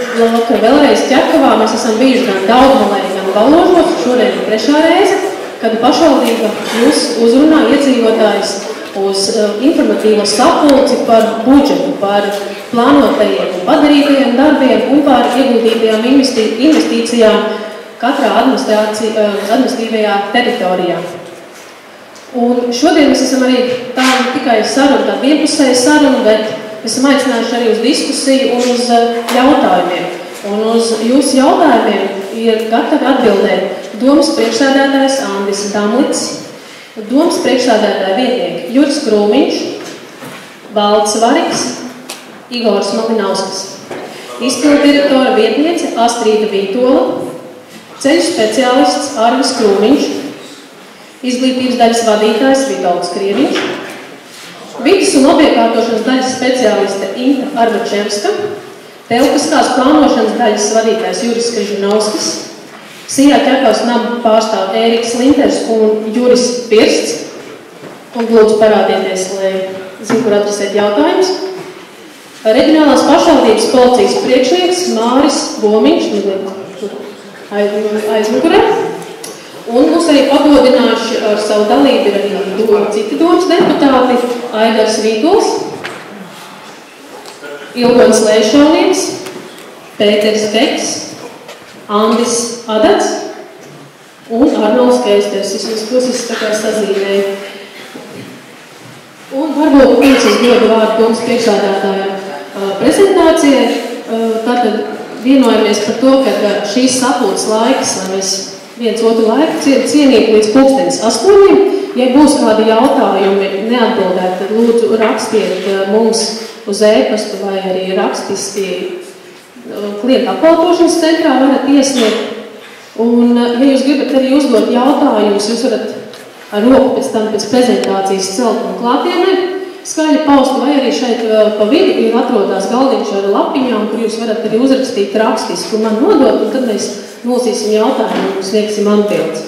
Labvakar, vēlreiz Ķerkavā mēs esam bijuši gan Daugmalē, gan Valložos, šodien ir 3. reize, kad pašvaldība jūs uzrunā iedzīvotājs uz informatīvo sapulci par budžetu, par plānotajiem un padarītajiem darbiem un par ieguldītajām investīcijām katrā administratīvajā teritorijā. Un šodien mēs esam arī tādu tikai sarunu, tādu vienpusēju sarunu, bet esam aicinājuši arī uz diskusiju un uz jautājumiem. Un uz jūsu jautājumiem ir gatavi atbildēt domas priekšsēdētājs Andis Damlits, domas priekšsēdētāja vietnieki Juris Krūmiņš, Valds Variks, Igors Malinauskas, izpildu direktora vietniece Astrīda Vītola, ceļu speciālists Arvis Krūmiņš, izglītības daļas vadītājs Vitolds Krieviņš, vidas un objektātošanas daļas speciāliste Inta Arvačevska, telpiskās plānošanas daļas vadītājs Juris Križinovskis, Sijā Ķerkavas nama pārstāv Ēriks Linters un Juris Pirsts. Un lūdzu parādieties, lai zinu, kur adresēt jautājumus. Reģionālās pašvaldības policijas priekšnieks Māris Bomiņš, aizmugurē. Un mums arī pagodinājuši ar savu dalību ir arī citi domas deputāti, Aigars Vītols, Ilgons Lēšaunieks, Pēters Keks, Andis Adats un Arnolds Keisters. Es tā kā sazīmēju. Un varbūt pirms es dodu vārdu domas priekšsēdētājiem prezentācijai. Tātad vienojamies par to, ka šīs sapulces laiks, lai mēs viens otru laiku cienītu līdz 8:00. Ja būs kādi jautājumi neatbildēti, tad lūdzu rakstiet mums uz e-pastu vai arī rakstiski klienta apkalpošanas centrā varat iesniegt. Un, ja jūs gribat arī uzdot jautājumus, jūs varat ar roku pēc tam pēc prezentācijas celt un klātienē skaļi paust, vai arī šeit pa vidu ir atrodās galdiņš ar lapiņām, kur jūs varat arī uzrakstīt rakstiski un man nodot, un tad mēs nolasīsim jautājumu un sniegsim atbildes.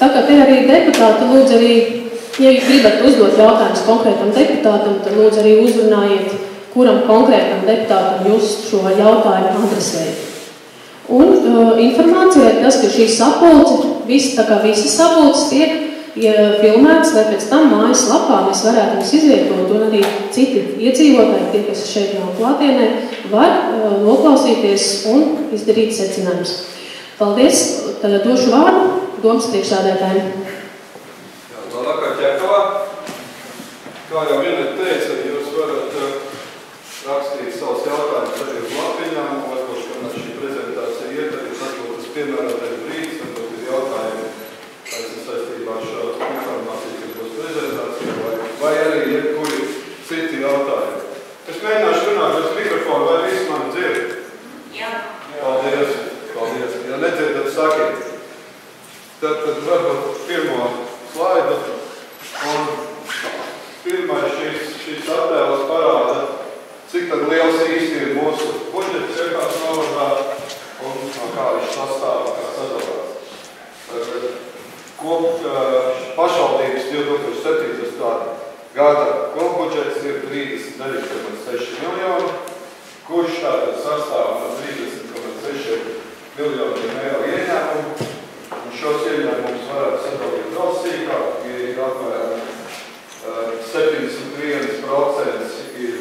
Tā kā te arī deputāti, lūdzu arī, ja jūs gribat uzdot jautājumus konkrētam deputātam, tad lūdzu arī uzrunājiet, kuram konkrētam deputātam jūs šo jautājumu adresējat. Un informācija ir tas, ka šī sapulce, tā kā visas sapulces tiek filmētas, lai pēc tam mājas lapā mēs varētu mums izvietot un arī citi iedzīvotāji, tie, kas šeit nav klātienē, var noklausīties un izdarīt secinājumus. Paldies, tad došu vārdu domas priekšsēdētājiem. Labvakar, Ķerkavā. Kā jau vienreiz teica, jūs varat rakstīt savus jautājumus arī uz lapiņām, varbūt, kamēr šī prezentācija iet, arī varbūt tas piemērotais brīdis, varbūt ir jautājumi saistībā ar šo informāciju, kas būs prezentācija, vai arī jebkuri citi jautājumi. Es mēģināšu runāt uz mikrofonu, vai visi mani dzird? Jā. Paldies. Ja nedzirdat, sakiet. Tad varbūt pirmo slaidu. Un pirmais šīs attēls parāda, cik tad liels īsti ir mūsu budžets Ķerkavas novadā un kā viņš sastāv, kā sadalās. Pašvaldības 2017. gada kopbudžets ir 39,6 miljoni, kurš tātad sastāv no 30,6 miljoniem eiro ieņēmumu. Un šos ieņēmumus varētu sadalīt vēl sīkāk, ir apmēram 71% ir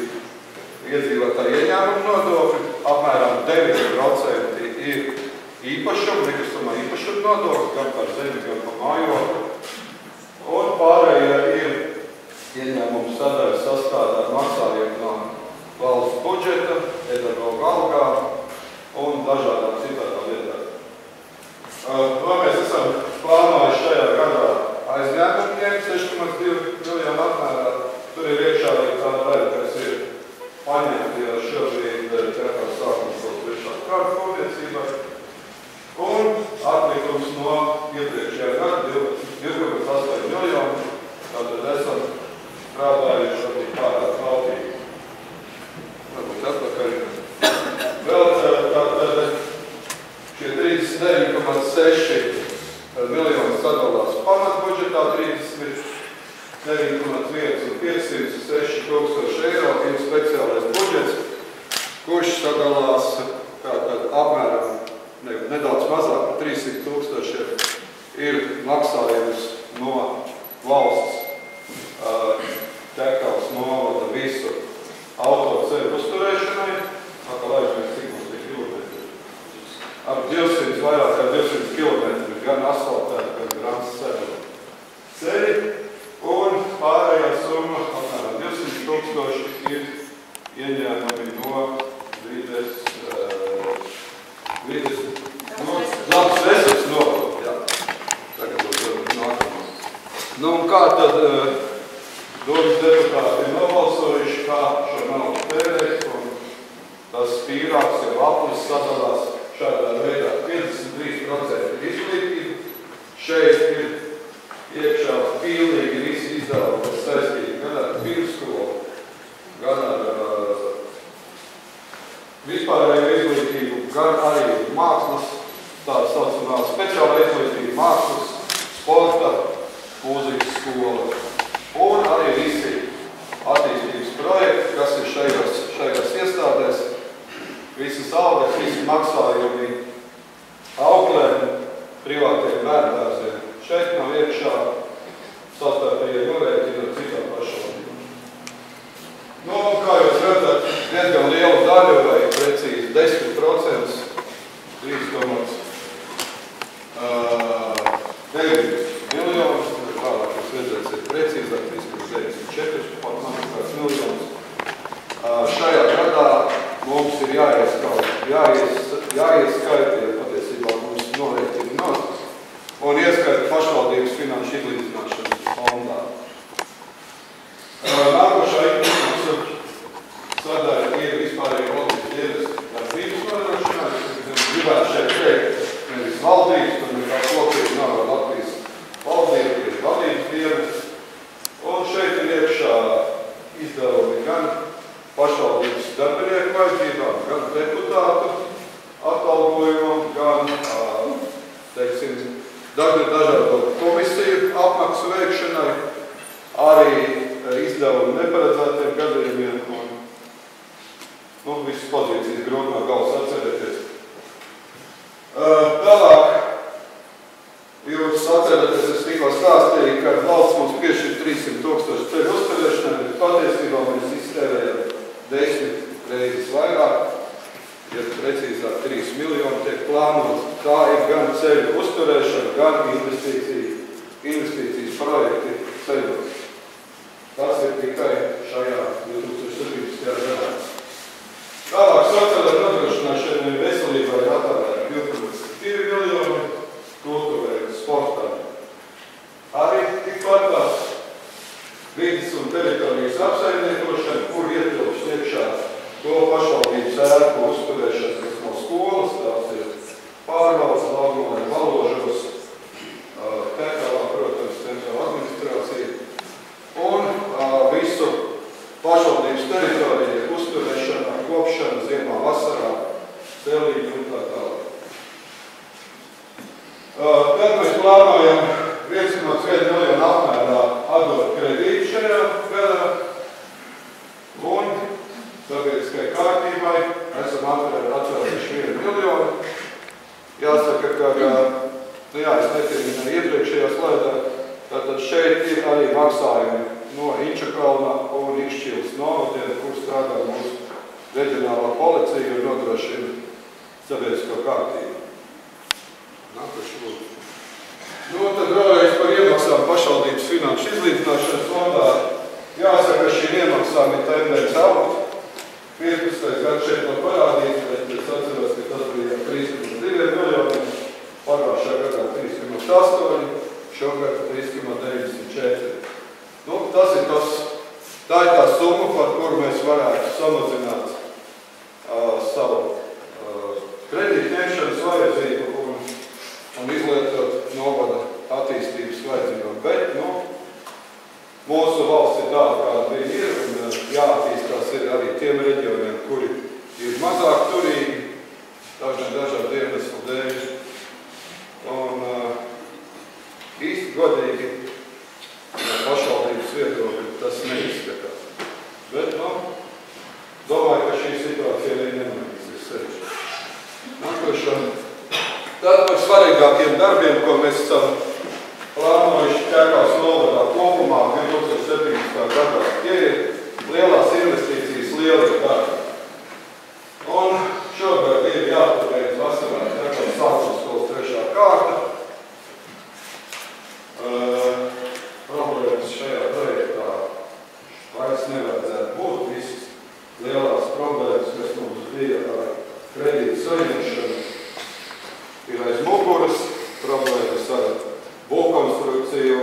iedzīvotāju ieņēmumu nodokļi, apmēram 9% ir īpašumu, nekustamā īpašumu nodokļi, gan par zemi, gan par mājokli. Un pārējie ir ieņēmumu sadaļas sastāvā maksājumi no valsts budžeta, pedagogu algām un dažādām citām lietām. To mēs esam plānojuši šajā gadā aizņēmumiem 6,2 miljonu apmērā. Tur ir iekšā arī tāda daļa, kas ir paņemti jau šobrīd Ķerkavas sākuma skolas trešās kārtas kopniecībai. Un atlikums no iepriekšējā gada 12,8 miljonu. Tātad esam strādājuši varbūt pārāk klautīgi. Varbūt atpakaļ. Vēl tātad šie 39,6 miljoni sadalās pamatbudžetā, 39,1 un 506 000 eiro ir speciālais budžets, kurš sadalās kā nevis vairāk kā 200 km, gan asfaltēti, gan grants ceļi. Un pārējā summa, apmēram 200 000, ir ieņēmumi no vides labas veselības novada. Jā, tagad būs nākamā. Nu, un kā tad domas deputāti ir nobalsojuši, kā šo naudu tērēt, un tas pīrāgs jau aplis sadalās šādā veidā. 53% ir izglītība, šeit ir iekšā pilnīgi visi izdevumi, kas saistīti gan ar pirmskolu, gan ar vispārējo izglītību, gan arī mākslas, tā saucamā speciāla izglītība, mākslas, sporta, mūzikas skola. Un arī visi attīstības projekti, kas ir šajās iestādēs, visas algas, visi maksājumi auklēm, privātiem bērndārziem. Šeit nav iekšā savstarpējie norēķini ar citām pašvaldībām. Nu, kā jūs redzat, diezgan lielu daļu, vai precīzi 10%, 3,9 miljonus, tālāk jūs redzēsiet precīzāk, 3,94 miljonus. Šajā gadā mums ir jāieskaita, ja patiesībā mums norēķini nav, un ieskaita pašvaldības finanšu izlīdzināšanas fondā. Nākošā izmaksu sadaļa ir vispārējo valdības dienestu darbības nodrošināšana. Gribētu šeit teikt, nevis valdības, tur nekā kopīgi nav Latvijas valdība, ir vadības dienests. Un šeit ir iekšā izdevumi gan pašvaldības darbinieku vajadzībām, gan deputātu atalgojumam, gan, teiksim, dažādo komisiju apmaksu veikšanai, arī izdevumi neparedzētiem gadījumiem un visas pozīcijas grūti no galvas atcerēties. Tālāk, jūs atceraties, es tikko stāstīju, ka valsts mums piešķir 300 000 ceļu uzturēšanai, bet patiesībā mēs iztērējam 10 reizes vairāk, ja precīzāk 3 miljoni tiek plānots. Tā ir gan ceļu uzturēšana, gan investīcijas projekti ceļos. Tas ir tikai šajā 2017. gadā. Tālāk sociālai nodrošināšanai veselībai atvēlēti 2,2 miljoni, kultūrai un sportam. Arī tikpat tās vides un teritorijas apsaimniekošana, kur ietilpst iekšā to pašvaldības ēku uzturēšana, kas no skolas, tās ir pārvaldes, Laugumā, Valožos, Tekālā, protams, centrāla administrācija, un visu pašvaldības teritoriju uzturēšana, kopšana, ziemā, vasarā, celīgi un tā tālāk. Tad mēs plānojam 1,1 miljonu apmērā atdot kredītu šajā gadā, un sabiedriskai kārtībai esam atvēlējuši 1 miljonu. Jāsaka, ka, es nepieminēju iepriekšējā slaidā, tātad šeit ir arī maksājumi no Inčakalna un Ikšķilas novadiem, kur strādā mūsu reģionālā policija un nodrošina sabiedrisko kārtību. Nākoši lūdzu. Nu, tad vēlreiz par iemaksām pašvaldības finanšu izlīdzināšanas fondā. Jāsaka, ka šīm iemaksām ir tendence augt. 15. gads šeit nav parādīts, bet es atceros, ka tas bija 3,2 miljoni, pagājušā gadā 3,8, šogad 3,94. Nu, tā ir tā summa, par kuru mēs varētu samazināt savu kredītņemšanas vajadzību un izlietot novada attīstības vajadzībām. Bet, mūsu valsts ir tāda, kāda viņa ir, un jāattīstās ir arī tiem reģioniem, kuri ir mazāk turīgi, dažādu iemeslu dēļ. Un īsti godīgi pašvaldības viedokļi tas neizskatās. Bet, domāju, ka šī situācija arī nemainīsies sevišķi. Nākošā. Tad par svarīgākiem darbiem, ko mēs esam plānojuši Ķekavas novadā kopumā 2017. gadā. Tie ir lielās investīcijas, lielie darbi. Un šogad ir jāpabeidz vasarā Ķekavas sākuma skolas kredītu saņemšana ir aiz muguras, problēmas ar būvkonstrukciju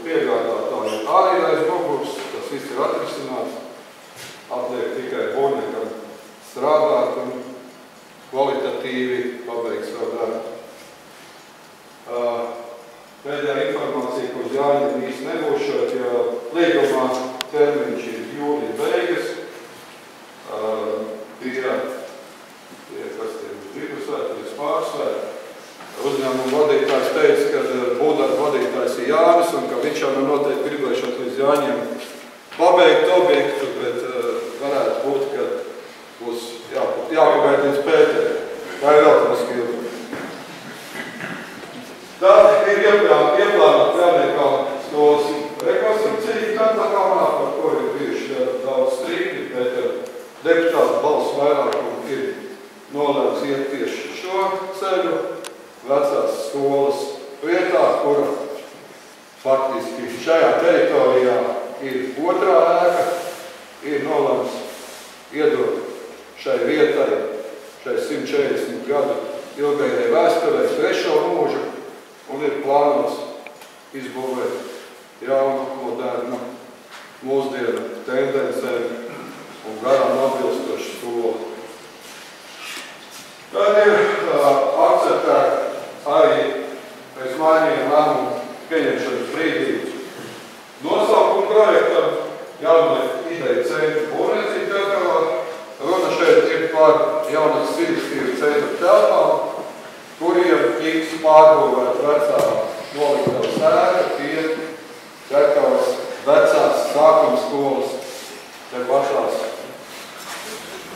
piegādātāju arī ir aiz muguras, tas viss ir atrisināts. Atliek tikai būvniekam strādāt un kvalitatīvi pabeigt savu darbu. Pēdējā informācija, ko uz Jāņiem īsti nebūšot, jo līgumā termiņš ir jūlija beigas. Pirmsvētības pārsvēt. Uzņēmuma vadītājs teica, ka būvdarba vadītājs ir Jānis un ka viņš jau noteikti gribēšot līdz Jāņiem pabeigt objektu, bet varētu būt, ka būs jāpabeigt līdz Pēterei. Tā ir vēl tas ilgi. Tad ir ieplānot Pērniekalna skolas rekonstrukcija Katlakkalnā, par ko ir bijuši daudz strīdi, bet deputātu balsu vairākumu ir nolēmts iet tieši šo ceļu vecās skolas vietā, kura faktiski šajā teritorijā ir otrā ēka, ir nolēmts iedot šai vietai, šai 140 gadu ilgajai vēsturei trešo mūžu, un ir plānots izbūvēt jaunu, modernu, mūsdienu tendencēm un garām atbilstošu skolu. Tad ir akceptēta arī pēc mainījuma lēmumu pieņemšanas brīdī nosaukumu projektam jaunai ideju centru būvniecību Ķerkavā. Runa šeit ir par jaunas Silvstīru centru telpām, kuriem tiks pārbūvēt vecā noliktavas ēka pie Ķerkavas vecās sākuma skolas te pašās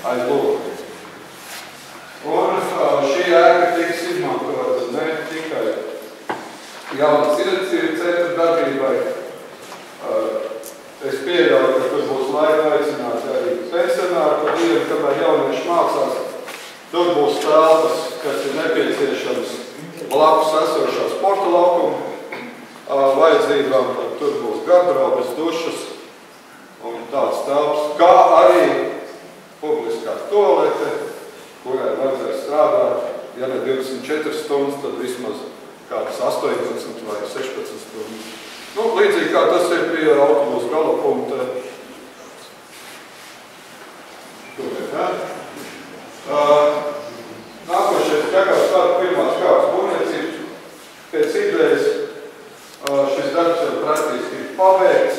aiz loga. Un šī ēka tiks izmantota ne tikai jaunas Silvstīru centra darbībai. Es pieļauju, ka tur būs laika aicināti arī pensionāri, par dienu, kamēr jaunieši mācās. Tur būs telpas, kas ir nepieciešams blakus esošā sporta laukuma vajadzībām. Tur būs gardrobes, dušas un tāds telpas, kā arī publiskā toalete, kurai vajadzēs strādāt, ja ne 24 stundas, tad vismaz kādas 18 vai 16 stundas. Līdzīgi kā tas ir pie autobusu gala punkta. Nākošais Ķerkavas stāta pirmās kārtas būvniecības. Pēc idejas šis darbs jau praktiski ir pabeigts,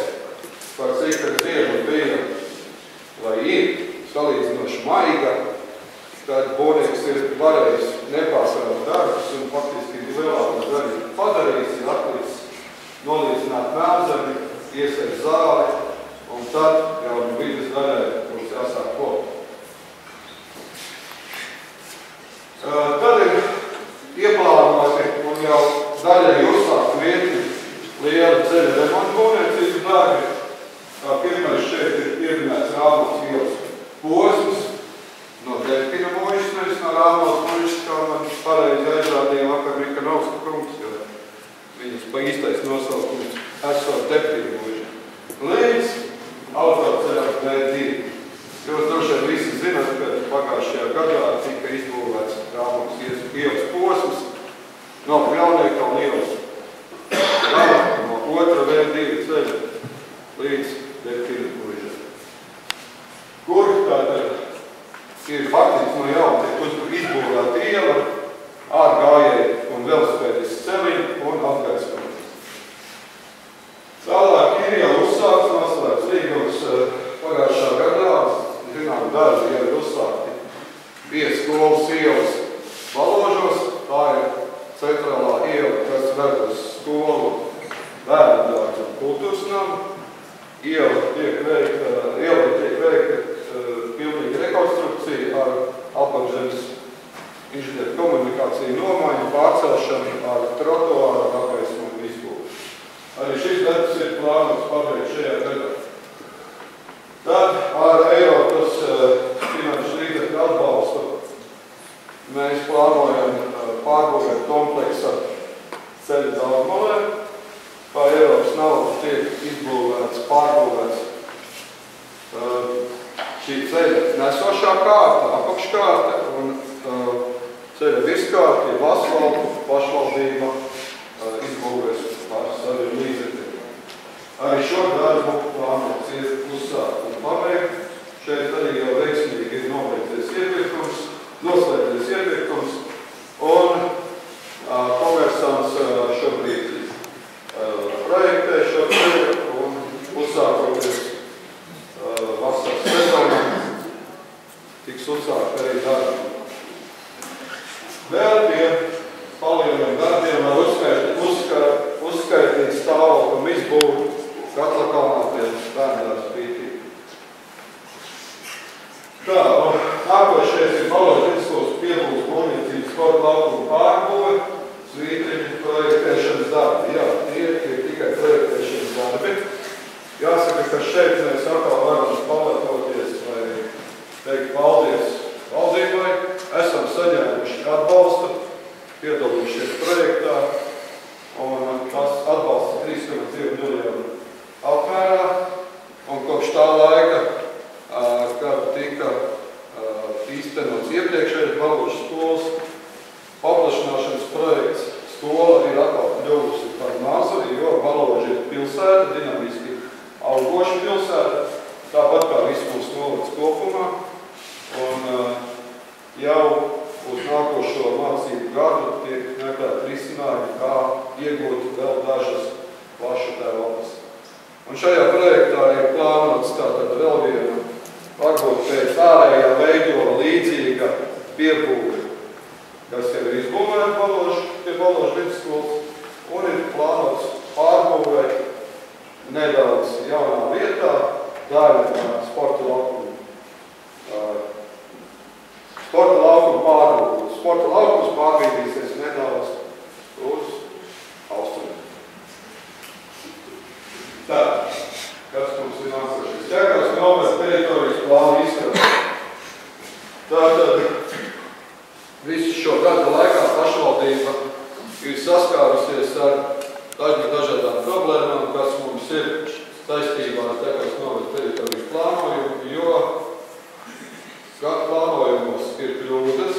par cik dienu bija vai ir salīdzinoši maiga, tad būvnieks ir varējis nepārsvarāt darbus un faktiski lielākos darīt padarījis, ir atlicis nolīdzināt mēmzemi, iesēt zāli, un tad jau vidas daļai būs jāsāk kopt. Tad ir ieplānoti un jau daļai uzsākt virkni liela ceļa remonta būvniecības darbi. Pirmais šeit ir pieminēts Rāmos ielas posms no Depkina muižas, nevis no Rāmos muižas, kā man pareizi aizrādīja vakar Mikanovska kungs, jo viņas pa īstais nosaukums esot Depkina muiža. Līdz autoceļam D2. Jūs droši vien visi zināt, ka pagājušajā gadā tika izbūvēts Rāmos ielas posms no Pļauniekalna ielas no otra D2 ceļa līdz Depkina muižai. Kur tātad ir faktiski no jauna tiek izbūvēta iela ar gājēju un velosipēdisku celiņu un apgaismojumu. Tālāk ir jau uzsākts noslēgts līgums pagājušā gadā. Zinām, darbi jau ir uzsākti pie skolas ielas Baložos. Tā ir centrālā iela, kas ved uz skolu, bērnu dārzu un kultūras namu. Iela tiek veikta pilnīga rekonstrukcija ar apakšzemes inženieru komunikāciju nomaiņu, pārcelšanu ar trotuāru, apgaismojumu izbūvi. Arī šis darbs ir plānots pabeigt šajā gadā. Tad ar Eiropas finanšu līdzekļu atbalstu mēs plānojam pārbūvēt kompleksa ceļa Daugmalē. Kā Eiropas nauda tiek izbūvēts, pārbūvēts šī ceļa nesošā kārta, apakškārta, un ceļa virskārti, jeb asfaltu pašvaldība izbūvēs ar saviem līdzekļiem. Arī šo darbu plānots uzsākt un pabeigt. Šeit arī jau veiksmīgi ir noslēgties iepirkums, un komersants šobrīd projektē šo ceļu un uzsākoties vasaras sezonu tiks uzsākt arī darbi. Vēl pie palieliem darbiem var uzskaitīt stāvokļu izbūvi Katlakalnā pie bērndārs Pītī. Tā, un nākošais ir Balodžu vidusskolas piebūves būvniecības sporta laukuma pārbūve, svītriņu projektēšanas darbi. Jā, tie ir tikai projektēšanas darbi. Jāsaka, ka šeit mēs atkal varam pamatoties vai teikt paldies valdībai. Esam saņēmuši atbalstu, piedalījušies projektā, un tas atbalsta 3,2 miljonu apmērā. Un kopš tā laika, kad tika īstenots iepriekšējais Balodžas skolas paplašināšanas projekts, skola ir atkal kļuvusi par mazu, jo Balodža ir pilsēta, dinamiski augoša pilsēta, tāpat kā viss mūsu novads kopumā. Un jau uz nākošo mācību gadu tiek meklēt risinājumi, kā iegūt vēl dažas plaša telpas. Un šajā projektā ir plānots tātad vēl viena, varbūt pēc ārējā veidola līdzīga piebūve, kas jau ir izbūvēta pie Balodžu vidusskolas, un ir plānots pārbūvēt nedaudz jaunā vietā, daļa sporta laukumu. Sporta laukuma pārbūves. Sporta laukums pārbīdīsies nedaudz uz austrumiem. Tā, kas mums ir nākošais? Ķekavas novada teritorijas plāna izstrāde. Tātad visu šo gadu laikā pašvaldība ir saskārusies ar dažādām problēmām, kas mums ir saistībā ar Ķekavas novada teritorijas plānojumu, jo plānojumos ir kļūdas,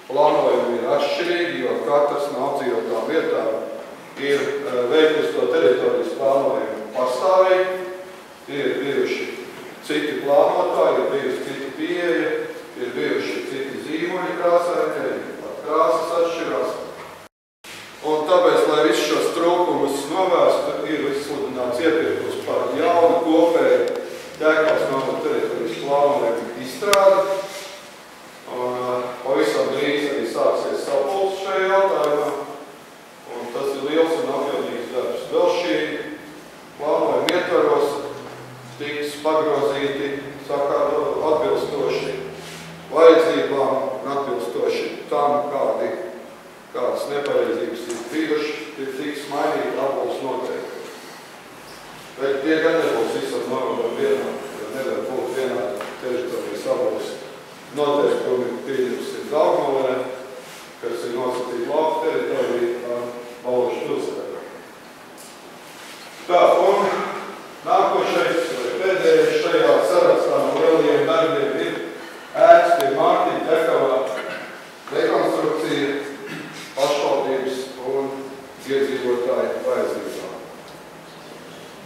plānojumi ir atšķirīgi, jo katrs no apdzīvotām vietām ir veikusi to teritorijas plānojumu pastāvīgi, ir bijuši citi plānotāji, ir bijusi citi pieeja, ir bijuši citi zīmoņi krāsēņi, krāsas atšķirās. Un tāpēc, lai visus šos trūkumus novērstu, ir izsludināts iepirkums par jaunu kopēju Ķekavas novada teritorijas plānojumu izstrādi. Pavisam drīz arī sāksies sapulce šajā jautājumā, un tas ir liels un apjomīgs darbs. Vēl šī plānojuma ietvaros tiks pagrozīti atbilstoši vajadzībām un atbilstoši tam, kādas nepareizības ir bijušas, tiks mainīt atbalsts noteikumi. Bet tie gan nebūs visam novadam vienā, nevar būt vienā teritorijas atbalsts. Noteikumi pieņemsim Daugavpilsē, kas ir nosacīta lauku teritorija Balodžas pilsētā. Tā, un nākošais vai pēdējais šajā sarakstā no lielajiem darbiem ir ēkas pie Mārtiņa Ķekavā rekonstrukcija pašvaldības un iedzīvotāju vajadzībām.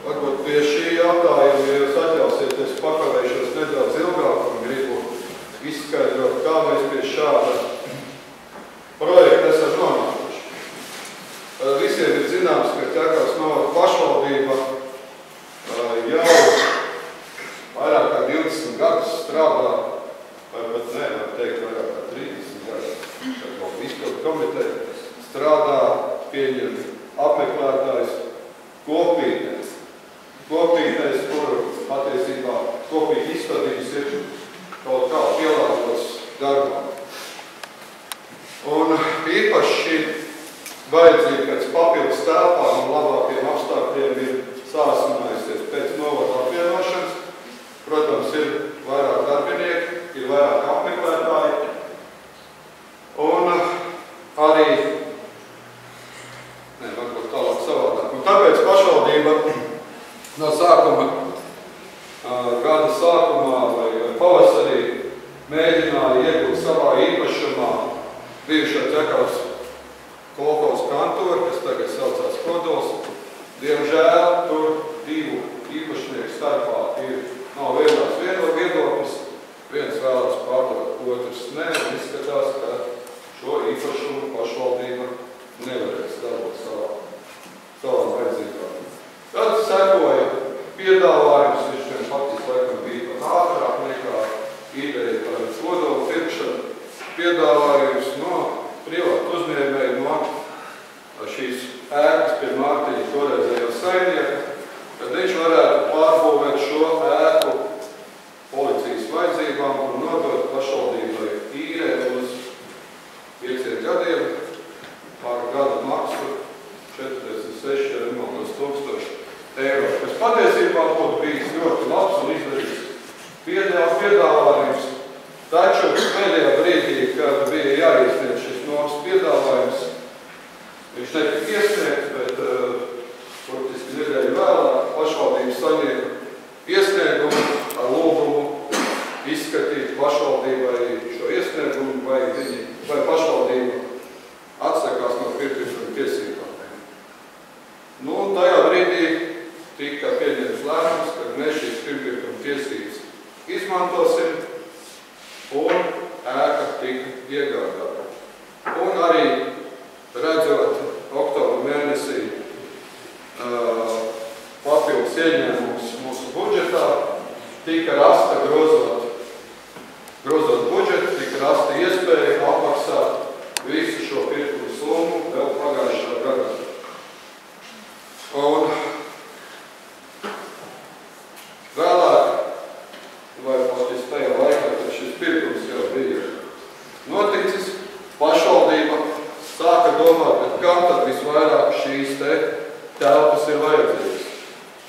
Varbūt pie šī jautājuma, ja jūs atļausieties, pakavēšos nedaudz ilgāk un gribu izskaidrot, kā mēs pie šāda projekta esam nonākuši. Visiem ir zināms, ka Ķekavas novada pašvaldība jau vairāk kā 20 gadus strādā, vai pat ne, var teikt, vairāk kā 30 gadus, kad vēl izpildu komiteja strādā, pieņem apmeklētājs kopītēs. Kopītēs, kuru patiesībā kopīgi izstādījums ir kaut kā pielāgots darbam. Un īpaši šī vajadzība pēc papildus telpām un labākiem apstākļiem ir sāsinājusies pēc novada apvienošanas. Protams, ir vairāk darbinieki, ir vairāk apmeklētāji. Un arī, varbūt tālāk savādāk. Un tāpēc pašvaldība no sākuma, gada sākumā vai pavasarī mēģināja iegūt savā īpašumā kas tagad saucās Kodols. Diemžēl tur divu īpašnieku starpā nav vienās viedoklis, viens vēlas pārdot, otrs nē, un izskatās, ka šo īpašumu pašvaldība nevarēs dabūt savām vajadzībām. Tad sekoja piedāvājums, viņš faktiski laikam bija pat ātrāk nekā ideja par Kodolu pirkšanu. Piedāvājums no privātu uzņēmēju no šīs ēkas pie Mārtiņa toreizējo saimnieka, kad viņš varētu pārbūvēt šo ēku policijas vajadzībām un nodot pašvaldībai īrē uz 5 gadiem par gada maksu 46,000 eiro. Kas patiesībā būtu bijis ļoti labs un izdarīts piedāvājums, taču pēdējā brīdī, kad bija jāiesniedz šis normas piedāvājums, viņš netika iesniegts, bet praktiski nedēļu vēlāk pašvaldība saņēma iesniegumu ar lūgumu izskatīt pašvaldībai šo iesniegumu, vai pašvaldība atsakās no pirkuma tiesībām. Tajā brīdī tika pieņemts lēmums, ka mēs šīs pirkuma tiesības izmantosim, un ēka tika iegādāta. Un arī redzot oktobra mēnesī papildus ieņēmumus mūsu budžetā, tika rasta grozot budžetu, tika rasta iespēja apmaksāt visu šo pirkumu summu vēl pagājušā gadā. Un vēlāk, vai patiesi tajā laikā, kad šis pirkums jau bija noticis, pašvaldība sāka domāt, bet kam tad visvairāk šīs telpas ir vajadzīgas.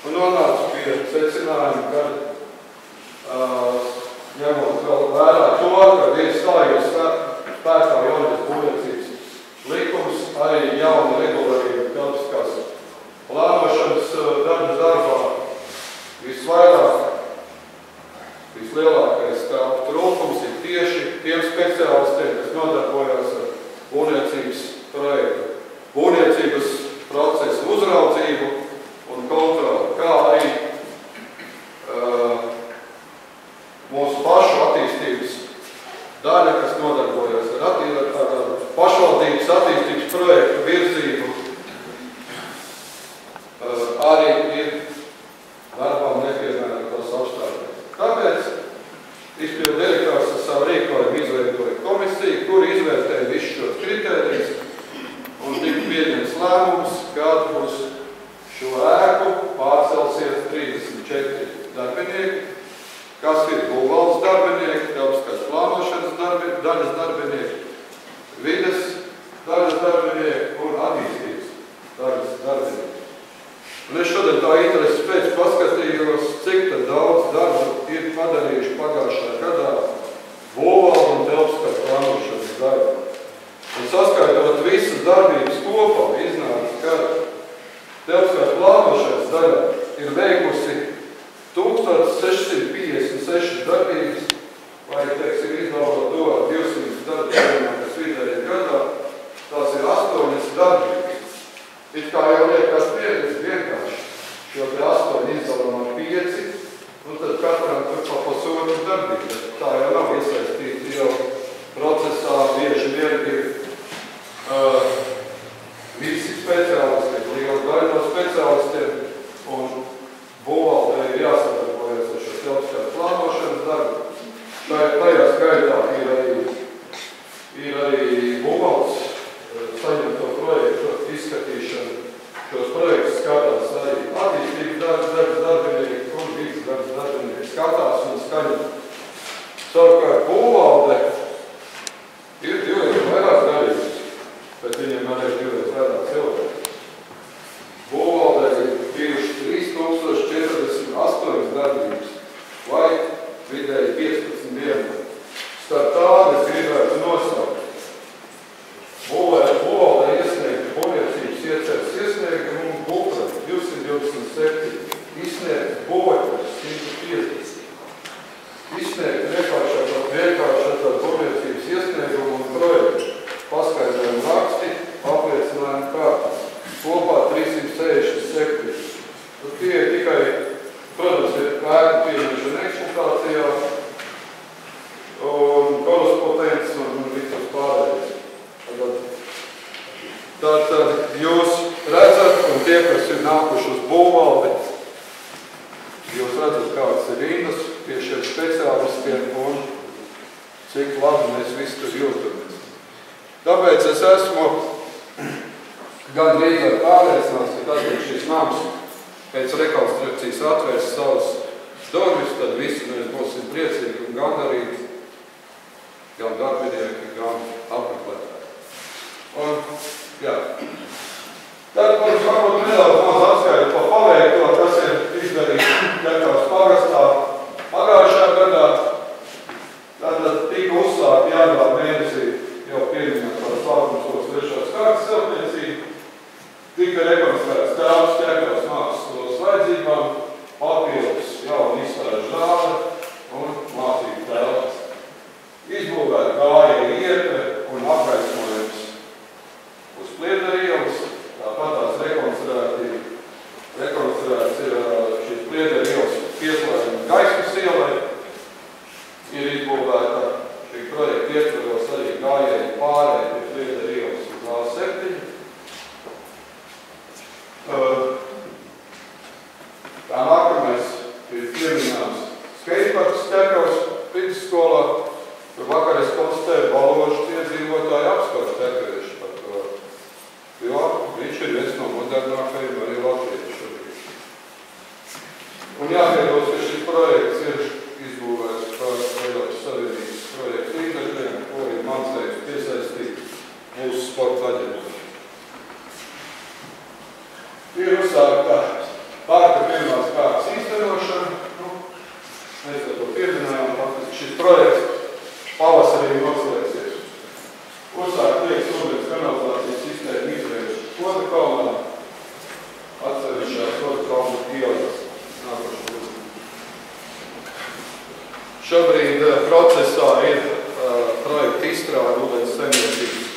Un nonāca pie secinājuma, ka ņemot vēl vērā to, kad ir stājies spēkā jaunais būvniecības likums, arī jauna regulējuma telpiskās plānošanas darbā vislielākais telpu trūkums ir tieši tiem speciālistiem, kas nodarbojās ar būvniecības projektu, būvniecības procesu uzraudzību un kontroli, kā arī mūsu pašu attīstības daļa, kas nodarbojas ar pašvaldības attīstības projektu virzību, arī ir darbām nepiemērotos apstākļos. Tāpēc izpildu direktors ar savu rīkojumu izveidoja komisiju, kur izvērtēja visus šos kritērijus un tika pieņemts lēmums, kad uz šo ēku pārcelsies 34 darbinieki, kas ir būvvaldes darbinieki, telpiskās plānošanas daļas darbinieki, vides daļas darbinieki un attīstības daļas darbinieki. Un es šodien tā intereses pēc paskatījos, cik tad daudz darbu ir padarījuši pagājušā gadā būvvalde un telpiskās plānošanas daļa. Un saskaitot visas darbības kopā, iznāca, ka telpiskās plānošanas daļa ir veikusi 1656 darbības, vai, teiksim, izdevot to 200 darbībām, kas vidēji gadā, tās ir 8 darbības. It kā jau liekas vienkārši, jo pie 8 izdalām ar 5, un tad katram tur pa pusotru darbību. Tā jau nav iesaistīta jau procesā, bieži vien ir visi speciālisti, liela daļa no speciālistiem, un būvvaldei ir jāsadarbojas ar šo ir nākuši uz būvvaldi. Jūs redzat, kāds ir rindas pie šiem speciālistiem un cik labi mēs visi tur jūtamies. Tāpēc es esmu gan drīz ar pārliecināts, ka tad, kad šis nams pēc rekonstrukcijas atvērs savas durvis, tad visi mēs būsim priecīgi un gandarīti, gan darbinieki, gan apmeklētāji. Un, jā. Tad, mums varbūt nedaudz maz atskaita par paveikto, kas ir izdarīts Ķekavas pagastā pagājušajā gadā. Tātad tika uzsākt janvāra mēnesī jau pieminēt par sākumskolas 3. kārtas celtniecību. Tika rekonstruēts telpas Ķekavas mākslas skolas vajadzībām, papildus jauna izstāžu zāle un mācību telpas. Izbūvēta gājēja ietve un apgaismojums uz Pliedera ielas. Tāpat tās rekonstruēts ir šīs Pliedera ielas pieslēguma gaismas ielai. Ir izbūvēta šī projekta ietveros arī gājēju pārēja pie Pliedera ielas uz A7. Tā nākamais ir pieminēts skateparks Ķekavas vidusskolā. Tur vakar es konstatēju Balvožas iedzīvotāju apskatu tekviešu par to, jo viņš ir viens no modernākajiem arī latviešu šobrīd. Un jāpiedos, ka šis projekts ir izbūvēts par Eiropas Savienības projektu līdzekļiem, ko ir mans teiks piesaistīt mūsu sporta aģentūru. Ir uzsākta parka pirmās kārtas īstenošana. Mēs ar to pieminējām, faktiski šis projekts pavasarī noslēgsies. Uzsākt liekas ūdens kanalizācijas sistēmu izveidu Sodakalnā, atsevišķā Sodakalna ielas nākošais. Šobrīd procesā ir projekta izstrāde ūdens saimniecības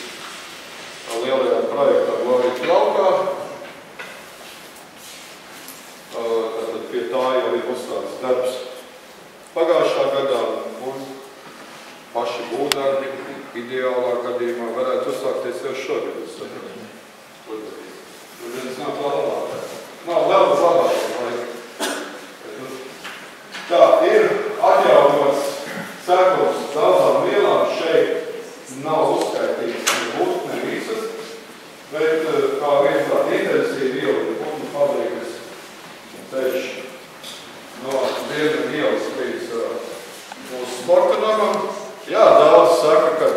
lielajā projektā Glorijas laukā. Tātad pie tā jau ir uzsākts darbs pagājušā gadā un paši būvdarbi ideālā gadījumā varētu uzsākties jau šogad. Nav vēl labāk. Tā ir atjaunots sekums daudzām vielām. Šeit nav uzskaitīts ne būtu, ne visas, bet kā vienkārt intensīvi iela ir putnu fabrikas ceļš no Dienvidu ielas līdz mūsu sporta namam. Jā, daudz saka, ka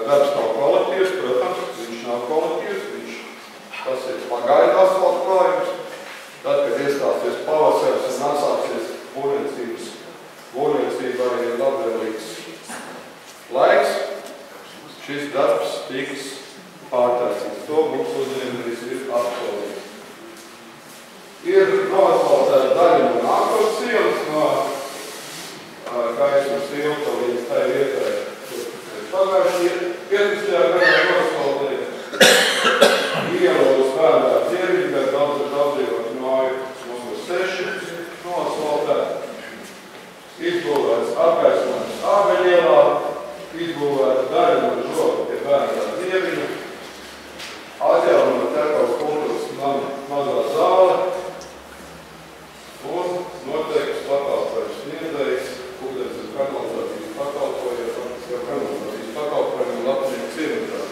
darbs nav kolektīvs, protams, viņš nav kolektīvs, tas ir pagaidu asfalta klājums. Tad, kad iestāsies pavasaris un atsāksies būvniecībai ir labvēlīgs laiks, šis darbs tiks pārtaisīts. To mums uzņēmējs ir apsolīts. Ir noasfaltēta daļa no nākotnes ielas, no gaismas tilta līdz tai vietai. Pagājuši 15. gadā noasfaltēja ielu uz Bērndā Dzieviņu, bet daudzīvot māju numur 6 noasfaltēta. Izbūvēts apgaismojums Ābeļielā, izbūvēta daļa no žoga pie Bērndā Dzieviņu, atjaunota Ķekavas kultūras mazā zāle un noteikts pakalpojums sniedzējs, ūdens un kanalizācijas pakalpojumi Latviņu ciematā.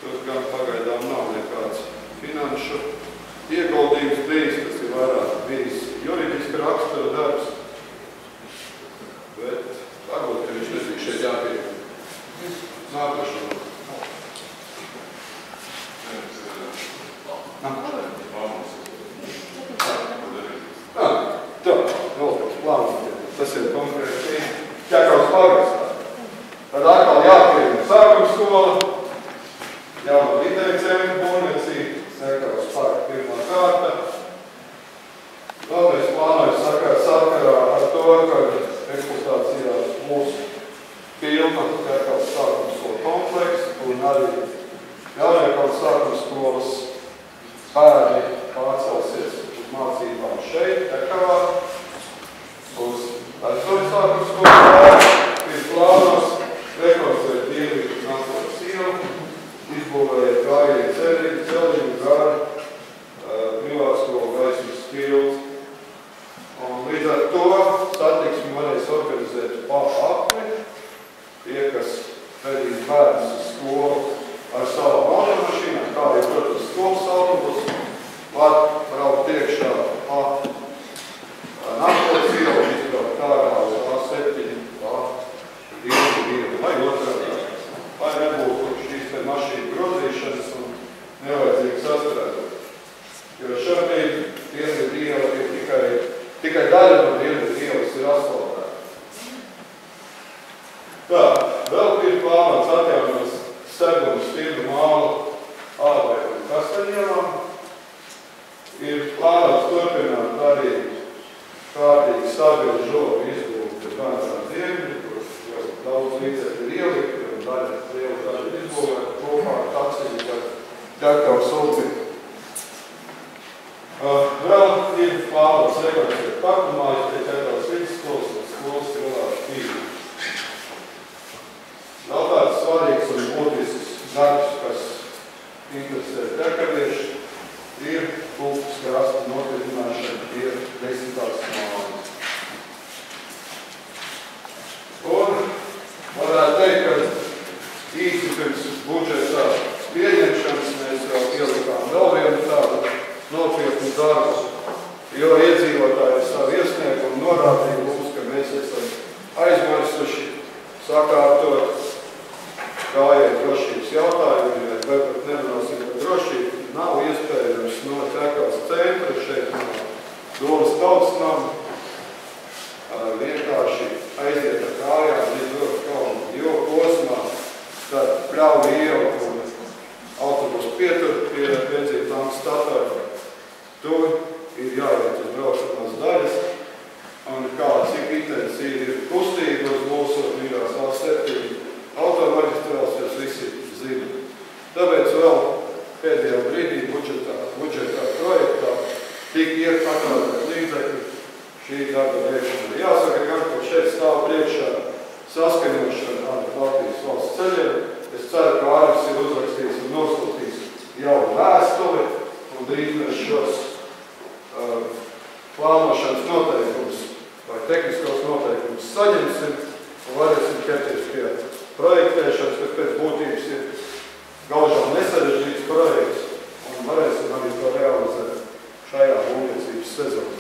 Tur gan pagaidām nav nekāds finanšu ieguldījums bijis, tas ir vairāk bijis juridiski rakstura darbs, bet varbūt, ka viņš nedrīkst šeit jāpieņem. Nākošo. Tas ir konkrēti Ķekavas pagastā. Tad atkal jāpieņem sākuma skola, jauna vidēja centra būvniecība, Ķekavas parka pirmā kārta. Vēl mēs plānojam sakarā ar to, ka eksploatācijā būs pilna Ķekavas sākuma skola komplekss un arī Jauniekavas sākuma skolas bērni pārcelsies uz mācībām šeit, Ķekavā, uz Vecoņu sākuma skolas ir plānos rekonstruēt Dienvidu nākotnes ielu, izbūvējot gājēju celiņu, garu Ķekavas upi. Vēl ir plānots rekonstruēt parkumājas pie Ķekavas vidusskolas un skolas Vilāšu tīklu. Vēl tāds svarīgs un būtisks darbs, kas interesē ķekavieši, ir upes krasta notiecināšana pie 10. mājas. Un varētu teikt, ka īsti pirms budžeta pieņemšanas mēs jau ielikām vēl vienu tādu nopietnu darbu, jo iedzīvotāji savu iesniegumu norādīja mums, ka mēs esam aizmirsuši sakārtot gājēju drošības jautājumu, ja pat nerunāsim par drošību, nav iespējams no Ķekavas centra šeit no Domas tautas nama vienkārši aiziet ar kājām līdz Domas kalnu, jo posmā tad Pļauju iela un autobusu pietur pie benzīna tanka statoja. Tur ir jāiet uz braukšanās daļas, un cik intensīvi ir kustība uz mūsu mīļās A7 automaģistrāls, jūs visi zina. Tāpēc vēl pēdējā brīdī budžetā projektā tika iekļauti līdzekļi šī darba veikšanai. Jāsaka, ka šeit stāv priekšā saskaņošana ar Latvijas valsts ceļiem. Es ceru, ka Āris ir uzrakstījis un nosūtījis jau vēstuli, un drīz mēs šos plānošanas noteikumus vai tehniskos noteikumus saņemsim un varēsim ķerties pie projektēšanas, kas pēc būtības ir gaužām nesarežģīts projekts, un varēsim arī to realizēt šajā būvniecības sezonā.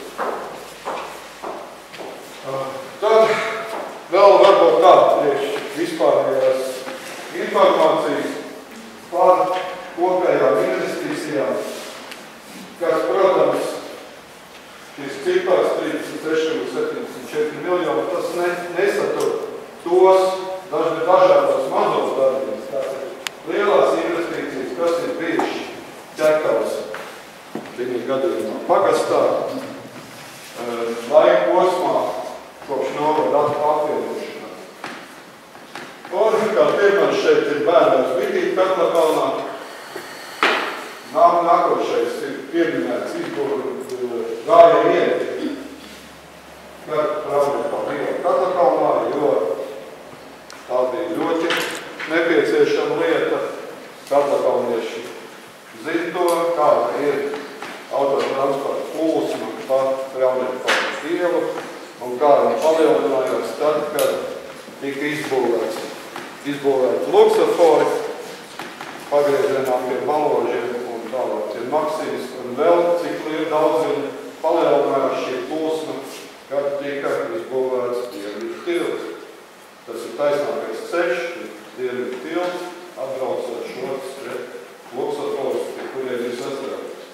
Tad vēl varbūt tāda vispārējās informācijas par kopējām investīcijām, kas, protams, šis cipars 36,74 miljoni, tas nesatur tos dažādos mazos darbības, tātad lielās investīcijas, kas ir bijuši Ķekavas viņa gadījumā pagastā, laika posmā kopš novada apvienošanā. Un kā pirmais šeit ir bērnās Vitīta Katlakalnā, nākošais ir pieminēts gājēju ieti, kad Raunekā bija Katlakalnā, jo tā bija ļoti nepieciešama lieta. Katlakalnieši zina to, kāda ir autotransporta plūsma pa Raunekā ielu un kā viņa palielinājās tad, kad tika izbūvēti luksafori, pagriezienā pie Baložiem un tālāk pie Maksijas, un vēl cik daudz viņa palielinājās šī plūsma, kad tika izbūvēts Dienvidu tilts. Tas ir taisnākais ceļš, Dienvidu tilts, atbraucot šos luksaforus, pie kuriem ir sazrādīts.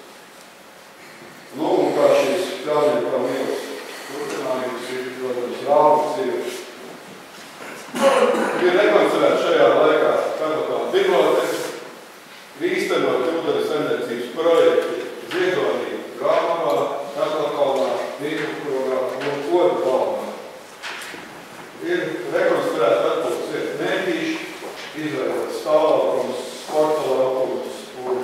Nu, un kā šīs Pļaunekā ielas turpinājums ir, protams, Rāvas ielas. Ir rekonstruēts šajā laikā Katlakalna biblioteka, īstenot ūdens enerģijas projekti Ziedonī, Grāmavā, Katlakalnā, Mīkukrogā un Kodakalnā. Ir rekonstruēta atpūtas vietas Mētīši, izveidot stāvlaukums, sporta laukums un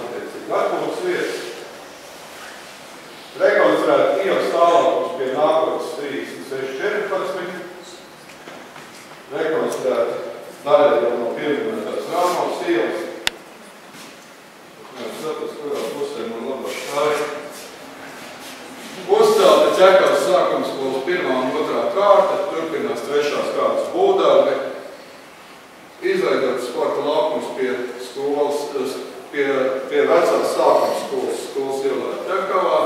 attiecīgi atpūtas vietas. Rekonstruēta ielas stāvlaukums pie nākotnes 3614. Rekonstruēta daļa jau no pieminētās Rāmavas ielas. Mēs saprast, kurā pusē man labāk stāja. Uzcelta Ķekavas sākuma skolas 1. un 2. kārta, turpinās 3. kārtas būvdarbi. Izveidot sporta laukums pie skolas, pie vecās sākuma skolas ielā Ķekavā,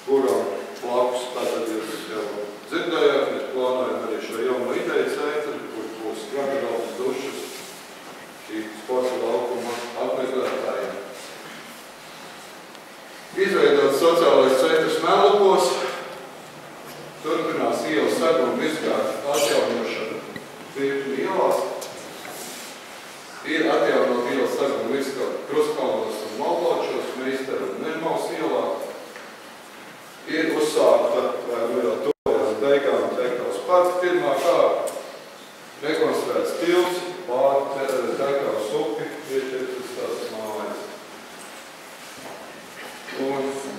kuram blakus tātad jūs jau dzirdējāt, mēs plānojam arī šo jauno ideju centru, kur būs garderobes, dušas, šī sporta laukuma apmeklētājiem. Izveidot sociālais centrs Melupos, turpinās ielas seguma viskārt atjaunošana virkni ielās. Ir atjaunot ielas seguma viskārt Krustkalnos un Malločos, Meisteru un Nermaus ielā. Ir uzsākta, vai vēl tuvojās beigām Ķekavas pats 1. kārta, rekonstruēts tilts pār Ķekavas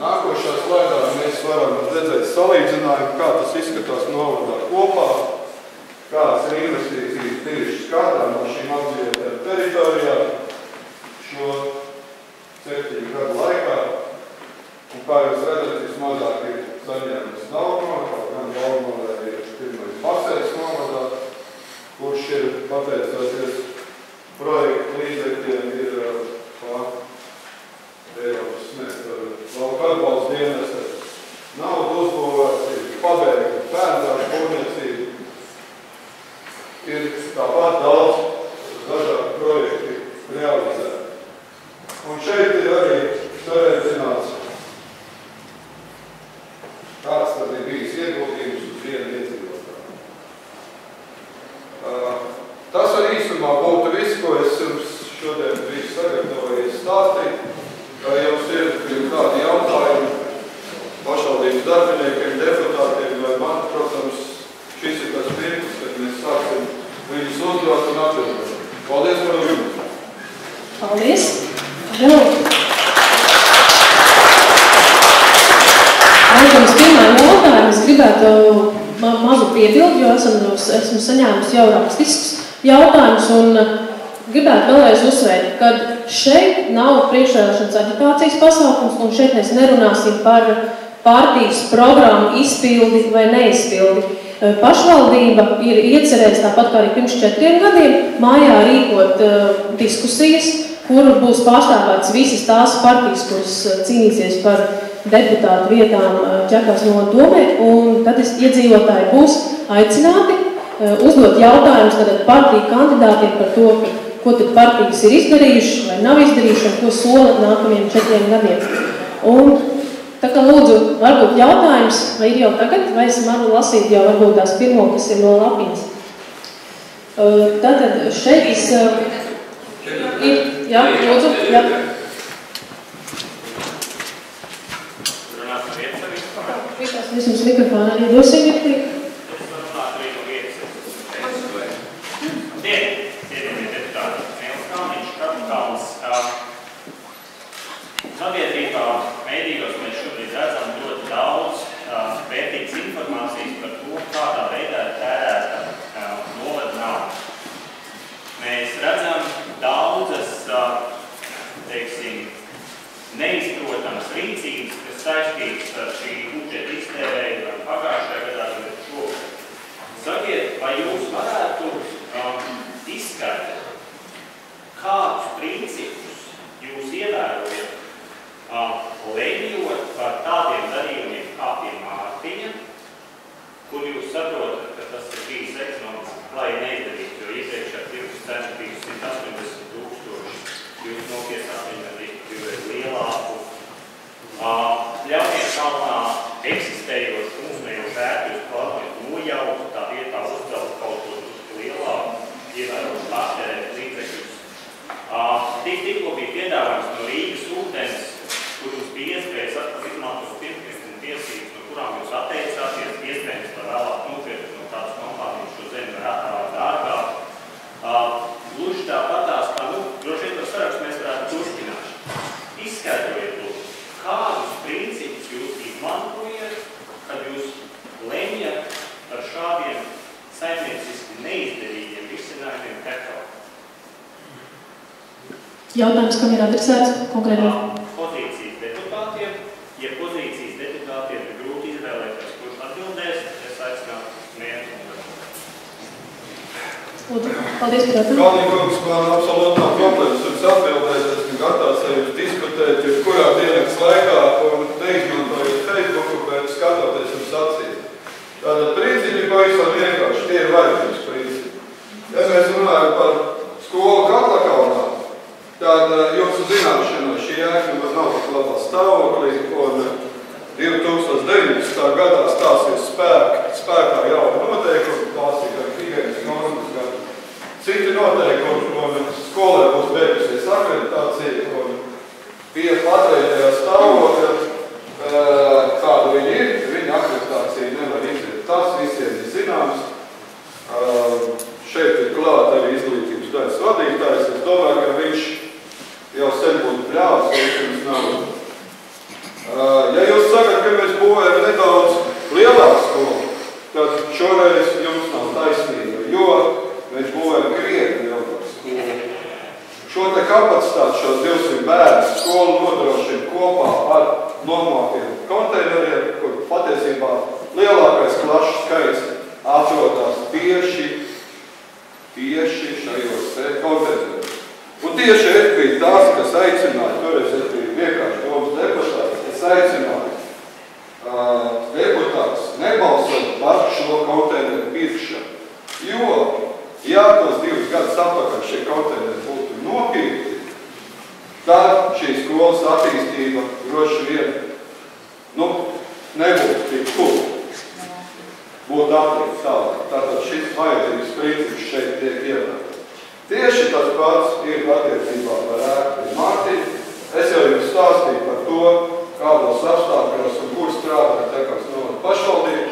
Nākošā slaidā mēs varam redzēt salīdzinājumu, kā tas izskatās novadā kopā, kādas ir investīcijas tieši kādā no šīm apdzīvotām teritorijām šo 7 gadu laikā. Un kā jūs redzat, vismazāk ir saņēmis Daugavpilī, gan Daugavpilī ir pirmais Paceļas novadā, kurš ir pateicoties projektu līdzekļiem ir lauka atbalsta dienesta naudu uzbūvēts, ir pabeigta bērndārza būvniecība. Ir tāpat daudz dažādu projektu realizēt. Un šeit ir arī sarēdzināts, kāds tad ir bijis ieguldījums uz vienu iedzīvotāju. Tas arī īsumā būtu viss, ko es jums šodien biju sagatavojies stāstīt. Ja jums ir kādi jautājumi pašvaldības darbiniekiem, deputātiem vai man, protams, šis ir tas pirms, kad mēs sāksim viņus uzdot un atbildēt. Paldies par uzmanību. Paldies. Protams, pirmā jautājuma es gribētu mazu piebildu, jo esmu saņēmusi jau rakstisks jautājums un gribētu vēlreiz uzsvērt, ka šeit nav priekšvēlēšanas aģitācijas pasākums un šeit mēs nerunāsim par partijas programmu izpildi vai neizpildi. Pašvaldība ir iecerējusi, tāpat kā arī pirms 4 gadiem, mājā rīkot diskusijas, kur būs pārstāvētas visas tās partijas, kuras cīnīsies par deputātu vietām Ķekavas nodomē, un tad iedzīvotāji būs aicināti uzdot jautājumus partiju kandidātiem par to, ko tad partijas ir izdarījuši vai nav izdarījuši un ko sola nākamajiem 4 gadiem. Un tā kā lūdzu, varbūt jautājums, vai ir jau tagad, vai es varu lasīt jau varbūt tās pirmo, kas ir no lapiņas. Tātad šeit ir, jā, lūdzu, jā. Mēs jums mikrofonu arī dosim iektīt. Sabiedrībā, mēdījos mēs šobrīd redzam ļoti daudz vērtīgas informācijas par to, kādā veidā ir tērēta novada nauda. Mēs redzam daudzas, teiksim, neizprotamas rīcības, kas saistītas ar šī budžeta iztērēju gan pagājušajā gadā, gan šogad. Sakiet, vai jūs varētu izskaidrot, kādus principus jūs ievērojat, lēmjot par tādiem darījumiem kā pie Mārtiņa, kur jūs saprotat, ka tas ir bijis ekonomiski, lai neizdarītu, jo iepriekšējā tirgus cena bija 180 000, jūs nopiesāt viņu arī lielāku. Ļauniet kalnā eksistējošu mūsmējošu ēku, jūs plānojat nojaukt, tā vietā uzcelt kaut ko lielāku, ievērot pārtērēt līdzekļus. Tikko bija piedāvājums no Rīgas ūdens, kur jūs bija iespējas izmantot pirmkristina tiesības, no kurām jūs atteicāties, iespējams, lai vēlāk nopirkt no tādas kompānijas šo zemi var attāvāt dārgāk. Gluži tāpatās, kā, droši vien par sarakstu mēs varētu turpināt. Izskaidrojiet, kādus principus jūs izmantojat, kad jūs lemjat par šādiem saimnieciski neizdarīgiem risinājumiem Ķekavā? Jautājums, kam ir adresēts konkrēti? Pozīcijas deputātiem. Ja pozīcijas deputātiem ir grūti izvēlēties, kurš atbildēs, es aicinātu mērķi. Lūdzu, paldies par jautājumu. Kalnīgums, man absolūti nav problēmas jums atbildēt, esmu gatavs ar jums diskutēt, jebkurā dienas laikā, un neizmantojot Facebooku, bet skatoties jums acīs. Tātad principi pavisam vienkārši, tie ir vajadzības principi. Ja mēs runājam par skolu Katlakalnā, tad jūsu zināšanā šī ēka nav tik labā stāvoklī, un 2019. gadā stāsies spēkā jauna noteikumi, klāsīgi ar higienas normas, gan citi noteikumi, un skolē būs beigusies akreditācija, un pie patreizējā stāvokļa, kāda viņi ir, viņa akreditācija nevar iziet. Tas visiem ir zināms. Šeit ir klāt arī izglītības daļas vadītājs. Es domāju, ka viņš jau sen būtu pļāvis, ka viņš nav. Ja kapacitāti šos 200 bērnu skolu nodrošina kopā ar normāliem konteineriem, kur patiesībā lielākais klašu skaits atrodas tieši šajos konteineros. Un tieši es biju tās, kas aicināja, toreiz es biju vienkārši domas deputāts, es aicināju deputāts nebalsot par šo konteineru pirkšanu. Jo, ja tos 2 gadus atpakaļ šie konteineri būtu nopirkti, tad šī skolas attīstība droši vien, nebūtu tik tuvu. Būtu atlikt tālāk. Tātad šis vajadzības princips šeit tiek ievērts. Tieši tas pats ir attiecībā par ēku pie Mārtiņa. Es jau jums stāstīju par to, kādos apstākļos un kur strādā Ķekavas novada pašvaldība.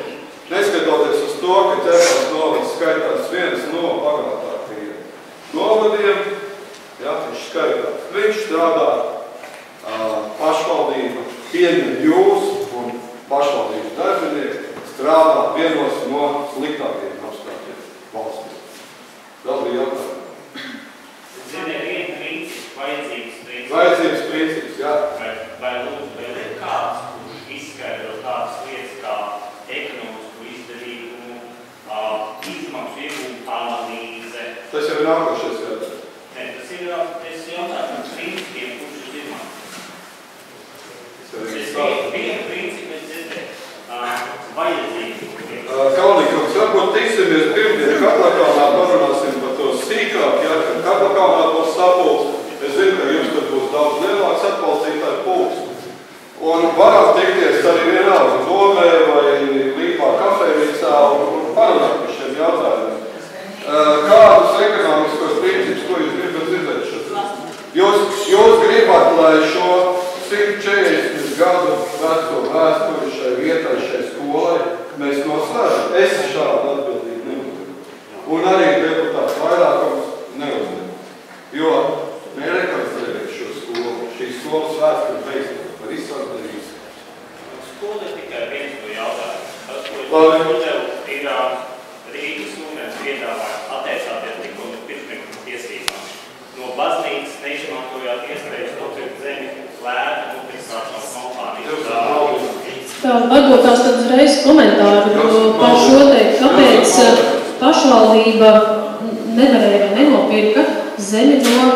Neskatoties uz to, ka Ķekavas novads skaitās viens no bagātākajiem novadiem, viņš skaitās. Viņš strādā pašvaldība, pieņem jūs un pašvaldības darbinieki, strādā vienos no sliktākajiem apstākļiem valstī. Vēl bija jautājumi. Ziniet, viena princips, vajadzības princips. Vajadzības princips, jā. Vai lūdzu vēl ir kāds, kurš izskaidro tādas lietas kā ekonomisku izdevīgumu, izmaksu iegūmu analīze? Tas jau ir nākošais jautājums. Ne, tas ir jautājums par principiem, kurš ir izmaksu. Tas viena principa, es dzirdēju, vajadzības. Kalnīkums, varbūt tiksimies pirmdien Kaplakānā, parunāsim par to sīkāk, ja, kad Kaplakānā būs sapulcs. Es zinu, ka jums tad būs daudz lielāks atbalstītāju pulks. Un varam tikties arī vienalga domē vai Līpā kafejnīcā un parunāt par šiem jautājumiem. Kādus ekonomiskos principus, ko jūs gribat dzirdēt šodien? Jūs gribat, lai šo 140 gadu veco vēsturi šai vietai, šai skolai, mēs noslēžam. Es šādu atbildību neuzdevu. Un arī deputāts vairākums neuzdevu. Jo nerekonstruēt šo skolu. Šī skolas vēsturi beidzot var izsākt. Skola ir tikai viens no jautājumiem. Tas, ko es uzdevu, ir Rīgas ūdens piedāvājums attiecāties tikko uz pirmsniekuma tiesībām. No baznīcas neizmantojāt iespējas nopirkt zemi lētu nopirkāšanas kompānijas. Varbūt tās tad uzreiz komentāru par šo teikt, kāpēc pašvaldība nevarēja vai nenopirka zemi no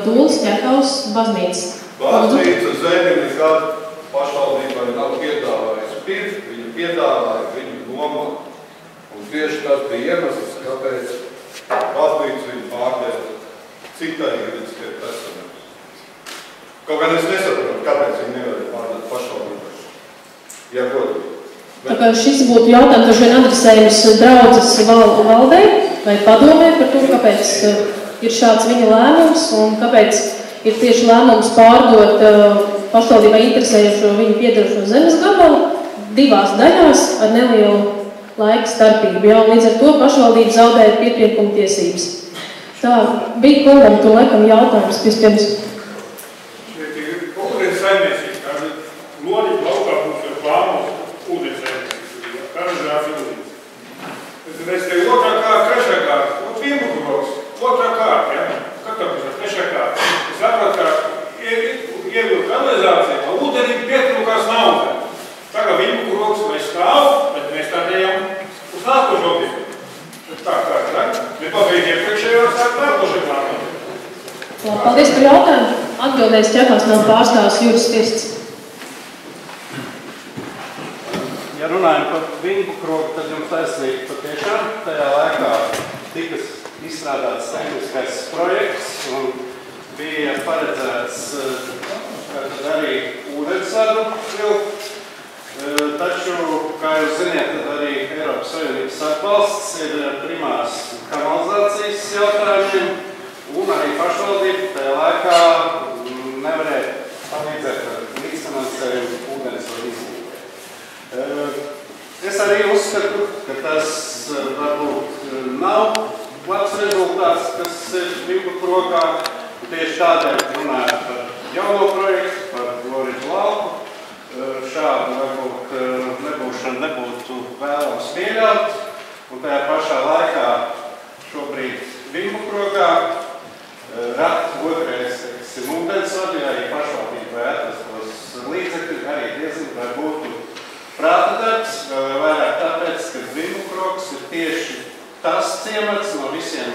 Dūles Ķekavas baznīcas. Baznīca zemi nekad pašvaldībai nav piedāvājusi pirkt, viņa piedāvāja viņu nomāt. Un tieši tas bija iemesls, kāpēc baznīca viņu pārdēja citai juridiskai personai. Kaut gan es nesaprotu, kāpēc viņi nevarēja pārdēt pašvaldībai. Ja, godīgi. Tā kā šis būtu jautājums, vien adresējums draudzes valdei vai padomē par to, kāpēc ir šāds viņa lēmums un kāpēc ir tieši lēmums pārdot pašvaldībai interesējušo viņu piedarošo zemes gabalu 2 daļās ar nelielu laika starpību. Jau līdz ar to pašvaldība zaudēja piepirkuma tiesības. Tā bija kungam, to laikam jautājums vispirms. Ūdens saimniecība, kāda loģika laukā mums ir plānos ūdens saimniecība, kanalizācija ūdens. Es tevi otrā kārta, trešā kārta, vienbukuroks, otrā kārta, ja? Katram ir trešā kārta. Es saprotu, ka ievilkt kanalizācija, ūdeni pietrūkās nauda. Tagad vienbukuroks mēs stāv, bet mēs tādējām uz nākošo objektu. Tā kā, ne? Nepabeidz iepriekšējos, tā nākošo plānu. Paldies par jautājumu. Atbildēs Ķekavas nav pārstāvs Juris Viests. Ja runājam par vienbukroku, tad jums taisnība patiešām tajā laikā tika izstrādāts tehniskais projekts un bija paredzēts arī ūdensvadu vilkt. Taču, kā jūs ziniet, tad arī Eiropas Savienības atbalsts ir primās kanalizācijas jautājumiem, un arī pašvaldība tajā laikā nevarēja palīdzēt ar līdzfinansējumu ūdensvadu izbūvē. Es arī uzskatu, ka tas varbūt nav labs rezultāts, kas ir vienbukrokā. Tieši tādēļ runājot par jauno projektu, par Gloriņu lauku. Šādu varbūt nebūšanu nebūtu vēlams pieļaut, un tajā pašā laikā šobrīd vienbukrokā rat otrais ciemats no visiem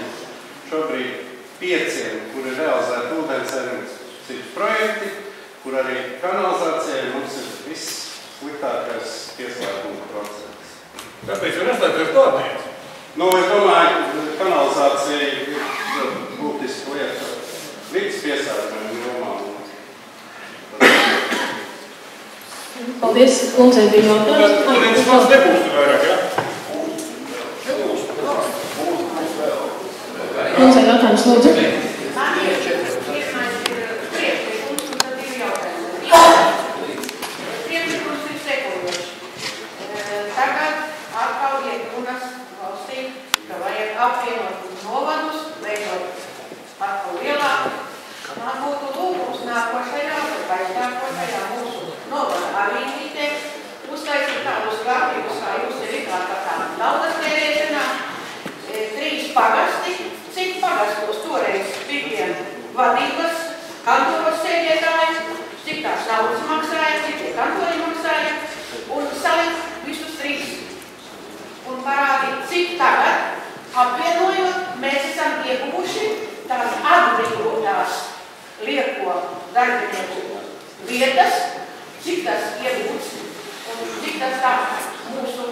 šobrīd 5, kur ir realizēti ūdensardzības projekti, kur arī kanalizācijai mums ir viss sliktākais pieslēguma procents. Kāpēc var iestāties tādnieks? Es domāju, kanalizācija ir būtiska lieta līdz piesārņojumu jomā. Paldies, kundzei bija jautājums. Ūdens maz nebūs vairāk, ja? Kundzei jautājums, lūdzu. Man ir pirmais priekšlikums, un tad ir jautājums. Priekšlikums ir sekojošs. Tagad atkal iet runas valstī, ka vajag apvienot novadus, veidot atkal lielāku. Man būtu lūgums nākošajā vai paiznākošajā mūsu novada avīzītē uztaisīt tādus kārtības, kā jūs te likāt par tām naudas tērēšanā, 3 pagasti. Cik pagastos toreiz bija vadības kantoros sēdētāji, cik tās naudas maksāja, cik tie kantori maksāja, un salikt visus 3. Un parādīt, cik tagad, apvienojot, mēs esam ieguvuši tās atbrīvotās lieko darbinieku vietas, cik tas iegūts un cik tas tā mūsu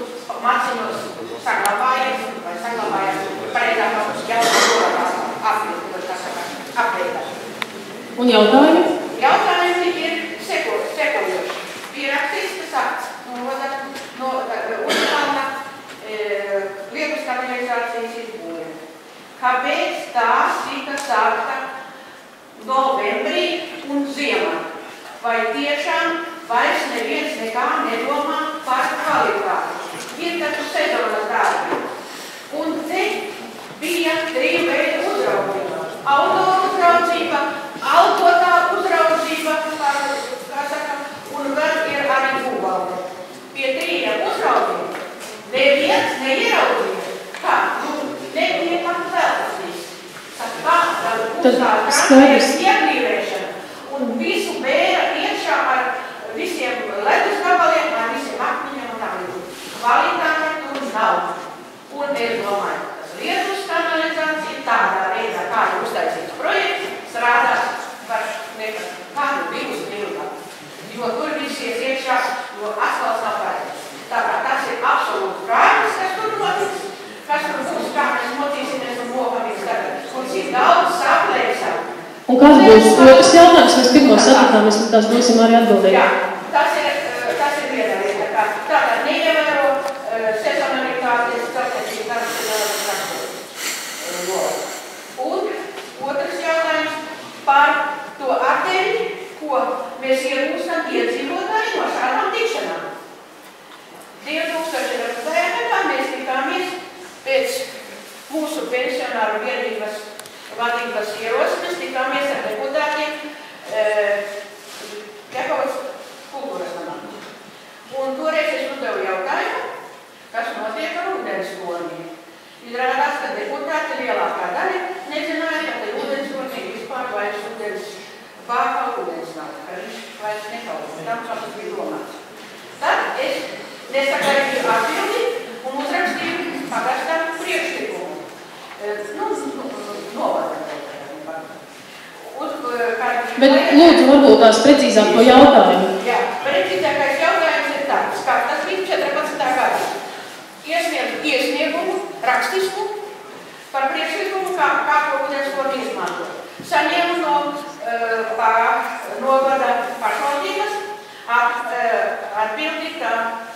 maciņos saglabājas vai saglabājas pareizākās jautājumās apvietās. Un jautājumi? Jautājumi ir sekojoši. Pierakstīts, kas akts no uzkalna liekas kanalizācijas izbūve. Kāpēc tā tika sākta novembrī un ziemā? Vai tiešām vairs neviens nekā nedomā par kvalitāti? Ir taču sezonas darbi. Un te bija 3 veidi uzraudzība. Autoru uzraudzība, autotā uzraudzība, kā saka, un vēl ir arī būvalde. Pie 3 uzraudzība neviens neieraudzīja. Kā? Nebija pat vēlastīs. Kā uzsākās iegrīvēšana un visu bēra iekšā ar visiem ledus gabaliem, ar visiem akmeņiem un tā līdzīgi. Kvalitāte tur nav. Un es domāju, ka tas Lietuvas kanalizācija tādā veidā, kā ir uztaisīts projekts, strādās par kādu 2 gadus. Jo tur viss ies iekšā, jo asfalts nav pareizs. Tāpēc tas ir absolūti prātis, kas tur notiks, kas tur būs, kā mēs motīsimies un mokamies tagad. Un cik daudz saplēsam. Un kāds būs otrs jautājums, mēs pirmo satikām, mēs tās būsim arī atbildēt. Jā, tas ir viena lieta. Tātad neievēro sezonalitātes, sasniedzības darbs. Un otrs jautājums par to atdevi, ko mēs iegūstam iedzīvotāji no šādām tikšanām. 2014. gadā mēs tikāmies pēc mūsu pensionāru biedrības vadības ierosmes, tikāmies ar deputātiem Ķekavas kultūras namā. Un toreiz es uzdevu jautājumu, kas notiek ar ūdenskorņiem. Izrādās, ka deputāti lielākā daļa nezināja, ka te ūdenskorņiem vispār vairs ūdens bākā ūdens nav, ka viņš vairs nekaujas. Tam tas bija domāts. Tad es nesagaidīju atbildi un uzrakstīju pagastam priekšlikumu. Bet lūdzu, varbūt tās precīzāko jautājumu. Jā, precīzākais jautājums ir tāds, kā tas bija 14. gadā. Iesniegumu, rakstisku, par priekšlikumu, kā to ūdenskorņi izmantot. Saņēmu no novada pašvaldības atbildi, ka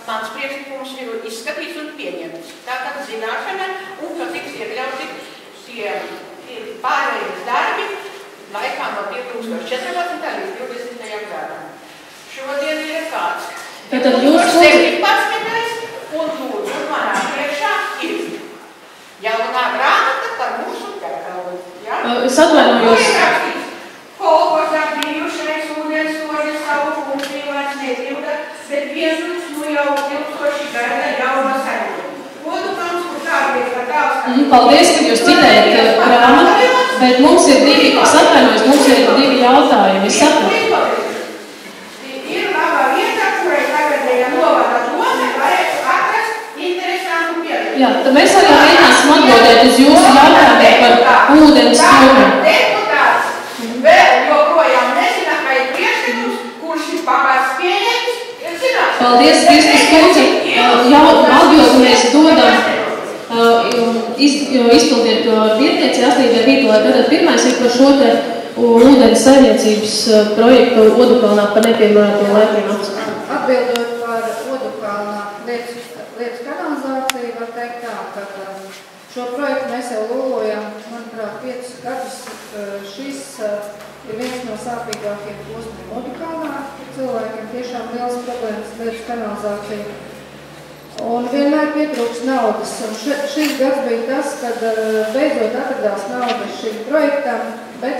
mans priekšlikums ir izskatīts un pieņemts. Tātad zināšana un ka tiks iekļauti tie pārējais darbi laikā no 2014. līdz 20. gadam. Šodien ir kāds. Tad jūs 17. un lūdzu manā priekšā ir jaunā grāmata par mūsu Ķekavu. Es atvainojos. Ko ir rakstīts? Kolkozā bijušais ūdenskorņa savu funkciju vairs nepilda, bet vienlīdz jau 2000 gada jauna saņem. Kodukams, kur tāpēc par tāls... Paldies, ka jūs citējat grāmatu, bet mums ir 2, es atvainojos, mums ir 2 jautājumi. Es saprotu. Ir labā vieta, kurai tagadēja novada doma, varētu atrast interesantu pieredzi. Jā, tad mēs arī mēģināsim esmu atbildēt uz jūsu jautājumu par ūdens tūrni. Deputāts vēl joprojām nezina, ka ir priekšlikums, kurš ir pamats pieņemts, ir zināts. Paldies, Kristus kundze. Atbildi mēs dodam. Izpildiet vietnieci 8. lai tātad pirmais ir par šo te ūdens saimniecības projektu Odukalnā par nepiemērotiem laikiem apskatu. Atbildot par Odukalnā lietas kanalizāciju, var teikt tā, ka šo projektu mēs jau lūlojam, manuprāt, 5 gadus. Šis ir viens no sāpīgākiem posmiem Odukalnā. Cilvēkiem tiešām liels problēmas lietas kanalizācija. Un vienmēr pietrūks naudas. Un šis gads bija tas, kad beidzot atradās naudas šim projektam, bet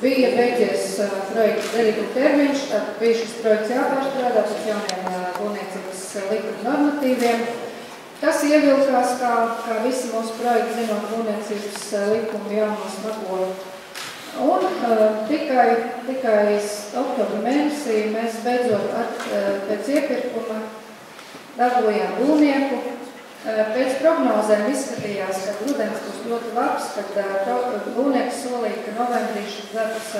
bija beidzies projekta derīguma termiņš, tad bija šis projekts jāpārstrādā pēc jauniem būvniecības likuma normatīviem. Tas ievilkās, kā visi mūsu projekti, zinot būvniecības likumu jauno smago. Un tikai oktobra mēnesī mēs beidzot pēc iepirkuma dabūjām būvnieku. Pēc prognozēm izskatījās, ka rudens būs ļoti labs, kad būvnieks solīja, ka novembrī šis darbs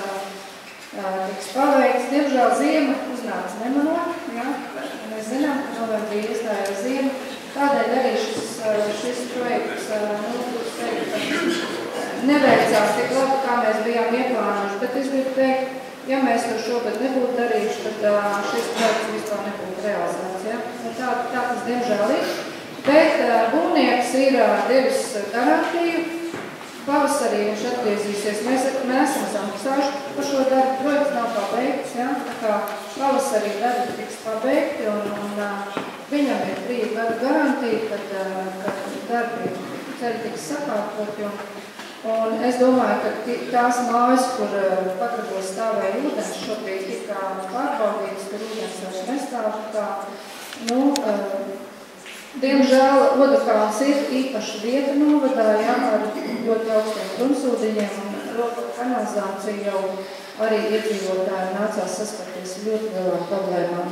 tiks paveikts. Diemžēl ziema uznāca nemanot, ja? Mēs zinām, ka novembrī iestājās ziema. Tādēļ arī šis projekts neveicās tik labi, kā mēs bijām ieplānojuši. Bet es gribu teikt, ja mēs to šogad nebūtu darījuši, tad šis projekts vispār nebūtu realizēts. Ja? Tā tas diemžēl ir. Bet būvnieks ir devis garantiju. Pavasarī viņš atgriezīsies. Mēs esam samaksājuši par šo darbu. Projekts nav pabeigts. Ja? Tā kā pavasarī darbi tiks pabeigti un viņam ir 3 gadu garantija, kad darbi ceļi tiks sakārtoti. Un es domāju, ka tās mājas, kur pagrabos stāvēja ūdens, šobrīd tika pārbaudītas, kur ūdens vairs nestāv. Diemžēl Odukalns ir īpaša vieta novadā, ja, ar ļoti augstiem gruntsūdeņiem un roto kanalizāciju jau arī iedzīvotāji nācās saskarties ļoti lielām problēmām.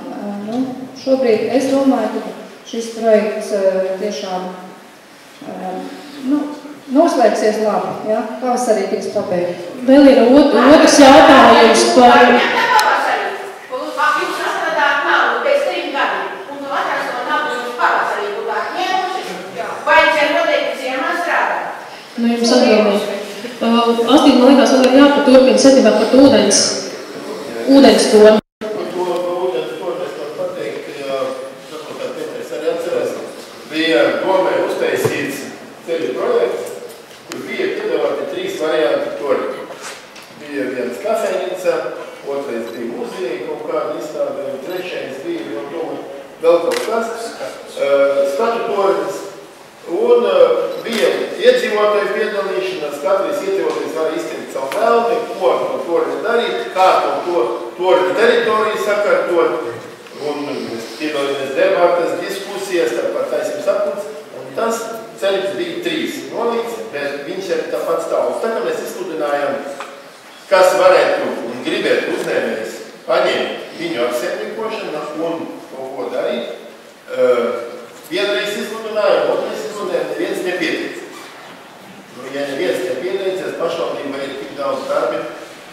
Šobrīd es domāju, ka šis projekts tiešām noslēgsies labi, ja? Pavasarī tiks pabeigts. Vēl ir otrs jautājums par... Jūs atradāt naudu pēc 3 gadiem, un tu atrast to naudu jūs pavasarī būtu atņēmuši, vai čia noteikti ziemā strādāt? Jums atbildēju. Astīt, man liekas, vēl ir jāpaturpina setībā par ūdens toni. Bija domē uztaisīts ceļu projekts, kur bija piedāvāti 3 varianti torņi. Bija viens kafejnīca, otrais bija muzeja, kaut kāda izstāde, un trešais bija vēl kaut kas, skatu torņas. Un bija iedzīvotāju piedalīšanās, katrs iedzīvotājs var izteikt savu vēlmi, ko ar to torņu darīt, kā to torņu teritoriju sakārtot. Un mēs piedalījāmies debatas, diskusijas, tāpat taisim sapulcs, un tas ceļš bija 3 nolīdz, bet viņš arī tāpat stāvs. Tā kā mēs izsludinājām, kas varētu un gribētu uzņēmējs paņemt viņu apsaimniekošanu un kaut ko darīt. Vienreiz izsludinājām, otrais izsludinājām, neviens nepieteicis. Ja neviens nepieteicis, pašvaldība ir tik daudz darbi,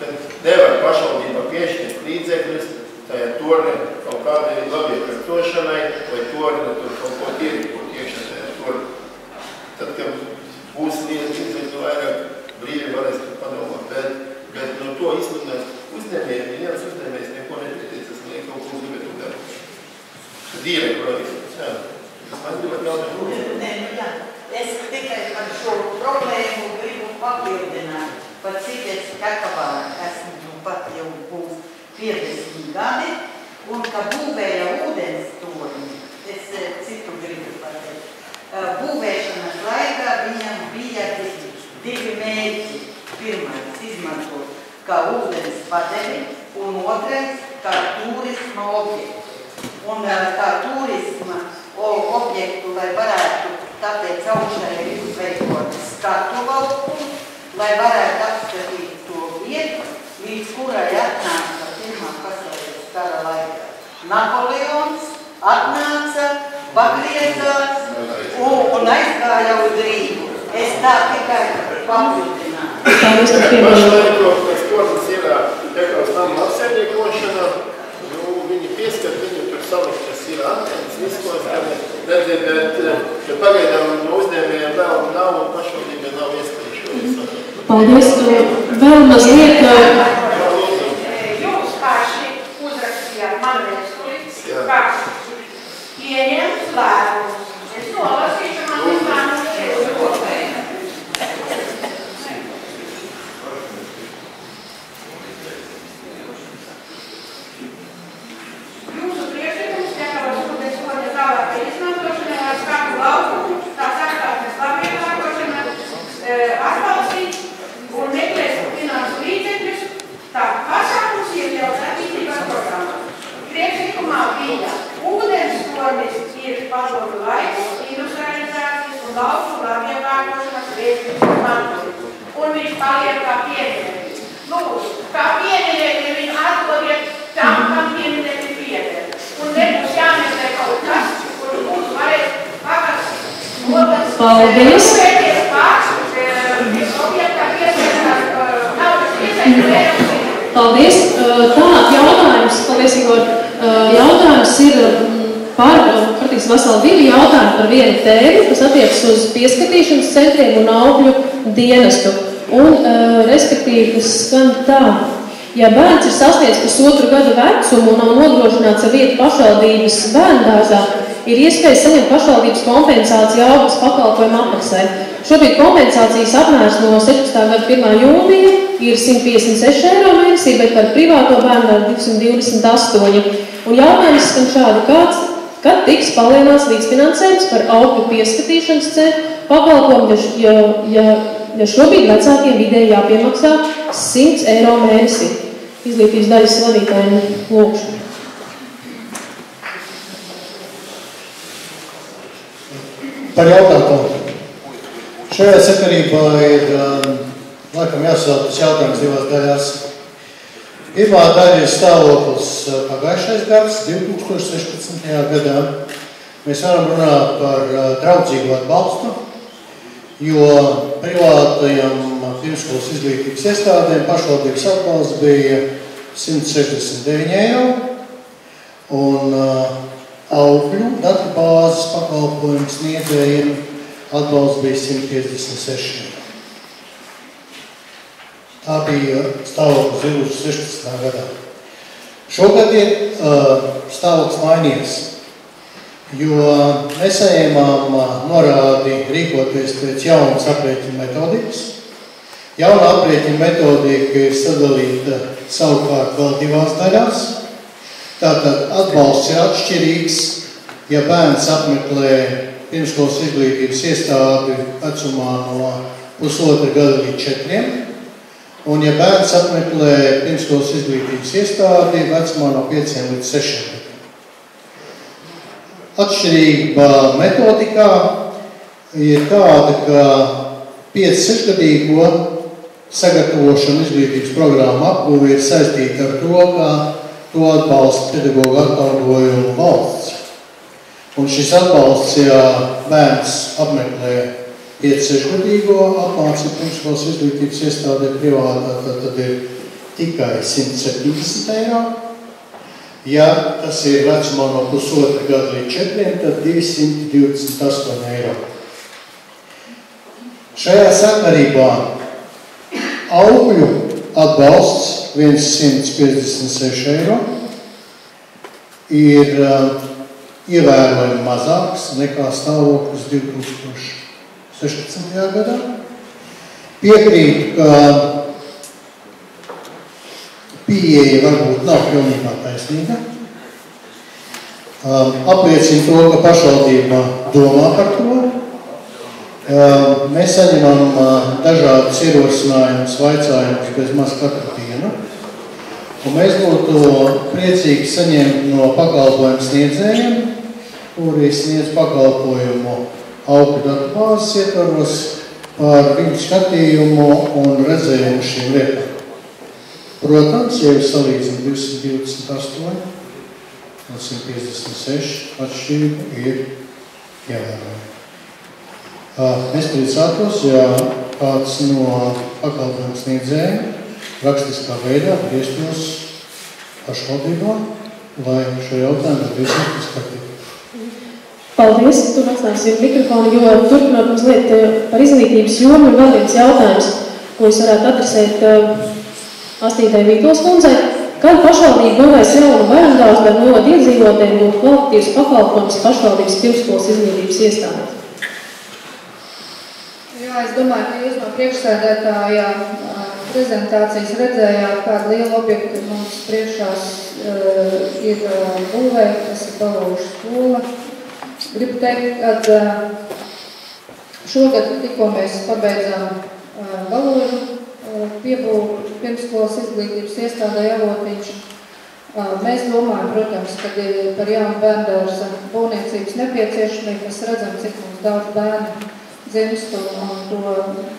tad nevar pašvaldība piešķirt līdzekļus tajā torni kaut kādai labiekārtošanai, vai torni tur kaut ko ierīkot iekšā tajā torni. Tad, kad būs līdzekļu vairāk, brīvi varēs padomāt, bet no to izsludinās uzņēmējiem, viens uzņēmējs neko nepieteicis, lai kaut ko gribētu darīt. Dīve projekts, jā. Man gribētu jautāt. Nē, jā. Es tikai par šo problēmu gribu papildināt, par cik es Kakavā esmu pat jau būs 50 gadi, un ka būvēja ūdens torni, es citu gribu pateikt. Būvēšanas laikā viņam bija 2 mērķi. Pirmais izmantot kā ūdens padevi, un otrais kā turisma objektu. Un kā turisma objektu, lai varētu tāpēc augšējai izveidot skatu laukumu, lai varētu apskatīt to vietu, līdz kurai atnāca Pirmā pasaules kara laikā. Napoleons atnāca, pagriezās un aizgāja uz Rīgu. Es tā tikai papildināju. Paldies, ka Pašlaik, kas sports ir Pekavas nama apsaimniekošana, viņi pieskat, viņu tur salikt, kas ir antenas, viskos, bet pagaidām no uzņēmējiem vēl nav un pašvaldībiem nav iespējuši. Paldies. Vēl mazliet. Jūs paši uzrakstījāt man vēstuli, kā ieņemt lēmumus. Es nolasīšu man lēmumus kopēji. Jūsu priekšlikums Pekavas ūdens vada tālākai izmantošanai ar skatu laukumu, tās ārkārtas labiekārtošana, atbalstīt un meklēt finansu līdzekļus, tā pasākums iekļauts attīstības programmā. Priekšlikumā bija ūdens tornis ir padomu laiku, industrializācijas un lauku labiekārtošanas līdzekļu izmantošana. Un viņš paliek kā pieminēts. Lūdzu, kā pieminēti viņu atdodiet tam, kam pieminēti pieder. Un nebūs jāmeklē kaut kas, kur būtu varēs pagast ūdens. Paldies! Paldies! Tālāk jautājums, paldies, Igor. Jautājums ir par, praktiski veseli 2 jautājumi par vienu tēmu, kas attiecas uz pieskatīšanas centriem un augļu dienestu. Un, respektīvi, tas skan tā. Ja bērns ir sasniedzis 1,5 gadu vecumu un nav nodrošināts ar vietu pašvaldības bērndārzā, ir iespēja saņemt pašvaldības kompensāciju augļas pakalpojumu apmaksai. Šobrīd kompensācijas apmērs no 17. gada 1. jūnija ir 156 eiro mēnesī, bet par privāto bērnu 228. Un jautājums skan šādi, kad tiks palielināts līdzfinansējums par augļu pieskatīšanas centru pakalpojumu, ja šobrīd vecākiem vidēji jāpiemaksā 100 eiro mēnesī. Izglītības daļas vadītājiem lūkšu. Par jautājumu. Šajā sakarībā ir, laikam, jāsadala tas jautājums 2 daļās. Pirmā daļa ir stāvoklis pagājušais gads, 2016. gadā. Mēs varam runāt par draudzīgu atbalstu, jo privātajam pirmskolas izglītības iestādēm pašvaldības atbalsts bija 169 eiro un augļu datubāzes pakalpojumu sniedzējiem atbalsts bija 156 eiro. Tā bija stāvoklis 2016. gadā. Šogad ir stāvoklis mainījies, jo nesaņēmām norādi rīkoties pēc jaunas aprēķina metodikas. Jauna aprēķina metodika ir sadalīta savukārt vēl 2 daļās. Tātad atbalsts ir atšķirīgs, ja bērns apmeklē pirmskolas izglītības iestādi vecumā no 1,5 gada līdz 4, un ja bērns apmeklē pirmskolas izglītības iestādi vecumā no 5 līdz 6 gadiem. Atšķirība metodikā ir tāda, ka 5-6 gadīgo sagatavošana izglītības programma apgūve ir saistīta ar to, ka to atbalsta pedagogu atalgojumu valsts. Un šis atbalsts, ja bērns apmeklē 5-6 gadīgo apmācību pirmskolas izglītības iestādē privātā, tad ir tikai 170 eiro. Ja tas ir vecumā no 1,5 gada līdz 4, tad 228 eiro. Šajā sakarībā augļu atbalsts 156 eiro ir ievērojami mazāks nekā stāvoklis 2016. gadā. Piekrītu, ka pieeja varbūt nav pilnībā taisnīga. Apliecina to, ka pašvaldība domā par to. Mēs saņemam dažādas ierosinājumus, vaicājumus bez maz katru dienu. Un mēs būtu priecīgi saņemt no pakalpojumu sniedzējiem, kuri sniedz pakalpojumu augļu datubāzes ietvaros par viņu skatījumu un redzējumu šīm lietām. Protams, ja jūs salīdzināt 228 un 156, atšķirība ir ievērojama. Es priecātos, ja kāds no pakalpojumu sniedzējiem rakstiskā veidā grieztos pašvaldībā, lai šo jautājumu visiem izskatītu. Paldies, tu atstāsim mikrofonu, jo turpināt mazliet par izglītības jomu ir vēl viens jautājums, ko es varētu adresēt Astītai Vītols kundzei. Kad pašvaldība būvēs jaunu bērndārzu, lai novada iedzīvotājiem būtu kvalitatīvs pakalpojums pašvaldības pirmsskolas izglītības iestādēs? Jā, es domāju, ka jūs no priekšsēdētāja prezentācijas redzējāt, kādu lielu objektu mums priekšās ir būvē, kas ir Balūžu skola. Gribu teikt, ka šogad tikko mēs pabeidzām Balūžu piebūvu pirmsskolas izglītības iestādē Avotiņš. Mēs domājam, protams, kad ir par jaunu bērndārza būvniecības nepieciešamību, mēs redzam, cik mums daudz bērnu dzimst un to,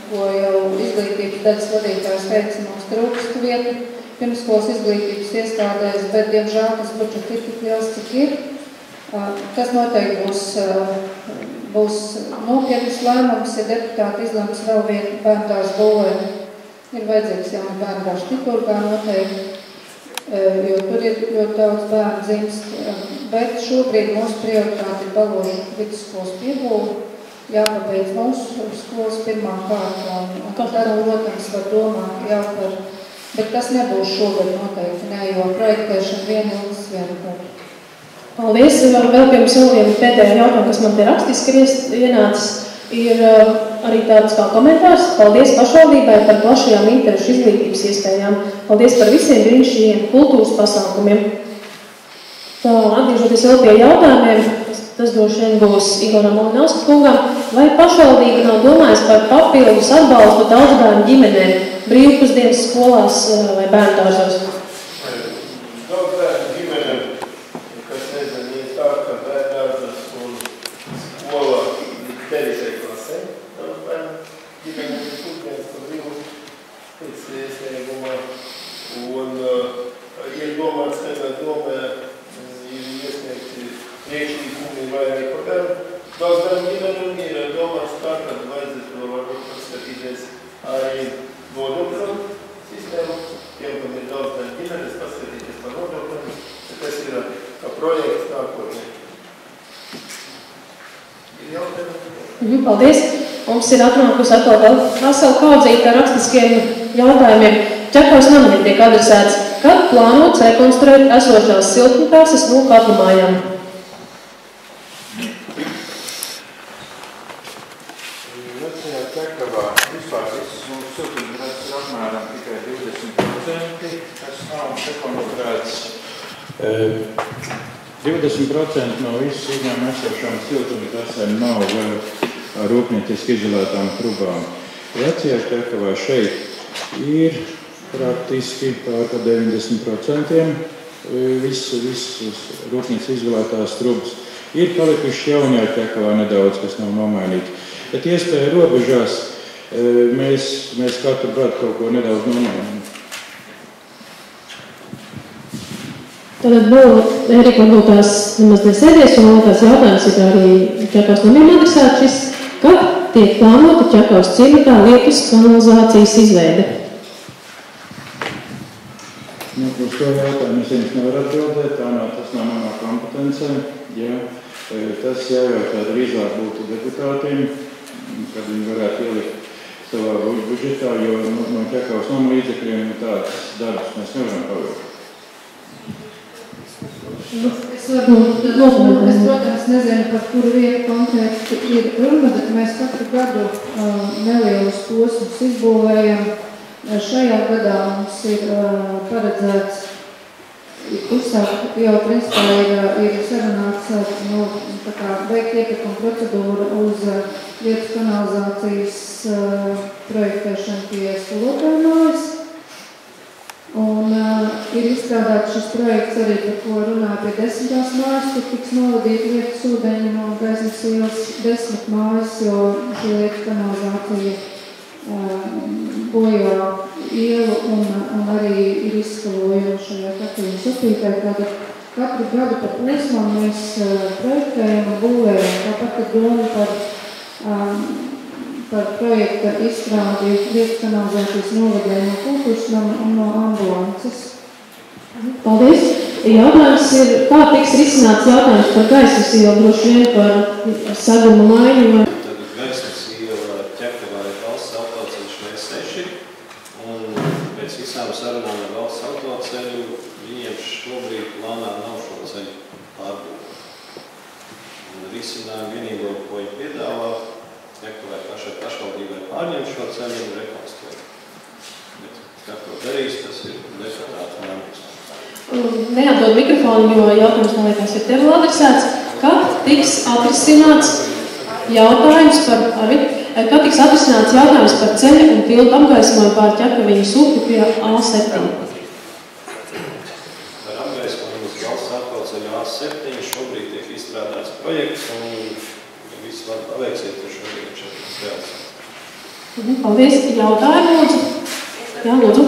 ko jau izglītības daļas vadītājs teica, mums trūkst vietu pirmsskolas izglītības iestādēs, bet, diemžēl, tas budžets ir tik liels, cik ir. Tas noteikti būs nopietnas lēmums, ja deputāti izlems vēl vienu bērndārzu būvēt. Ir vajadzīgs jauni bērndārzi Tikurgā noteikti, jo tur ir ļoti daudz bērnu dzimst. Bet šobrīd mūsu prioritāte ir Balūžu vidusskolas piebūve. Jāpabeidz mūsu skolas pirmā kārta, un tad, protams, var domāt jāpar, bet tas nebūs šogad noteikti, jo projektēšana vien ilgas gadu. Paldies. Vēl pirms vēl vienu pēdējo jautājumu, kas man te rakstiski ienācis, ir arī tāds kā komentārs. Paldies pašvaldībai par plašajām interešu izglītības iespējām. Paldies par visiem brīnišķīgiem kultūras pasākumiem. Tā, atgriežoties vēl pie jautājumiem, tas droši vien būs Igoram Malinauskas kungam. Vai pašvaldība nav domājis par papildus atbalstu daudzbērnu ģimenēm, brīvpusdienas skolās vai bērndārzos? Daudzbērnu ģimenēm, kas nezinu, ir tā, ka bērndārzos un skola ir 9. klasē. Daudzbērnu ģimenēm ir pusdienas par brīvu pēc iesniegumā. Un ir domāts, ka domē ir iesniegti priekšlikumi vai arī par bērnu. Daudzbērnu ģimenēm ir domāts tā, ka vajadzētu vēl varbūt paskatīties arī nodokļu sistēmu. Tiem, kam ir daudzbērnu ģimenes, paskatīties par nodokļiem. Tas ir kā projekts nākotnē. Ir jautājumi? Paldies. Mums ir atnākusi atkal vesela kaudzīte ar rakstiskiem jautājumiem. Čakavas namiem tiek adresēts, kad plānots rekonstruēt esošās siltumkrāsas no katlu mājām. Vecajā Čakavā vispār visas mūsu siltumkrāsas ir apmēram tikai 20%, kas nav rekonstruēts. 20% no visas uzņēmuma esošām siltumkrāsēm nav vēl rūpnieciski izolētām trubām. Vecajā Čakavā šeit ir praktiski pār 90% visas rūpnieciski izolētās trubas. Ir palikuši jaunajā Čakavā nedaudz, kas nav nomainīti. Bet iespēja robežās mēs katru gadu kaut ko nedaudz nomainām. Tātad, Erika, varbūt tās nemaz nesēdies, un vēl tās jautājums ir arī Čakavas namiem adresēts šis. Kad tiek plānota Čakavas ciematā lietus kanalizācijas izveide? Uz to jautājumu es jums nevaru atbildēt, tas nav manā kompetencē. Ja, tas jājautā drīzāk būtu deputātiem, kad viņi varētu ielikt savā budžetā, jo no Čakavas nama līdzekļiem tāds darbs mēs nevaram paveikt. Es protams, nezinu, par kuru vietu konkrēti ir runa, bet mēs katru gadu nelielus posmus izbūvējam. Šajā gadā mums ir paredzēts uzsākt, jau principā ir sarunāts veikt iepirkuma procedūru uz lietus kanalizācijas projektēšanu pie skolotāju mājas. Un ir izstrādāts šis projekts arī, par ko runāja pie 10. mājas, kur tiks novadīt lietus ūdeņi no Gaismas ielas 10 mājas, jo šī lietus kanalizācija bojā ielu un arī ir izskalojumi šajā Kakliņas upītē. Tātad katru gadu par posmām mēs projektējam un būvējam. Tāpat ir doma par par projekta izstrādi Liepes kanalizācijas novadē no Kultūrsnama un no ambulances. Paldies. Jautājums ir, kā tiks risināts jautājums par gaismas ielu, droši vien par saguma maiņu? Gaismas iela Ķekavā ir valsts autoceļš V6, un pēc visām sarunām ar valsts autoceļu viņiem šobrīd plānā nav šo ceļu pārbūvēt. Risinājumu vienīgo, ko viņi piedāvā, Ķekavai pašai pašvaldībai pārņem šo ceļu un rekonstruēt. Bet kā to darīs, tas ir deputātu lēmums. Neatdod mikrofonu, jo jautājums, man liekas, ir tev adresēts. Kad tiks atrisināts jautājums par ceļu un tiltu apgaismojumu pār Ķekaviņas upi pie A7? Par apgaismojumu uz valsts autoceļu A7 šobrīd tiek izstrādāts projekts, un viss var paveiksiet, jo šobrīd viņš ir realizēts. Paldies. Jautājumu, lūdzu. Jā, lūdzu.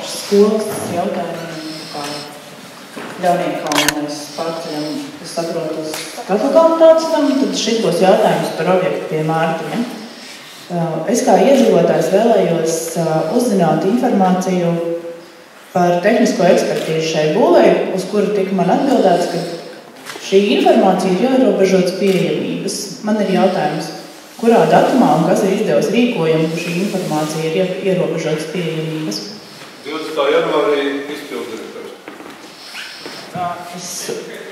Skolas jautājumiem, kā Ļauniekkalnā mēs pārceļam, es saprotu, uz Katlukalnu tācam, tad šis būs jautājums par objektu pie Mārtiņa. Es kā iedzīvotājs vēlējos uzzināt informāciju par tehnisko ekspertīzu šai būvei, uz kuru tika man atbildēts, ka šī informācija ir ierobežotas pieejamības. Man ir jautājums, kurā datumā un kas ir izdevusi rīkojumu, šī informācija ir ierobežotas pieejamības? 20. janvārī izpilddirektors. Es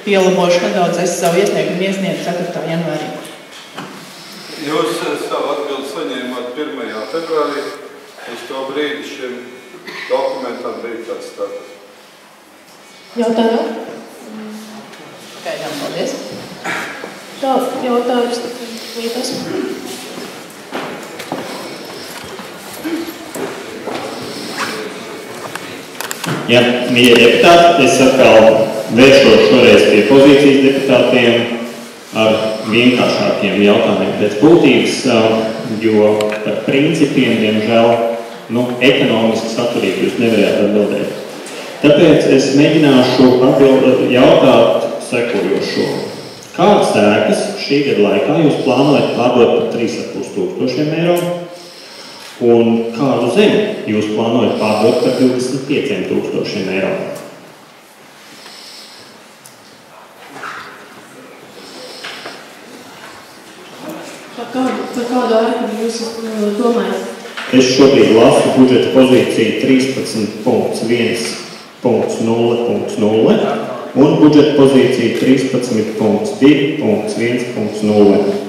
pielabošu nedaudz, es savu iesniegumu iesniedzu 4. janvārī. Jūs savu atbildi saņēmāt 1. februārī. Uz to brīdi šiem dokumentam bija tāds status. Jautājumu? Gaidām, paldies. Tā, jautājums vietas. Ja, mīļie deputāti, es atkal vēršos šoreiz pie pozīcijas deputātiem ar vienkāršākiem jautājumiem pēc būtības, jo par principiem, diemžēl, ekonomiski saturīgi jūs nevarētu atbildēt. Tāpēc es mēģināšu jautāt sekojošo. Kādas ēkas šī gada laikā jūs plānojat pārdot par 3,5 eiro? Un kādu zemi jūs plānojat pārdot par 25,000 eiro? Par kādu ēku jūs domājat? Es šobrīd lasu budžeta pozīciju 13.1.0.0 un budžeta pozīciju 13.2.1.0.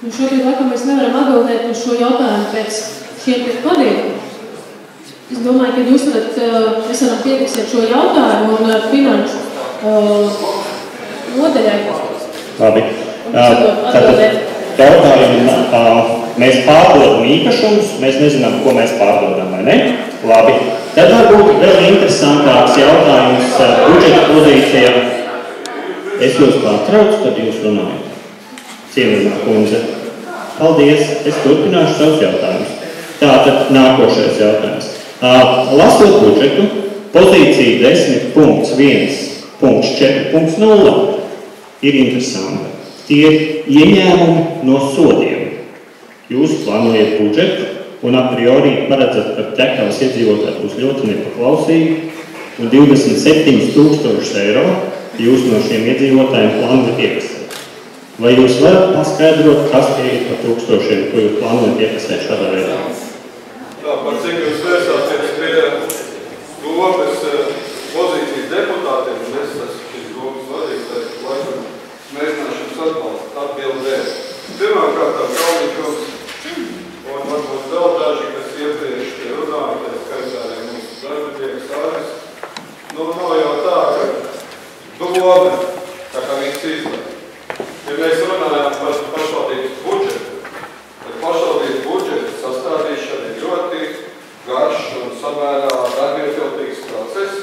Šobrīd laikam mēs nevaram atbildēt uz šo jautājumu pēc šiem gadiem. Es domāju, ka jūs mēs varam piefiksēt šo jautājumu un finanšu nodaļai. Labi. Jautājumu, mēs pārdodam īpašumus, mēs nezinām, ko mēs pārdodam, vai ne? Labi. Tad varbūt vēl interesantāks jautājums budžeta pozīcijā. Es jūs pārtraucu, tad jūs runājat. Cienījumā kundze. Paldies, es turpināšu savus jautājumus. Tātad nākošais jautājums. Lasot budžetu, pozīcija 10.1.4.0 ir interesanta. Tie ir ieņēmumi no sodiem. Jūs plānojat budžetu un a priori paredzat, ka Ķekavas iedzīvotāji būs ļoti nepaklausīgi un 27,000 eiro jūs no šiem iedzīvotājiem plānojat iekasēt. Vai jūs varat paskaidrot, kas tie ir par 1000, ko jūs plānojat iekasēt šādā veidā? Tā, par cik jūs vērsāties pie domas pozīcijas deputātiem, un es esmu šīs domas vadītājs, laikam mēģināšu jums atbildēt. Pirmkārt, Kalniņkungs, un varbūt vēl daži, kas iepriekš runāja, tā skaitā arī mūsu darbinieks Āris. Nav jau tā, ka doma, tā kā viss izlēma. Ja mēs runājam par pašvaldības budžetu, tad pašvaldības budžeta sastādīšana ir ļoti garš un samērā darbietilpīgs process,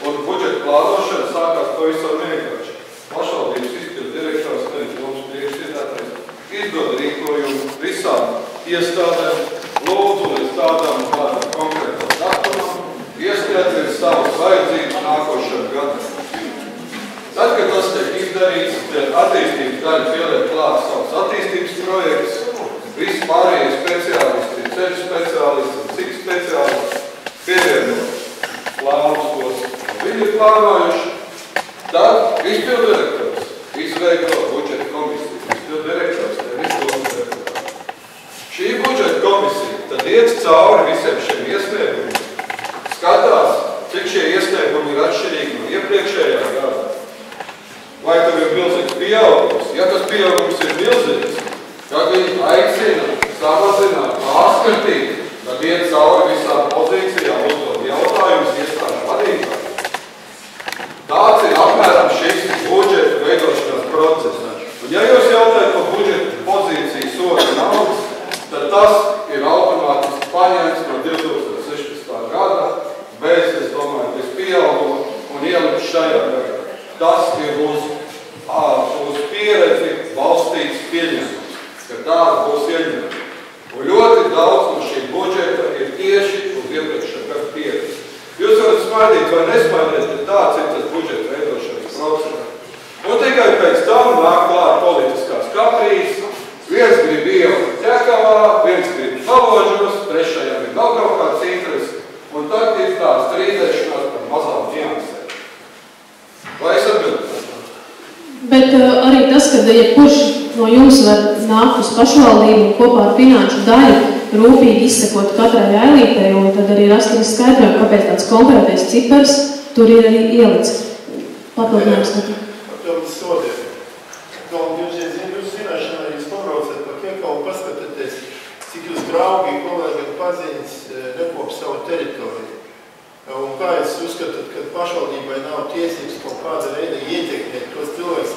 un budžeta plānošana sākās pavisam vienkārši. Pašvaldības izpildu direktors, mums priekšsēdētājs, izdod rīkojumu visām iestādēm, lūdzu līdz tādām konkrētām datumam, ieskatīt savas vajadzības nākotnē. arī attīstības daļa pieliek klāt savus attīstības projekts. Visi pārējie speciālisti, ceļu speciālisti un citi speciālisti pievienot plānus, kos viņi ir plānojuši. Tad izpildirektors izveido budžeta komisiju. Izpildirektors nevis izpildirektors. Šī budžeta komisija tad iet cauri visiem šiem iesniegumiem, skatās, cik šie iesniegumi ir atšķirīgi no iepriekšējā gada. Vai tam ir milzīgs pieaugums? Ja tas pieaugums ir milzīgs, tad viņi aicina samazināt, pārskatīt, tad iet cauri visām pozīcijām, uzdot jautājumus iestāžu vadītājiem. Tāds ir apmēram šis budžeta veidošanās process. Un ja jūs jautājat par budžeta pozīciju sodu naudas, tad tas ir automātiski paņemts no 2016. gada, bez, es domāju, bez pieauguma un ielikt šajā gadā. Tas ir uz pieredzi balstīts pieņemums, ka tāda būs ieņemta. Un ļoti daudz no šī budžeta ir tieši uz iepriekšējā gada pieredzi. Jūs varat smaidīt vai nesmaidīt, bet tāds ir tas budžeta veidošanas process. Un tikai pēc tam nāk klāt politiskās kaprīzes. Viens grib ielikt Ķekavā, viens grib Valožos, trešajam ir vēl kaut kāds interesi. Un tad ir tā strīdēšanās par mazām niansēm. Vai es atbildu? Bet arī tas, ka jebkurš no jums var nākt uz pašvaldību un kopā ar finanšu daļu rūpīgi izsekot katrai ailītei, un tad arī rast skaidrāk, kāpēc tāds konkrētais cipars tur ir arī ielikts. Papildinājums. Papildus sodiem. Jūs zināšanā, jūs pabraucat pa Ķekavu un paskatāties, cik jūs draugi, kolēģi un paziņas nekop savu teritoriju. Un kā jūs uzskatāt, ka pašvaldībai nav tiesības kaut kāda veida ietekmēt tos cilvēks,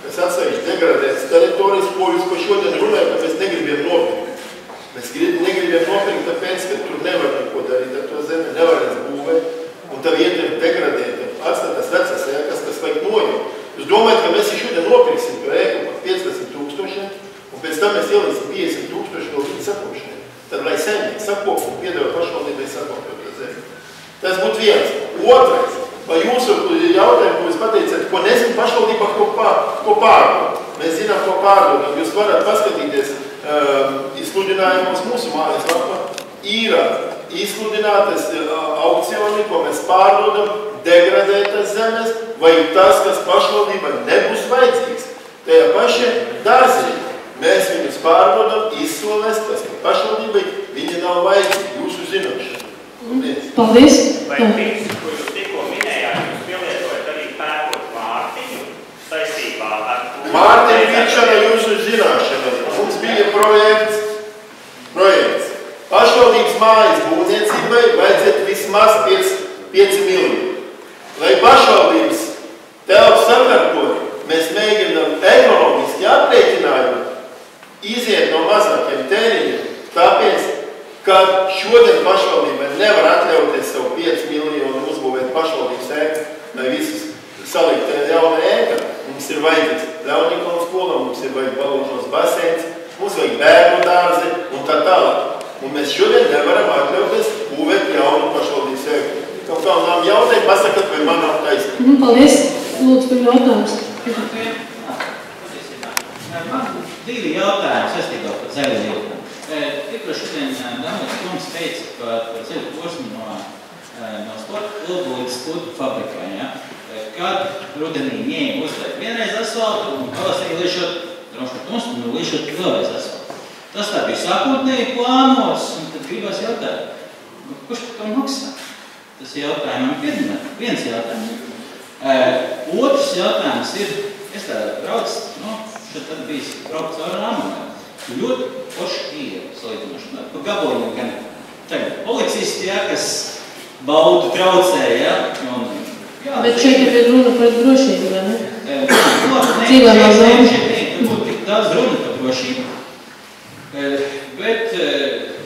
kas atsevišķi degradētas teritorijas, ko jūs pa šodien runājat, ka mēs negribam nopirkt. Mēs negribam nopirkt, tāpēc, ka tur nevar neko darīt, ar to zemi nevarēs būvēt, un tā vieta ir degradēta, atstāt vecas ēkas, kas vajag nojaukt. Jūs domājat, ka mēs šodien nopirksim to ēku par 15 000, un pēc tam mēs ieliksim 50 000 no viņa sakopšanai. Tad, lai saimnieki sakop un piedāvā pašvaldībai sakopot to zemi. Tas būtu viens. Otrais, vai jūsu jautājumu, ko jūs pateicāt, ko nezinu pašvaldībā, ko pārdod. Mēs zinām, ko pārdodam. Jūs varat paskatīties izsludinājumos mūsu mājas lapā. Ir izsludinātas aukcioni, ko mēs pārdodam, degradētas zemes, vai tas, kas pašvaldībai nebūs vajadzīgs. Tajā pašie dārzi. Mēs viņus pārdodam, izsolēs, tas, ka pašvaldībai viņi nav vajadzīgi. Jūsu zināšana. Paldies. Vai pirms, ko jūs tikko minējāt, jūs pielietojat arī pērkot Mārtiņu saistībā ar to? Mārtiņu pirkšana jūsu zināšana. Mums bija projekts. Pašvaldības mājas būvniecībai vajadzētu vismaz 5 miljoni. Lai pašvaldības telpas sakārtot, mēs mēģinām ekonomiski aprēķinājumā iziet no mazākiem tēriņiem, tāpēc, ka šodien pašvaldībai nevar atļauties savu 5 miljonu uzbūvēt pašvaldības ēku, lai visus salikt jauna ēka. Mums ir vajadzīgs Ļaunikola skola, mums ir vajag Valožos baseins, mums vajag bērnu dārzi un tā tālāk. Un mēs šodien nevaram atļauties būvēt jaunu pašvaldības ēku. Kaut kā un nav jautājumu, pasakat, vai man nav taisnība. Paldies. Lūdzu, tur jautājums. Man divi jautājumi saistībā par ceļu lietām. Tikko šodien Danuta kungs teica par ceļu posmu no sporta klubu līdz sporta fabrikai. Ja? Kad rudenī ņēma uzliek vienreiz asfaltu un pavasarī liešot, un liešot vēlreiz asfaltu. Tas tā bija sākotnēji plānos, un tad gribās jautāt, kurš par to maksā? Tas jautājumam pirmā, viens jautājums. Otrs jautājums ir, es tā braucu, šeit tad bijis braucu ar Rāmanā. Ļoti poši Kieva salīdzinošanā. Pa gaboliņu gan tagad policisti, ja, kas baudu traucēja, ja, un bet šeit ir runa par drošību, vai ne? Dzīvojamā zona. Šeit būtu tik daudz runa par drošību. Bet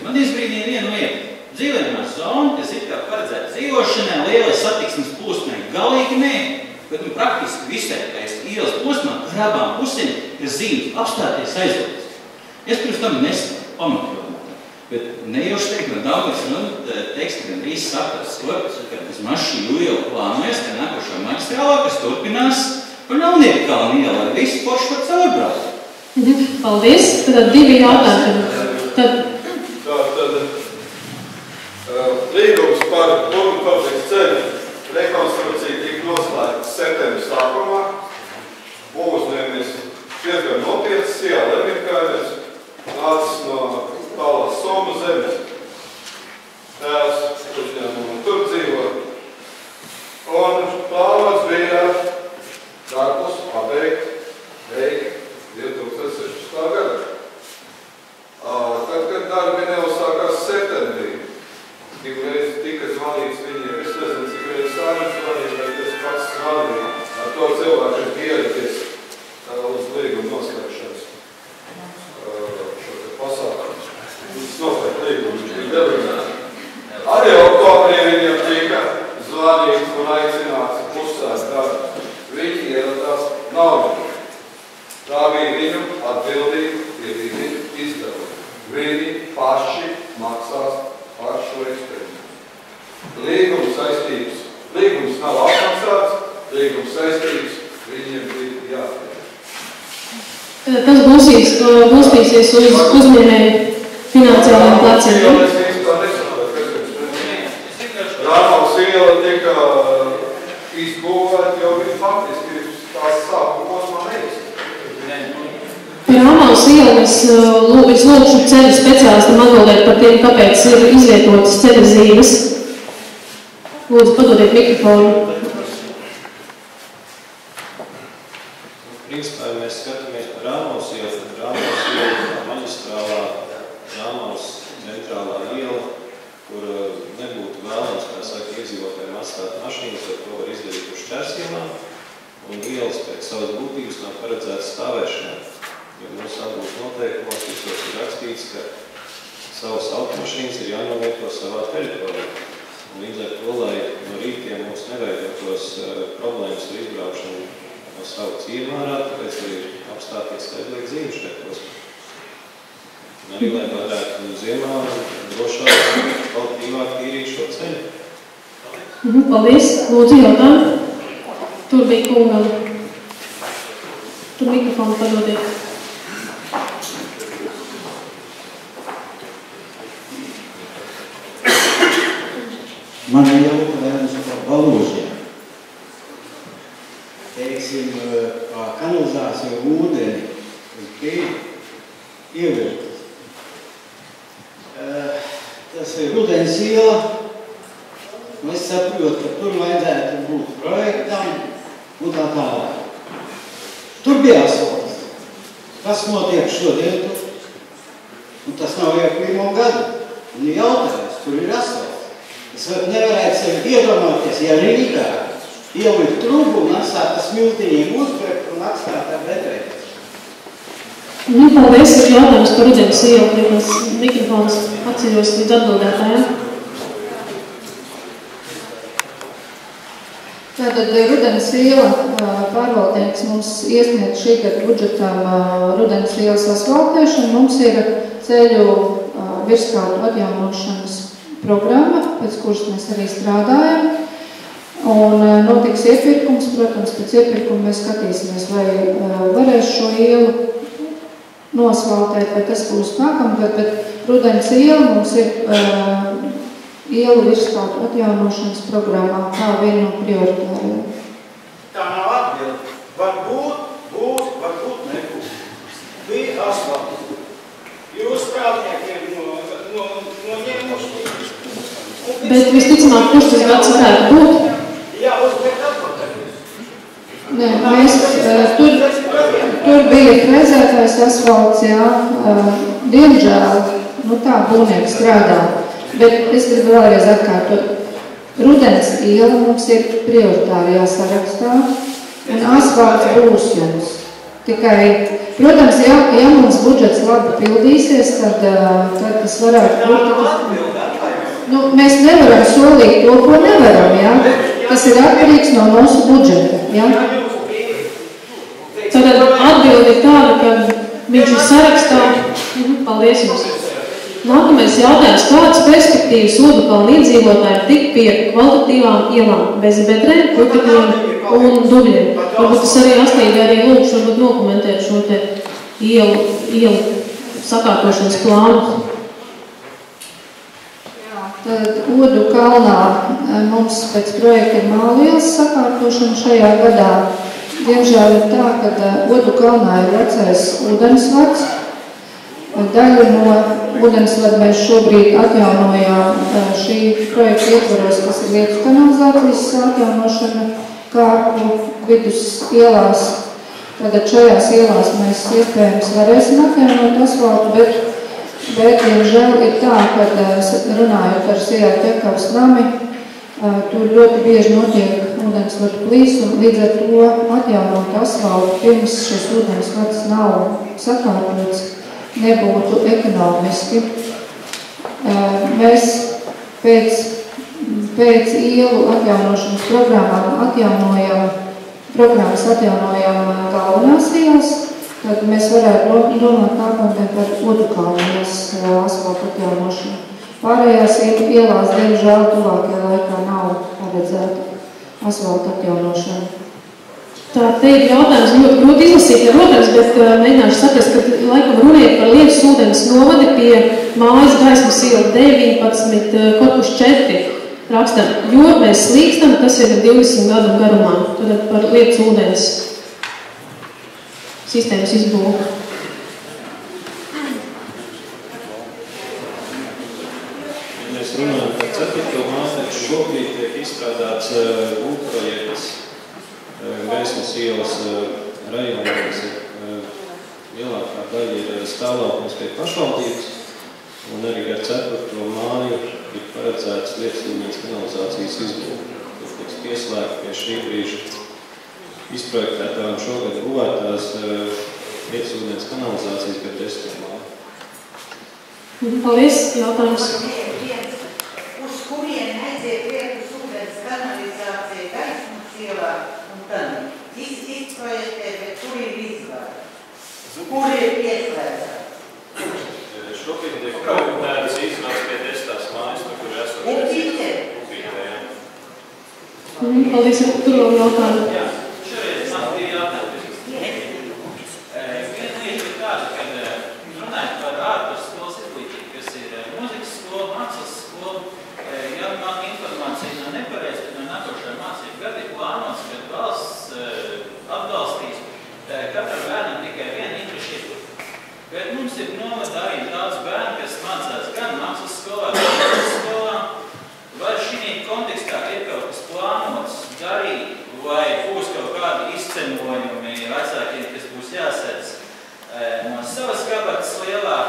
man izbrīdīja vienu lietu. Dzīvojamā zona, kas ir kā paredzēta dzīvošanai, lielai satiksmes plūsmai galīgi nē, bet praktiski visai pēc ielas plūsmā ar abām pusēm ir zīmes apstāties aizdotas. Es pirms tam nesmu pamatot. Bet nejauši teikt, no Daugavas teksti gan drīz saprasts, ka vismaz šī iela plānojas, ka nākošā magistrālā, kas turpinās Un Ļauniekalna ielai visi poši var caurbraukt. Paldies. Tad 2 jautājumi. Tad līgums par Ogļu ceļu rekonstrukciju tika noslēgts septembra sākumā. Uzņēmis diezgan nopietns, jā, Lemirkājums, nācis no tālās Somu zemes. Tēvs uzņēmumu tur dzīvo. Un plānots bija darbus pabeigt 2016. gadā. Tad, kad darbi neuzsākās septembrī, tikreiz tika zvanīts viņiem, es nezinu, cik reiz sāņas zvanīja, bet es pats zvanīju ar to cilvēkiem pieredzes uz līguma noslēgšanas šo te pasākumu. Tas noslēgt līgumu, viņš bija delegāts. Arī oktobrī viņiem tika zvanīts un aicināts uzsākt darbu. Viņi ieradās naudu. Tā bija viņu atbildība, tie bija viņu izdevumi. Viņi paši maksās par šo eksperimentu. Līguma saistības. Līgums nav apmaksāts, līguma saistības viņiem bija jāpēc. Tas balstīsies uz uzņēmēju finansiālajiem pleciem. Es īstā nesaprotu, kas Rāmavas iela tika izbūvēta, jo viņi faktiski tās sākuma posmā neizsaka. Pie Rāmavas ielas es lūkšu ceļu speciālistam atbildēt par tiem, kāpēc ir izvietotas ceļa zīmes. Lūdzu, padodiet mikrofonu. Principā, ja mēs skatāmies par Rāmavas ielu, tad Rāmavas iela maģistrālā, Rāmavas centrālā iela, kur nebūtu vēlams, kā saka, iedzīvotājiem atstāt mašīnas, jo to var izdarīt uz šķērsienām, un ielas pēc savas būtības nav paredzētas stāvēšanai. Jo mūsu atbūs noteikumos visos ir rakstīts, ka savas automašīnas ir jānovieto savā teritorijā. Un līdz ar to, lai no rītiem mums neveidotos problēmas ar izbraukšanu no savu ciemārā, tāpēc arī apstāties liek zīmes šeit posmā. Un arī, lai varētu ziemā drošāk un kvalitīvāk tīrīt šo ceļu. Paldies. Lūdzu, jautājumu. Tur bija kungam. Tur mikrofonu padodiet. Man ir jautājums par Balūžiem. Teiksim, kanalizācija ūdeni bija ievirtas. Tas ir Rudens iela. Es saprotu, ka tur vajadzētu būt projektam un tā tālāk. Tur bija asfalts. Kas notiek šodien tur? Un tas nav jau pirmo gadu. Un jautājums, tur ir asfalts. Es nevarētu sevi iedomāties, ja Rīgā ielikt trubu un atstāt tas miltīņiem uzbrekt un atstāt ar betreitas. Paldies, ir jautājums par Rudens ielu, kad mēs mikrofons atceļos līdz atbildētājiem. Tātad Rudens iela pārvaldnieks mums iesniedz šī gada budžetām Rudens ielas asfaltēšanu. Mums ir ceļu virskārtu atjaunošanas programma, pēc kuras mēs arī strādājam. Un notiks iepirkums, protams, pēc iepirkuma mēs skatīsimies, vai varēs šo ielu nosvaltēt, vai tas būs nākamgad, bet Rudens iela mums ir ielu virskārtu atjaunošanas programmā kā viena no prioritāriem. Tā nav atbildi. Varbūt būs, varbūt nebūs. Bija asfalts. Jūs strādniekiem noņēmuši. Bet visticamāk, kurš tas gads varētu būt? Jā, uzliek atpakaļ. Nē, mēs, tur bija frezētais asfalts, jā. Diemžēl, tā būvnieki strādā. Bet es gribu vēlreiz atkārtot. Rudens iela mums ir prioritāri jāsarakstā, un asfalts būs jums. Tikai, protams, ja mums budžets labi pildīsies, tad tas varētu būt. Mēs nevaram solīt to, ko nevaram, jā. Tas ir atkarīgs no mūsu budžeta, jā. Tātad atbildi ir tāda, ka viņš ir sarakstā. Paldies jums. Nākamais jautājums. Kādas perspektīvas Odukalna iedzīvotājiem tik pie kvalitatīvām ielām bez bedrēm, putekļiem un dubļiem? Varbūt es arī astīgi arī lūkšu varbūt nokomentēt šo te ielu sakārtošanas plānu. Tad Odukalnā mums pēc projekta ir mālielas sakārtošana šajā gadā. Diemžēl ir tā, ka Odukalnā ir vecais ūdensvads. Daļu no ūdensvada mēs šobrīd atjaunojām šī projekta ietvaros, kas ir Lietu kanalizācijas atjaunošana Kārpu vidus ielās. Tātad šajās ielās mēs iespējams varēsim atjaunot asfaltu, bet diemžēl ir tā, kad runājot par Sijā Ķekavas nami, tur ļoti bieži notiek ūdensvadu plīsuma, līdz ar to atjaunot asfaltu pirms šis ūdensvads nav sakārtots, nebūtu ekonomiski. Mēs pēc ielu atjaunošanas programmas atjaunojam galvenās ielas, tad mēs varētu domāt nākotnē par Odukalnas asfaltu atjaunošanu. Pārējās ielās, diemžēl, tuvākajā laikā nav paredzēta asfaltu atjaunošana. Tā te ir jautājums ļoti grūti izlasīt ar rotaļas, bet mēģināšu saprast, ka laikam runiet par Liepes ūdens novadi pie mājas gaismas iela 19, korpus 4 rakstam, jo mēs slīkstam, tas ir 20 gadu garumā, tad par Liepes ūdens sistēmas izbūvu. Ja mēs runājam par 4. māju, šobrīd tiek izstrādāts būvprojekts Gaismas ielas rajonā, kas ir lielākā daļa ir stāvlaukums pie pašvaldības, un arī ar 4. māju ir paredzēts Liepes ūdens kanalizācijas izbūve, kas tiks pieslēgt pie šī brīža izprojektētā un šogad būvētās Liepes ūdens kanalizācijas pie 10. māju. Paldies, jautājums. Uz kurien aiziet Liepes ūdens kanalizācija Gaismas ielā? Izprojektē, bet kur ir izvēle? Kur ir pieslēgta? Šobrīd tiek projektēts izvēles pie 10. mājas, kur esošais Upītē, jā. Paldies, tur vēl jautājumu. Jā, šoreiz man ir jautājums. Viena lieta ir tāda, kad runājot par ārpus skolas izglītību, kas ir mūzikas skola, mākslas skola, ja man informācija nav nepareiza, tad no nākošajā mācību gada ir plānots, ka valsts atbalstīs katram bērnam tikai vienu interešu izglītību. Bet mums ir novadā arī daudz bērnu, kas mācās gan mākslas skolā, gan mūzikas skolā. Vai šī kontekstā ir kaut kas plānots darīt, vai būs kaut kādi izcenojumi vecākiem, kas būs jāsēc no savas kabatas lielāk?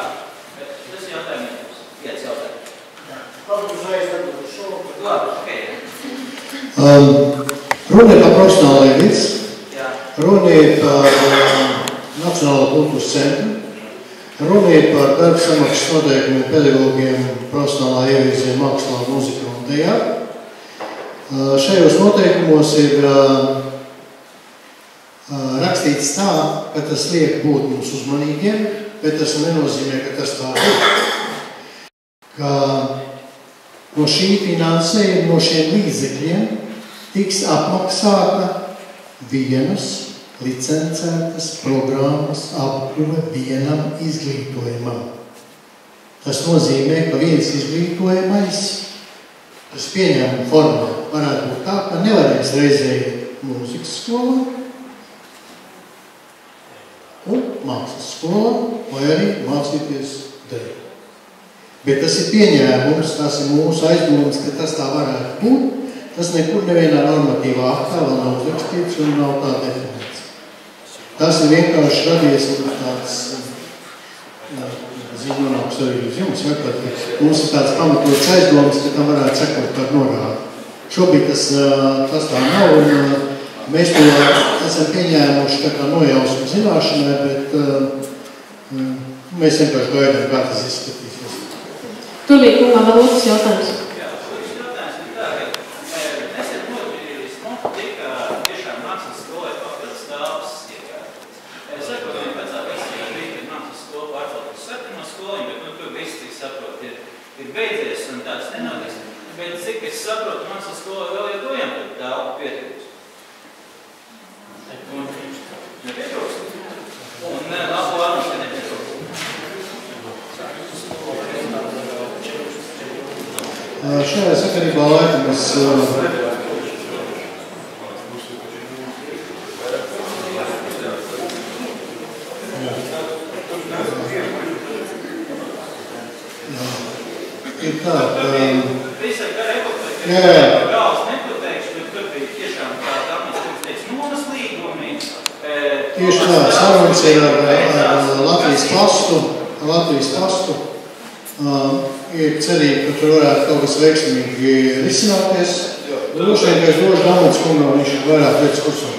Tas jautājums būs. Viens jautājums. Runa ir par profesionālajiem vidus, runa ir par Nacionālo kultūras centru, runa ir par darba samaksas noteikumiem pedagogiem profesionālā ievirzē mākslā, mūzikā un dejā. Šajos noteikumos ir rakstīts tā, ka tas liek būt mums uzmanīgiem, bet tas nenozīmē, ka tas tā ir. Ka no šī finansējuma, no šiem līdzekļiem tiks apmaksāta vienas licencētas programmas apguve vienam izglītojumam. Tas nozīmē, ka viens izglītojamais, tas pieņēmuma formā varētu būt tā, ka nevarēs reizēji mūzikas skolā un mākslas skolā, vai arī mācīties deju. Bet tas ir pieņēmums, tas ir mūsu aizdomas, ka tas tā varētu būt. Tas nekur nevienā normatīvā aktā vēl nav uzrakstīts un nav tā definēts. Tas ir vienkārši radies tāds, nonāks arī uz jums, ja, kad mums ir tāds pamatots aizdomas, ka tam varētu sekot par norādi. Šobrīd tas tā nav, un mēs to esam pieņēmuši tā kā nojausmu zināšanai, bet mēs vienkārši gaidām, kā tas izskatīsies. Turlīt kungām vēl otrs jautājums. Saprotu, cik es saprotu, mans skolā vēl joprojām telpu pietrūkst. Nepietrūkst. Un labu vārums, ka nepietrūkst. Šajā sakarībā laikam es ir tā, Visai kā reportēju, gāls nepateikšu, bet tur bija tiešām tāda atmosfēras teiks nomas līgumi. tieši tā, sarunas ir ar Latvijas pastu. Ir cerība, ka tur varētu kaut kas veiksmīgi risināties. Droši vien, ka es došu Damuts kungam, viņš ir vairāk lietas kursam.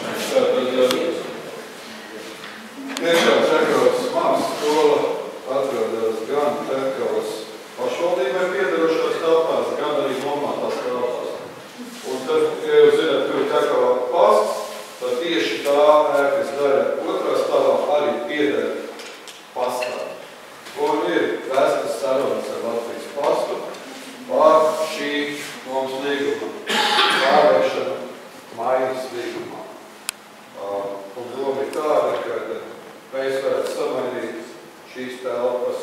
Tiešām Čekavas mākslas skola atrodas gan Čekavas pašvaldībai piedarošās telpās, gan arī nomātās telpās. Un tad, ja jūs zināt, kur ir Čekavā pasts, tad tieši tā ēkas daļa otrā stāvā arī pieder pastā. Un ir vēstas sarunas ar Latvijas pastu par šī mums līguma pārvēršanu maiņas līgumā. Un doma ir tāda, ka mēs varētu samainīt šīs telpas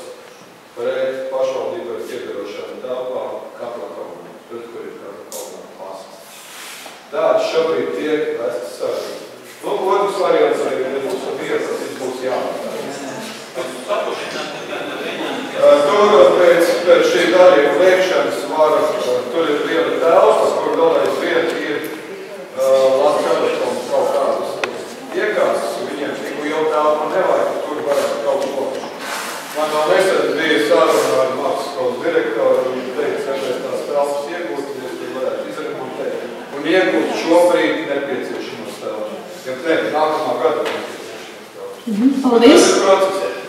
pret pašvaldībai piedarošām telpām Kaplakalnā, tur, kur ir Kaplakalnā pasts. Tāds šobrīd tiek vēstas sarunas. Nu, otrs variants arī nebūs viens, tas būs jāmaksā. Tur pēc šī darījuma liekšanas tur ir viena telpa, kur vēlreiz viena ir Latvijas kaut kādas iekāstas. Viņiem tiku jau telpa nevajag, tur varētu kaut ko. Man vēl nesen bija saruna ar mākslas skolas direktoru, un viņš teica, ka mēs tās telpas iegūt, mēs tur varētu izremontēt. Un iegūt šobrīd nepieciešamos telpas. Ja ne, nākamā gada nepieciešamos telpas. Paldies!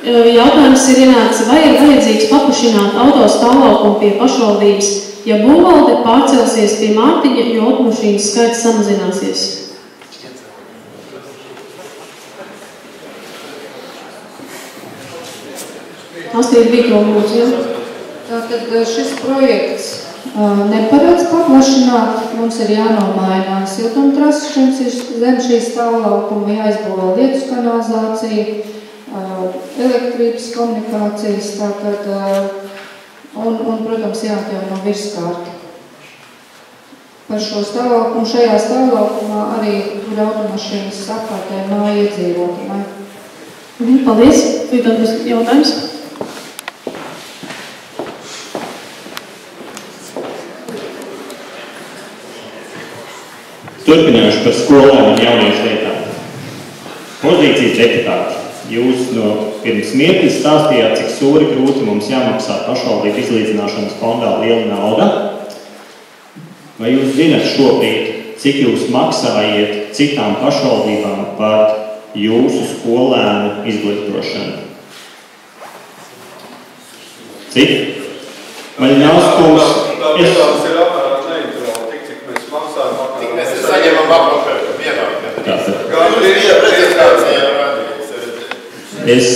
Jautājums ir ienācis, vai ir vajadzīgs paplašināt autostāvlaukumu pie pašvaldības, ja būvvalde pārcelsies pie Mārtiņa, jo automašīnas skaits samazināsies? Astrid Vīkro lūdzu, ja? Tātad šis projekts neparedz paplašināt, mums ir jānomaina siltumtrases zem šīs stāvlaukuma, jāizbūvē lietus kanalizācija, elektrības komunikācijas, tātad, un, protams, jāatjauno virskārta. Par šo stāvlaukumu, šajā stāvlaukumā arī tur automašīnas sakārtē māja iedzīvotāji. Paldies. Tagad būs jautājums. Turpināšu par skolām un jauniešu lietām. Pozīcijas deputāti. Jūs pirms mirkļa stāstījāt, cik sūri grūti mums jāmaksā pašvaldību izlīdzināšanas fondā liela nauda. Vai jūs zināt šobrīd, cik jūs maksājiet citām pašvaldībām par jūsu skolēnu izglītošanu? Cik? Maļņāskums... Tās ir apmērā neinterāli, cik mēs maksājam. Tik mēs saņemam apmēr vienāk. Es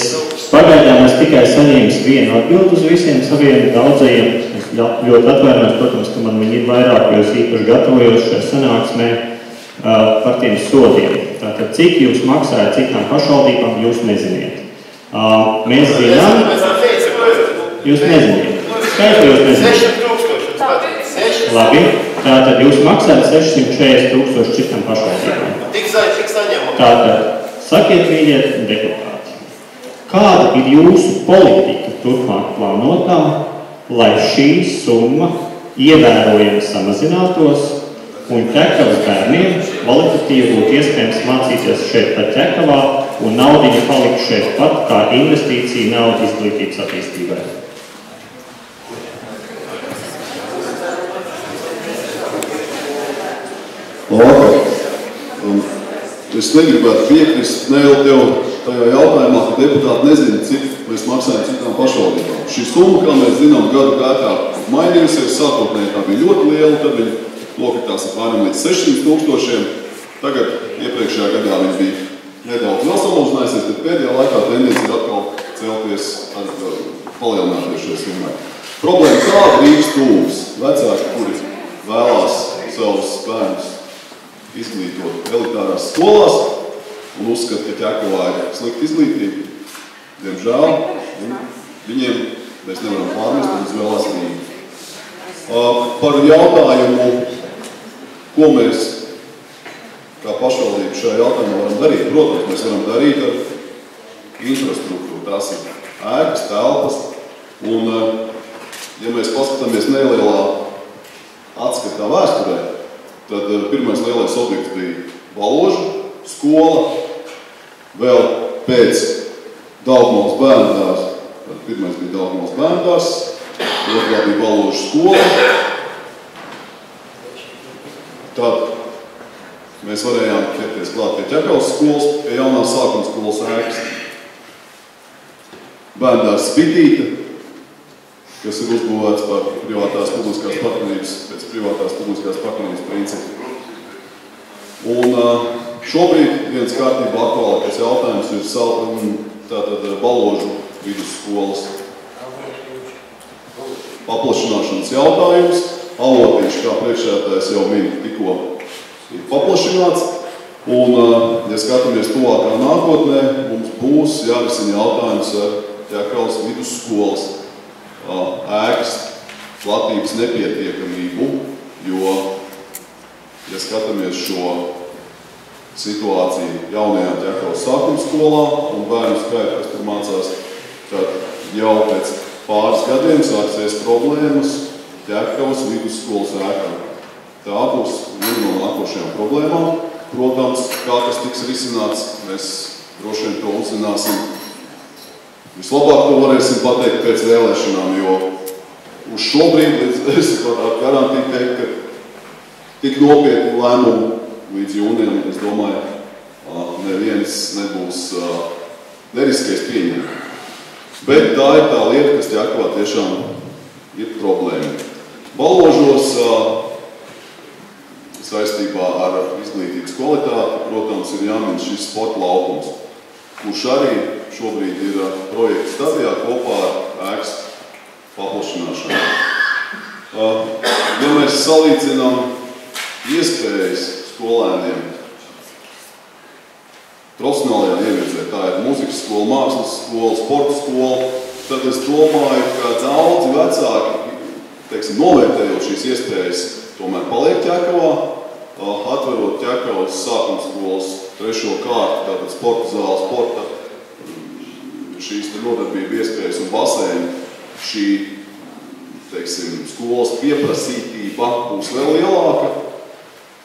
pagaidām tikai saņēmu vienu atbildu uz visiem saviem daudzajiem. Es ļoti atvainojos, protams, ka man viņi ir vairāk, jo es īpaši gatavojos šajā sanāksmē par tiem sodiem. Tātad, cik jūs maksājat citām pašvaldībām, jūs neziniet. Mēs zinām... Jūs neziniet. Skaidri jūs neziniet. 6,000. Labi. Tātad jūs maksājat 640,000 citām pašvaldībām. Tik saņemam. Tātad, sakiet, mīļie deputāti. Kāda ir jūsu politika turpmāk plānotā, lai šī summa ievērojami samazinātos un Ķekavas bērniem kvalitatīvi būtu iespējams mācīties šeit pat Ķekavā un naudiņa palikt šeit pat kā investīcija nauda izglītības attīstībai? Labvakar. Es negribētu piekrist tev tajā jautājumā, ka deputāti nezina, cik mēs maksājam citām pašvaldībām. Šī summa, kā mēs zinām, gadu gaitā mainījusies, sākotnēji tā bija ļoti liela, tad viņi nokritās apmēram līdz 600,000. Tagad iepriekšējā gadā viņi bija nedaudz vēl samazinājusies, bet pēdējā laikā tendence ir atkal celties, palielināties šai summai. Problēma kāda Rīgas tūmas vecāki, kuri vēlās savus bērnus izglītot elitārās skolās un uzskata, ka Ķekavā ir slikta izglītība. Diemžēl viņiem mēs nevaram pārmest uz vēl asnību. Par jautājumu, ko mēs kā pašvaldība šajā jautājumā varam darīt. Protams, mēs varam darīt ar infrastruktūru. Tās ir ēkas, telpas. Un, ja mēs paskatāmies nelielā atskatā vēsturē, tad pirmais lielais objekts bija Valoža skola. Vēl pēc Daugavas bērndārs. Pirmais bija Daugavas bērndārs, otrā bija Valoža skola. Tad mēs varējām ķerties klāt pie Ķekavas skolas, pie jaunās sākuma skolas ēkas. Bērndārs Spitīte, kas ir uzbūvēts par privātās publiskās partnerības, pēc privātās publiskās partnerības principu. Un šobrīd viens kārtībā aktuālākais jautājums ir tātad Valožu vidusskolas paplašināšanas jautājums. Avotīši, kā priekšsēdētājs jau tikko ir paplašināts. Un, ja skatāmies tuvākā nākotnē, mums būs jārisina jautājums ar Ķekavas vidusskolas ēkas platības nepietiekamību, jo, ja skatāmies šo situāciju jaunajā Ķekavas sākuma skolā un bērnu skaitu, kas tur mācās, tad jau pēc pāris gadiem sāksies problēmas Ķekavas vidusskolas ēkā. Tā būs viena no nākošajām problēmām. Protams, kā tas tiks risināts, mēs droši vien to uzzināsim. Vislabāk to varēsim pateikt pēc vēlēšanām, jo uz šobrīd es varētu garantīt teikt, ka tik nopietni lēmumu līdz jūnijam, es domāju, neviens nebūs neriskēs pieņemt. Bet tā ir tā lieta, kas Ķekavā tiešām ir problēma. Valožos saistībā ar izglītības kvalitāti, protams, ir jāmin šis sporta laukums, kurš arī šobrīd ir projekta stadijā kopā ar ēkas paplašināšanu. Ja mēs salīdzinām iespējas skolēniem profesionālajā ievirzē, tā ir mūzikas skola, mākslas skola, sporta skola, tad es domāju, ka daudzi vecāki, novērtējot šīs iespējas, tomēr paliek Ķekavā, atverot Ķekavas sākuma skolas 3. kārtu, tātad sporta zāle, sporta, šīs nodarbība iespējas un baseini, šī, skolas pieprasītība būs vēl lielāka,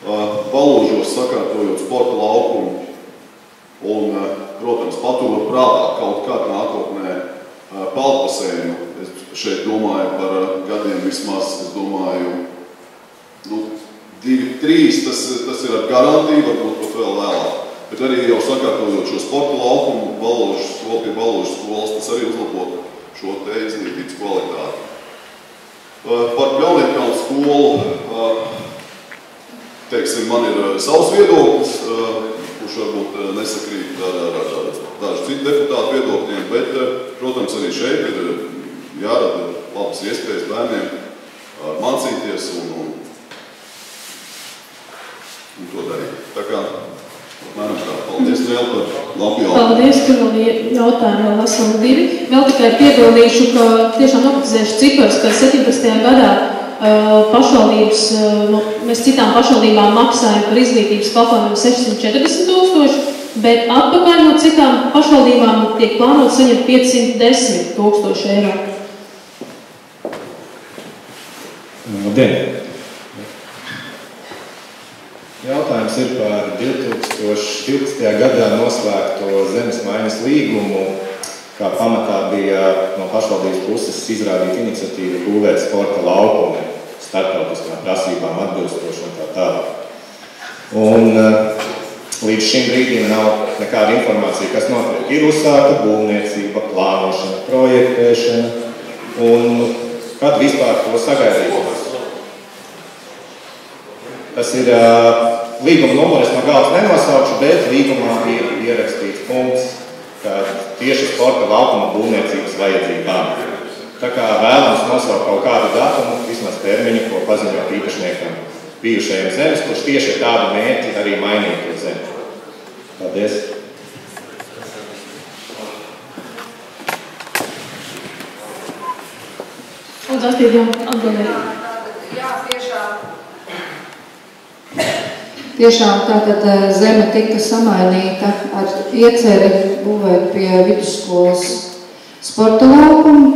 Valožos sakārtojot sporta laukumu un, protams, paturot prātā kaut kādā nākotnē peldbaseinu. Es šeit domāju par gadiem vismaz, es domāju, 2, 3, tas ir ar garantiju, varbūt pat vēl vēlāk. Bet arī jau sakārtojot šo sporta laukumu, pie Valožas skolas, tas arī uzlabot šo te izglītības kvalitāti. Par Pļauniekkalnu skolu, man ir savs viedoklis, kurš varbūt nesakrīt ar dažu citu deputātu viedokļiem, bet, protams, arī šeit ir jārada labas iespējas bērniem mācīties un to darīt. Tā kā, apmēram tā, paldies vēl par labu jautājumu. Paldies, tur vēl jautājumi vēl esam 2. Vēl tikai piebildīšu, ka tiešām noprecizēšu cipars, ka 17. gadā pašvaldības, mēs citām pašvaldībām maksājam par izglītības pakalpojumu 640 000, bet atpakaļ no citām pašvaldībām tiek plānot saņemt 510 000 eiro. Labdien! Jautājums ir par 2012. gadā noslēgto zemes maiņas līgumu, kā pamatā bija no pašvaldības puses izrādīt iniciatīvu būvēt sporta laukumu starptautiskām prasībām atbilstoši un tā tālāk. Un līdz šim brīdim nav nekāda informācija, kas notiek. Ir uzsākta būvniecība, plānošana, projektēšana un kad vispār to sagaidīt. Tas ir līguma numurs, no galvas nenosaukšu, bet līgumā ir ierakstīts punkts, ka tieši sporta laukuma būvniecības vajadzībām. Tā kā vēlams nosaukt kaut kādu datumu, vismaz termiņu, ko paziņot īpašniekam bijušajiem zemes, kurš tieši ar tādu mērķi arī mainīja to zemi. Paldies! Lūdzu, Astrid, atbildēt. Jā, tiešām tātad zeme tika samainīta ar ieceri būvēt pie vidusskolas sporta laukumu.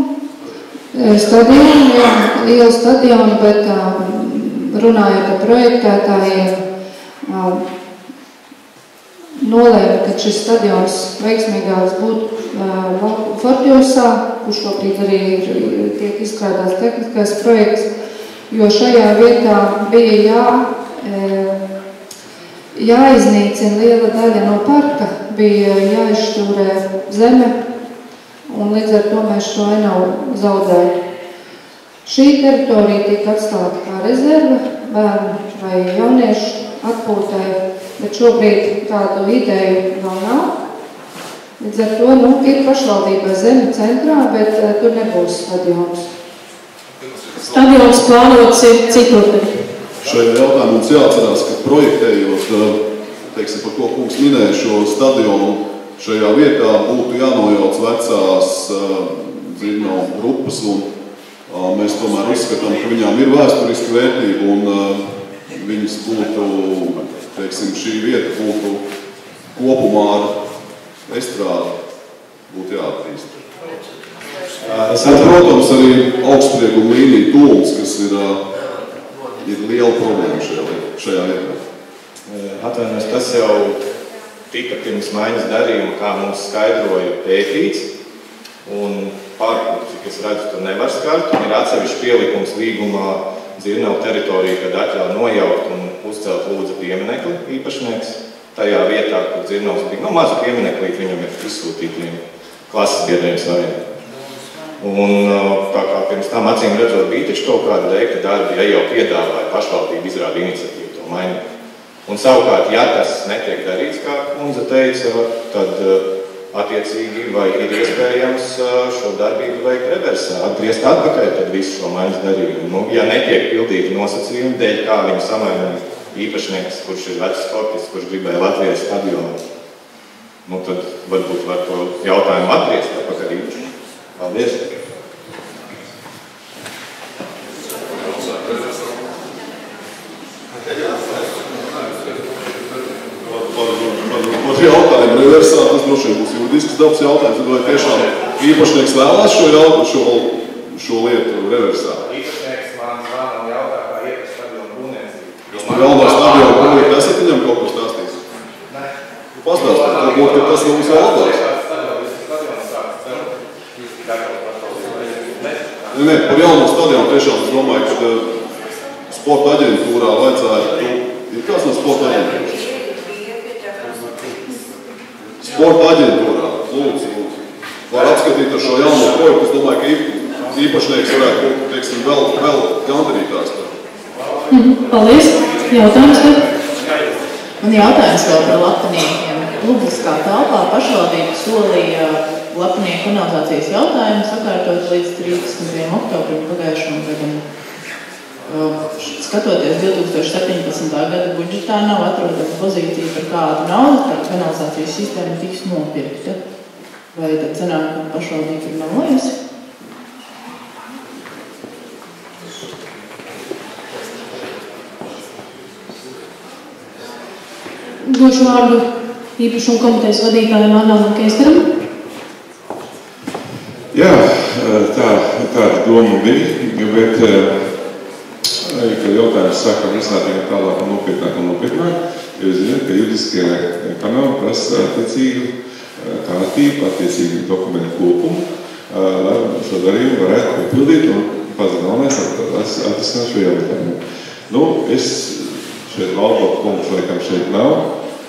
Stadionu, jā, lielu stadionu, bet runājot ar projektētājiem, nolēma, ka šis stadions veiksmīgāks būtu Fortjūsā, kurš šobrīd arī tiek izstrādāts tehniskais projekts, jo šajā vietā bija jāiznīcina liela daļa no parka, bija jāizšķūrē zeme, un līdz ar to mēs šo ainavu zaudējam. Šī teritorija tiek atstāta kā rezerve bērnu vai jauniešu atpūtai, bet šobrīd tādu ideju vēl nav. Līdz ar to ir pašvaldībai zeme centrā, bet tur nebūs stadions. Stadions plānots ir citur. Šajā jautājumā mums jāatcerās, ka projektējot, teiksim, par ko kungs minēja šo stadionu, šajā vietā būtu jānojauc vecās Zirņu grupas, un mēs tomēr uzskatām, ka viņām ir vēsturiska vērtība, un viņas būtu, teiksim, šī vieta būtu kopumā ar estrādi būtu jāattīst. Protams, arī augstsprieguma līnija tūlis, kas ir liela problēma šajā vietā. Atvainojos, tas jau tika pirms maiņas darījuma, kā mums skaidroja, pētīts, un parku, cik es redzu, to nevar skart, un ir atsevišķi pielikums līgumā Zirņu teritoriju, kad atļauj nojaukt un uzcelt lūdza pieminekli īpašnieks tajā vietā, kur Zirņos bija. Mazu pieminekli viņam ir izsūtītiem klases biedriem saviem. Un tā kā pirms tam acīm redzot bija taču kaut kāda veikta darbi, ja jau piedāvāja pašvaldība izrāda iniciatīvu to mainīt. Un savukārt, ja tas netiek darīts, kā kundze teica, tad attiecīgi vai ir iespējams šo darbību veikt reversā, atgriezt atpakaļ tad visu šo maiņas darījumu. Ja netiek pildīti nosacījumi dēļ, kā viņu samainīja īpašnieks, kurš ir vecs sportists, kurš gribēja Latvijas stadionu, tad varbūt var to jautājumu atgriezt atpakaļ īpašnieks. Paldies! Par jautājumu reversā, tas droši vien būs juridisks dabas jautājums, vai tiešām īpašnieks vēlās šo lietu reversā? Īpašnieks man jautā, kā iet uz stadionu būvniecību. Jūs par jauno stadionu būvnieku esat viņam kaut ko stāstījis? Nē. Pastāstīt, varbūt, ka tas mums vēl labās. Nē, par jauno stadionu tiešām es domāju, ka sporta aģentūrā vajadzētu... Ir kāds no sporta aģentūras? Sporta aģentūrā, lūdzu, var apskatīt ar šo jauno projektu. Es domāju, ka īpašnieks varētu būt, teiksim, vēl gandarītāks. Paldies. Jautājums tev? Man jautājums vēl par Lapaniekiem. Publiskā telpā pašvaldība solīja Lapanieku kanalizācijas jautājumu sakārtot līdz 30. oktobrim pagājušajam gadam. Skatoties 2017. gada budžetā, nav atrodama pozīcija par kādu naudu, par kanalizācijas sistēmu tiks nopirkta. Vai tad sanāk, ka pašvaldība ir melojusi? Došu vārdu īpašumu komitejas vadītājiem Arnaldam Keiskaram. Jā, tāda doma bija, bet kad jautājums sākam risināt viņam tālāk un nopietnāk, jo zināt, ka juridiskie kanāli prasa attiecīgu kārtību, attiecīgu dokumentu kopumu, lai šo darījumu varētu piepildīt un pats galvenais atrisināt šo jautājumu. Es šeit Valdotu kungs laikam šeit nav,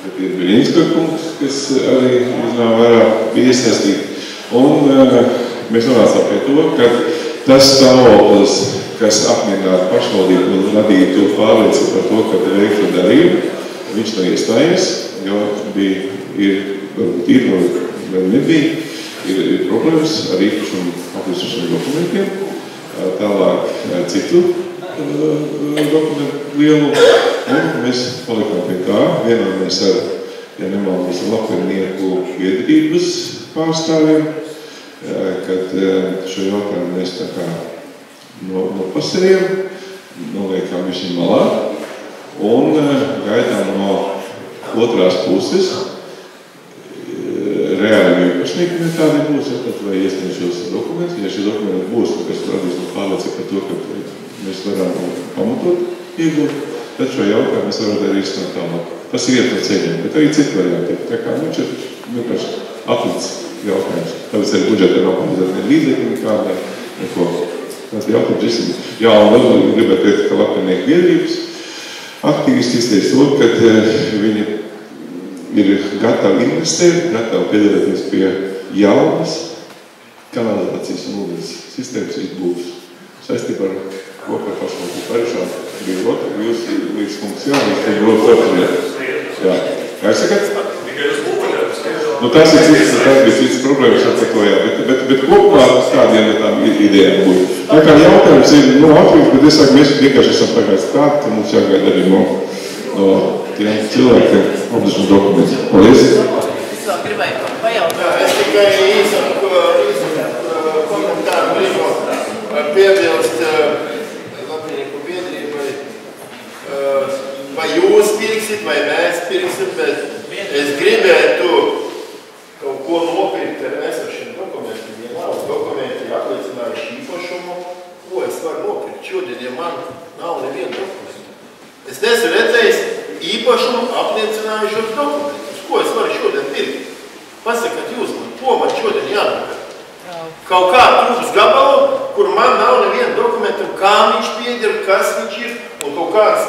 bet ir Biļinska kungs, kas arī uzņēmā vairāk bija iesaistīti. Un mēs nonācām pie to, ka tas stāvoklis, kas apmierinātu pašvaldību un radīja to pārliecību par to, ka te veiktu darījumu, viņš nav iestājies, jo varbūt ir, vai nebija. ir problēmas ar īpašumu apliecinošiem dokumentiem, tālāk citu dokumentu lielu, un mēs palikām pie tā, vienojāmies ar, ja nemaldos, Lapenieku biedrības pārstāvjiem, kad šo jautājumu mēs tā kā nopasējam, noliekām viņu malā, un gaidām no otrās puses, reāli īpašnieki nekādi būs, vai iesniedz šos dokumentus. Ja šie dokumenti būs, kas radīs mums pārliecību par to, ka mēs varam pamatot iegūt, tad šo jautājumu mēs varam arī izsnāt tālāk. Tas ir iet no ceļiem, bet arī citu varianti. Tā kā viņš ir vienkārši atlicis jautājums. Tāpēc arī budžetā nav paredzēta ne līdzekļi nekādā, neko. Tas ir jautājums izsnīt. Jā, un vēl gribētu teikt, ka Lapenieku biedrības aktīvisti izteica to, ka viņi ir gatavi investēt, gatavi piedalīties pie jaunas kanalizācijas un ūdens sistēmas izbūves saistībā ar kopēju pašvaldību arī šādi bija rota, jūs līdz funkcionālis, tad ļoti fortunēt. Jā. Kā jūs sakat? Nu, tas ir cits, tas bija cits problēmas atsaklojā, bet kopumā kādiem tām idejām būtu. Tā kā jautājums ir, atvilkt, bet es saku, mēs vienkārši esam pagājis tādi, ka mums jāgaida arī no tiem cilvēkiem apdešanu dokumentus. Paldies! Es vēl gribēju pajautāt. Es tikai īsam komentāru gribu piebilst Lapenieku biedrībai. Vai jūs pirksit, vai mēs pirksit, bet es gribētu kaut ko nopirkt ar esošiem dokumentiem. Ja nav dokumenti apliecinājuši īpašumu, ko es varu nopirkt šodien, ja man nav neviena dokumenta? Es neesmu redzējis īpašumu apliecinājušos dokumentus. Ko es varu šodien pirkt? Pasakat jūs man, ko man šodien jādara? Kaut kādu trūks gabalu, kur man nav neviena dokumenta, kā viņš pieder, kas viņš ir, un kaut kāds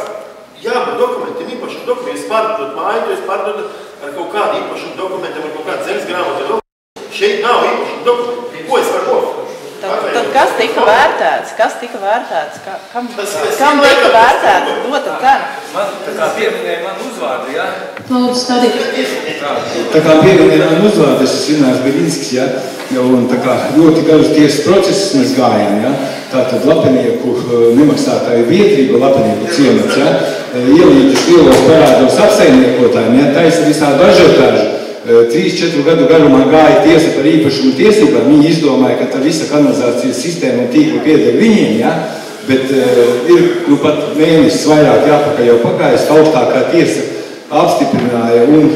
jābūt dokumentiem, īpašumu dokumentu. Es pārdodot māju, to es pārdodu ar kaut kādu īpašumu dokumentam, ar kaut kādu zemes grāmatu dokumentu. Šeit nav īpašumu dokumentu. Ko es varu nopirkt? Tad kas tika vērtēts? Kam tika vērtēts? Dota cena? Man tā kā pieminēja man uzvārdu, jā? Lūdzu, stādī. Tā kā pieminēja man uzvārdu, es esmu Inārs Beļinskis, jā? Un tā kā ļoti garus tiesas procesus mēs gājām, jā? Tātad Lapenieku nemaksātāju biedrība, Lapenieku ciemats, jā? Ielītas lielos parādos apsaimniekotājiem, jā? Taisa visādu ažiotāžu. 3-4 gadu garumā gāja tiesa par īpašumu tiesībām. Viņi izdomāja, ka tā visa kanalizācijas sistēma un tīkla pieder viņiem, ja? Bet ir pat mēnesis vairāk jāpakaļ jau pagājis, ka augstākā tiesa apstiprināja un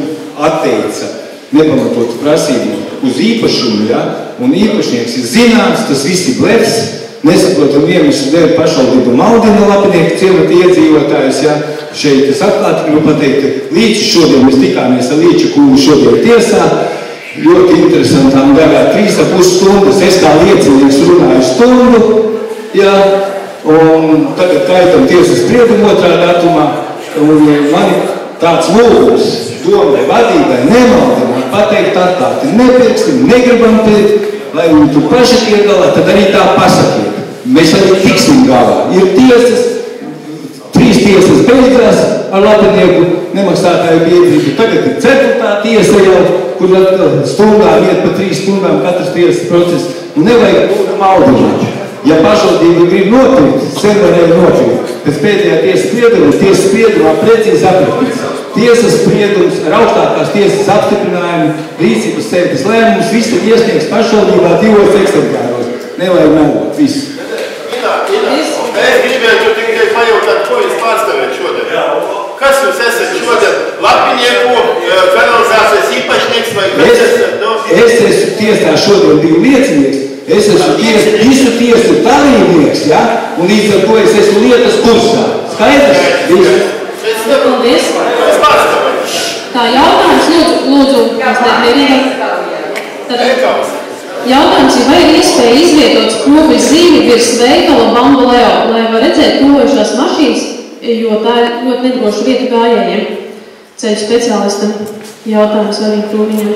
atteica nepamatotu prasību uz īpašumu, ja? Un īpašnieks ir zināms, tas viss ir blefs, nesaprotam iemeslu dēļ pašvaldība maldina Lapenieku ciemata iedzīvotājus, ja? Šeit es atklāti gribu pateikt, ka līdz šodien mēs tikāmies ar Līča kungu šodien tiesā. Ļoti interesantām garā 3,5 stundas. Es kā liecinieks runāju stundu, jā, un tagad kaitam tiesas spriedumu otrā datumā. Un man tāds lūgums domai vadībai nemaldināt, pateikt atklāti, nepirksim, negribam pirkt, lai viņi tur paši tiek galā, tad arī tā pasakiet. Mēs arī tiksim galā. Ir tiesas, 3 tiesas beidzās ar Lapenieku nemaksātāju biedrību. Tagad ir 4. tiesa jau, kur stundām iet pa 3 stundām katras tiesas process. Un nevajag maldināt. Ja pašvaldība grib nopirkt, sen varēja nopirkt. Pēc pēdējā tiesas spriedumā precīzi aprakstīts. Tiesas spriedums ar augstākās tiesas apstiprinājumu, rīcības sēdes lēmums, viss ir iesniegts pašvaldībā 2 eksemplāros. Nevajag melot, viss. Es gribētu tikai pajautāt, ko jūs pārstāvēt šodien. Kas jūs esat šodien? Lapenieku kanalizācijas īpašnieks vai kas esat? Es esmu tiesā šodien 2 liecinieks. Es esmu visu tiesu dalībnieks, ja? Un līdz ar to es esmu lietas kursā. Skaidrs? Paldies. Tā jautājums, lūdzu, mazliet mierīgi. Jautājums ir, vai ir iespēja izvietot skrobi zīmi virs veikala Bambaleo, lai var redzēt tuvojušās mašīnas, jo tā ir ļoti nedroša vieta gājējiem. Ceļu speciālistam jautājums vai viņa krūmiņam.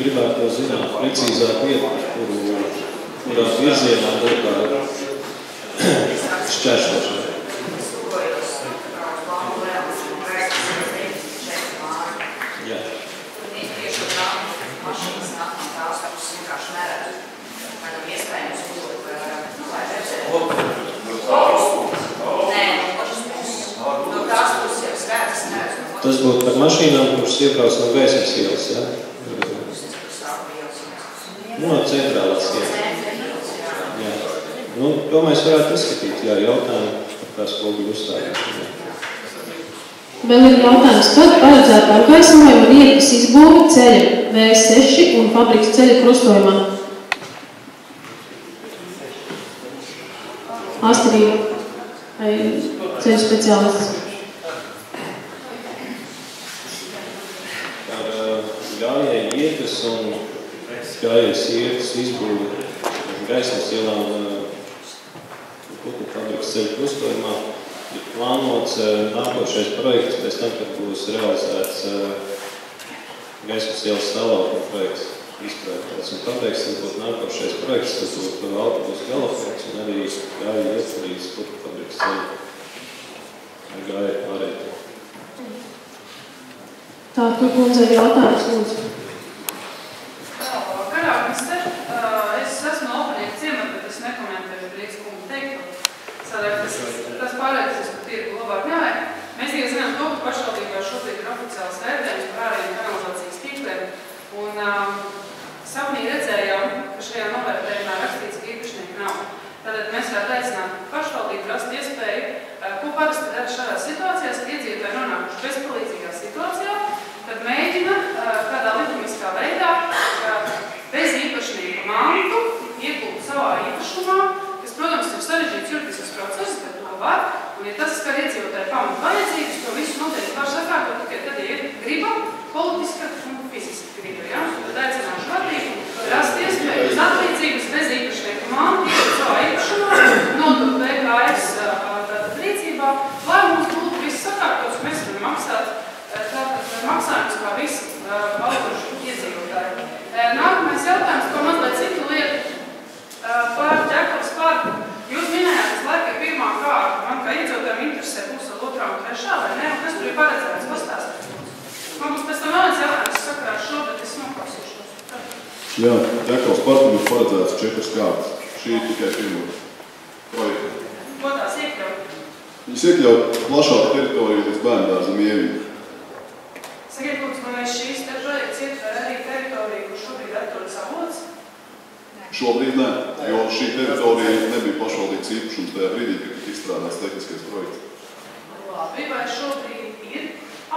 Gribētu zināt precīzāk vietu, kurā virzienā būtu šķēršošana. Tas būtu par mašīnām, kuras iebrauc no Gaismas ielas, ja? No centrālās ielas. Jā. Nu, to mēs varētu izskatīt, jā, jautājumu par tās spoguļu uzstādīšanu. Vēl ir jautājums, kad paredzēta apgaismojuma un iekas izbūve ceļa V6 un fabrikas ceļa krustojumā? Astrid vai ceļu speciālists? Par gājēju iekas un gājējas iekas izbūvi Gaismas ielā un Putnu fabrikas ceļu krustojumā ir plānots nākošais projekts pēc tam, kad būs realizēts Gaismas ielas stāvokļa projekts izprojektēts un pabeigts, tas būtu nākošais projekts, tas būtu autobusu galafraks un arī gāja ietvarīgs Putnu fabrikas ceļu ar gāja pārēju. Tā, tu kundze ir jautājums, lūdzu. Karākmister, es esmu no Alpanieku ciemata, bet es nekomentēju Rīgas kungu teiktu. Tas pārējais, ka tirgu labāk nevajag. Mēs tikai zinām to, ka pašvaldībā šobrīd ir oficiāls vērtējums par ārējiem kanalizācijas tīkliem. Un sapnī redzējām, ka šajā novērtējumā rakstīts, ka īpašnieki nav. Tātad mēs varētu aicināt pašvaldību rast iespēju, ko parasti dara šādās situācijās, ka iedzīvotāji nonākuši bezpalīdzīgā situācijā, tad mēģina kādā likumiskā veidā bez īpašnieku mantu iegūt savā īpašumā, kas, protams, ir sarežģīts juridisks process, bet to var. Un, ja tas skar iedzīvotāju pamatu vajadzības, to visu noteikti var sakārtot tikai tad, ja ir griba, politiska un fiziska griba. Ja? Tad aicināšu vadību, rast iespēju uz atlīdzības bez īpašnieku mantu, iegūt savā īpašumā, nodot VKS rīcībā, lai mums būtu viss sakārtots, mēs varam maksāt maksājums kā visi valdoši iedzīvotāji. Nākamais jautājums, ko mazliet citu lietu par Ķekavas parku. Jūs minējāt, ka laika ir pirmā kārta. Man kā iedzīvotājiem interesē būs vēl otrā un trešā, vai ne? Un kas tur ir paredzēts? Pastāstīt. Man būs pēc tam vēl viens jautājums sakarā šo, bet es noklausīšos. Jā, Ķekavas parku ir paredzēts 4 kārtas. Šī ir tikai pirmā projekta. Ko tās iekļaut? Viņas iekļaut plašāku teritoriju līdz bērndārzam Ieviju. Sakiet, lūdzu, vai šīs te projekts ietver arī teritoriju, kur šobrīd atrodas avots? Šobrīd nē, jo šī teritorija nebija pašvaldības īpašums tajā brīdī, kad tika izstrādāts tehniskais projekts. Labi, vai šobrīd ir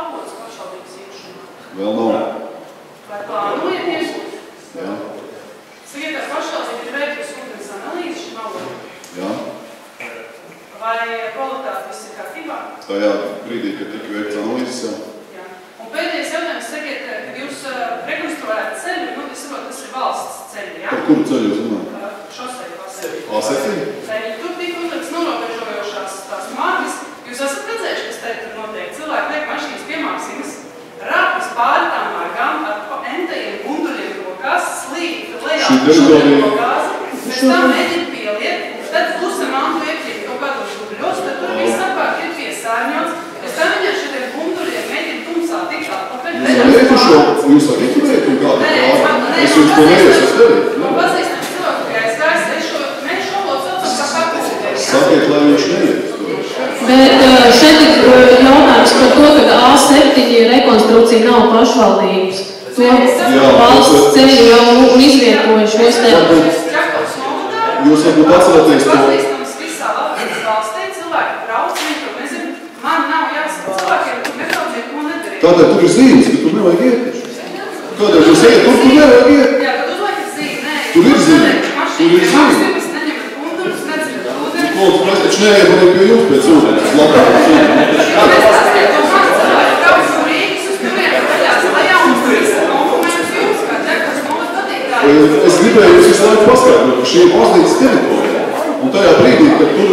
avots pašvaldības īpašumā? Vēl nav. Vai plānojaties? Jā. Sakiet, ka pašvaldība ir veikusi ūdens analīzi šim avotam? Jā. Vai kvalitāte viss ir kārtībā? Tajā brīdī, kad tika veikts analīzes, jā. Un pēdējais jautājums, sakiet, kad jūs rekonstruējat ceļu, nu, es saprotu, tas ir valsts ceļi, jā? Par kuru ceļu jūs runājat? Šoseju pasēļu. A7? Tur tika uzlikts norobežojošās tās margas. Jūs esat redzējuši, kas te tur notiek? Cilvēki liek mašīnas piemāksinas, rāpjas pāri tām margām ar entajiem gunduļiem rokās, slīd lejā šodien gāzi, pēc tam mēģina pieliet, tad klusa mantu iekļīt kaut kādos gunduļos, tad tur viss apkārt ir piesārņots. Pēc tam viņam šitiem gunduļiem mēģina tumsā tikt atpakaļ. Jūs varat iturēt un kādu pāri? Es jums to neiešu darīt. Man pazīstam cilvēku, ka aizgājis, mēs šo valodu saucam kā kakūdēļ. Sakiet, lai viņš neiet. Bet šeit ir jautājums par to, ka A7 rekonstrukcija nav pašvaldības. To valsts ceļu jau izvietoja šos te. Jūs varbūt atceraties to. Pazīstams visā Latvijas valstī, cilvēki brauc, viņi to nezinu. Man nav jāsaka cilvēkiem, tur nebrauciet, ko nedarīt. Tādēļ tur ir zīmes, ka tur nevajag iet. Kādēļ jūs iet, tur nevajag iet. Jā, kad uzlaikat zīme, nē. Tur ir zīme. Tur ir zīme. Jūs neņemat gunduļus, nedzināt ūdeni. Lūdzu, mēs taču neievaram pie jums pēc ūdens. Labāk zīme. Nestāstiet to man, cilvēki brauc no Rīgas uz turienu vaļās lejā un tur visi dokumentus jums, kā Ķekavas novada vadītāji. Es gribēju jūs visu laiku paskaidrot, ka šī ir baznīcas teritorija. Un tajā brīdī, kad tur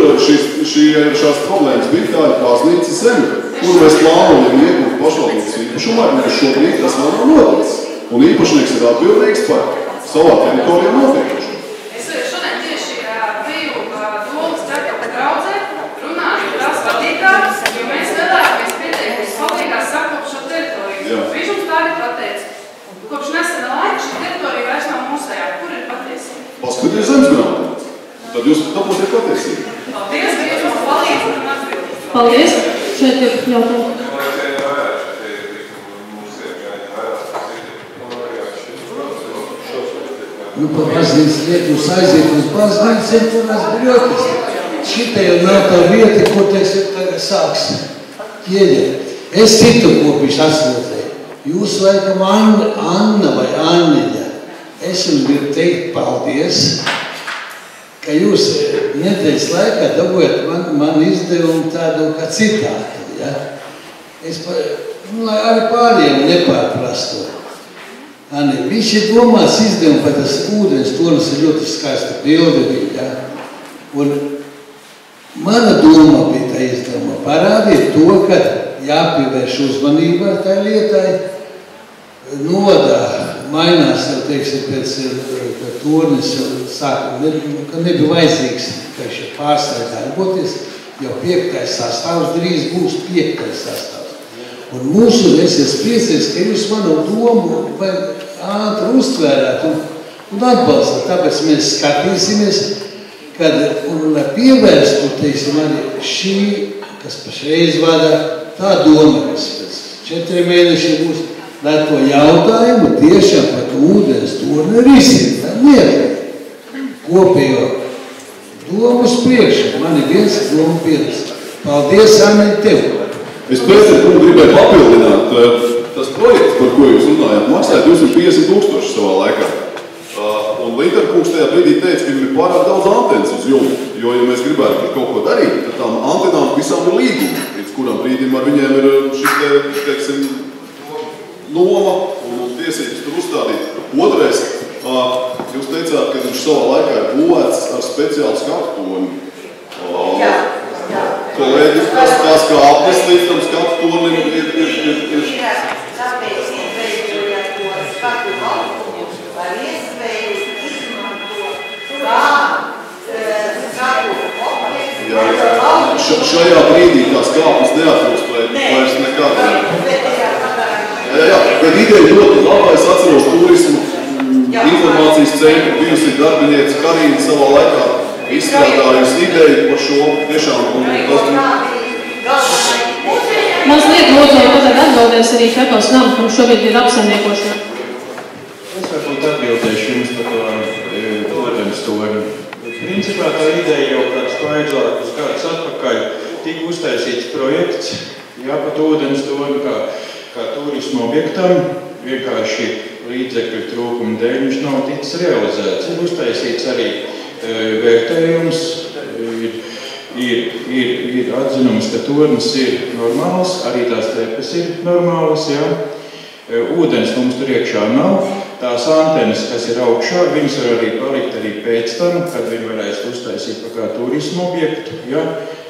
šās problēmas bija tāda baznīcas zeme, kur mēs plānojam iegūt pašvaldības īpašumā, un šobrīd tas vēl nav noticis. Un īpašnieks ir atbildīgs par savā teritorijā notiekušanu. Es šodien tieši biju Dolas Ķekavas draudzē, runāju ar tās vadītājus, jo mēs vēlējamies pieteikumus valdīgās sakop šo teritoriju. Viņš mums tā arī pateica, kopš nesena laika šī teritorija vairs nav mūsējā. Kur ir patiesība? Paskaties zemesgrāmatā. Tad jūs dabūsiet patiesību. Paldies, ka jūs mums palīdzat un atbildīt. Paldies. Šeit ir jautājums. Man liekas, ja varētu šeit Nu, pa baznīcas lietu jūs aiziet uz baznīcu un tur aizbrļoties. Šitai jau nav tā vieta, ko teiksim tagad sāks ieļēt. Es citu kopīšu atslodzēju. Jūs laikam Anna vai Anniņa. Es jums gribu teikt paldies, ka jūs nedēļas laikā dabūjat man izdevumu tādu kā citātu. Ja? Es arī pārējiem nepārprastu. Anni, viņš ir domāts izdevumu, ka tas ūdens tornis ir ļoti skaista bilde. Ja? Un mana doma bija tā izdevuma parādīt to, ka jāpievērš uzmanība tai lietai. Nodā mainās, jau teiksim, pēc tornis sākuma, ka nebija vajadzīgs, ka šie pārstāvi darboties, jau 5. sastāvs drīz būs 5. sastāvs. Un mūsu es priecēs, ka jūs manu domu ātri uztvērāt un atbalstāt. Tāpēc mēs skatīsimies, kad, un lai pievērstu, teiksim, arī šī, kas pašreiz vada, tā doma, kas pēc 4 mēneši būs, lai to jautājumu tiešām par ūdens torni risināt, lai neatliek kopējo domu uz priekšu. Man ir viens doma pieredze. Paldies, Anni, tev! Es pēc gribēju papildināt, tas projekts, par ko jūs runājāt, maksāja 250,000 savā laikā. Un Linterkungs tajā brīdī teica, ka ir pārāk daudz antenas uz jumta, jo, ja mēs gribētu par kaut ko darīt, tad tām antenām visām ir līgumi, līdz kuram brīdim ar viņiem ir šis, teiksim, noma un tiesības tur uzstādīt. Otrais, jūs teicāt, ka viņš savā laikā ir būvēts ar speciālu skaptoni. Kolēģis, kas kā apnes līdz tam skatu tornim ir... Tāpēc izveidojot to skatu laukumu, var iespēju izmantot kā skatu objektu. Šajā brīdī tās kāpnes neatrūst vairs nekādā. Jā, bet ideja ļoti labā, es atceros turismu informācijas centru, bijusi darbinieci Karīna savā laikā izstrādājusi ideju par šo tiešām. Mazliet lūdzu, tad atbildēs arī Pekals nama, kam šobrīd ir apsaimniekošana. Es varbūt atbildēšu jums par to ūdens torni. Principā tā ideja jau kāds vairākus gadus atpakaļ tika uztaisīts projekts, par ūdens torni kā turismu objektam, vienkārši līdzekļu trūkuma dēļ viņš nav ticis realizēts. Ir uztaisīts arī vērtējums, ir atzinums, ka tornis ir normāls, arī tās trepas ir normālas, jā. Ūdens mums tur iekšā nav, tās antenas, kas ir augšā, viņas var arī palikt arī pēc tam, kad viņi varēs uztaisīt par kā turismu objektu, jā.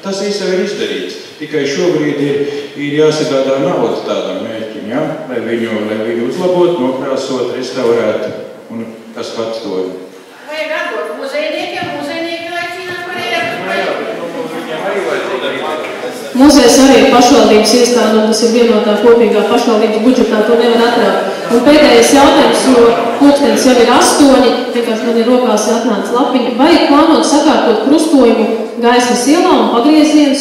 Tas viss ir izdarīts, tikai šobrīd ir jāsagādā nauda tādam mērķim, jā, lai viņu uzlabot, nokrāsot, restaurēt un kas pats to. Vajag atdot muzejniekiem, muzejnieki lai cīnās par projektu. Muzejs arī ir pašvaldības iestāde, un tas ir vienotā kopīgā pašvaldības budžetā, to nevar atrāt. Un pēdējais jautājums, jo pulkstenis jau ir 8, vienkārši man ir rokās atnāca lapiņa, vai plānot sakārtot krustojumu Gaismas ielā un pagriezienu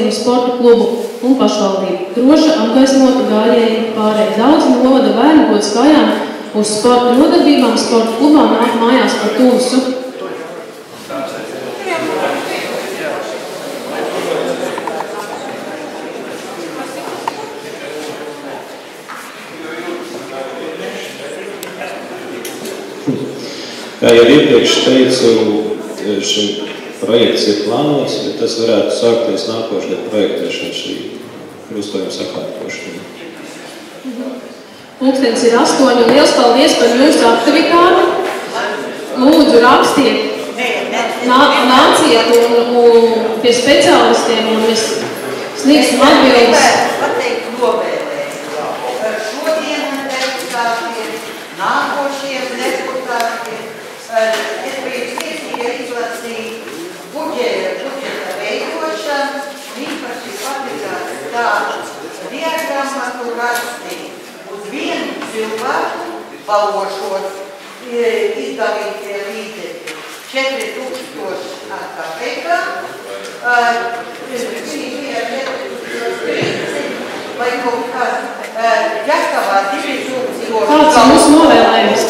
uz sporta klubu un pašvaldību. Droša apgaismota gājēji pārēj. Daudz novada bērnu gods kājām uz sporta nodarbībām, sporta klubā nāk mājās par tūsu. Kā jau iepriekš teicu, šim projekts ir plānots, bet tas varētu sākties nākošajā projektēšana šī krustojuma sakārtošana. Pulkstenis ir 8, un liels paldies par jūsu aktivitāti. Lūdzu, rakstiet, nāciet un pie speciālistiem, un mēs sniegsim atbildes. Pateikt novēlējumu. Šodien deputātiem, nākošiem deputātiem, es biju tiesīgi izlasīt budžeta veidošanu, īpaši patīkās tādu diagramatu rakstīt. Uz vienu cilvēku balošot izdalītie līdzekļi 4000 AKP, vai kaut kāds Jakavā 2000. Kāds ir mūsu novēlējums?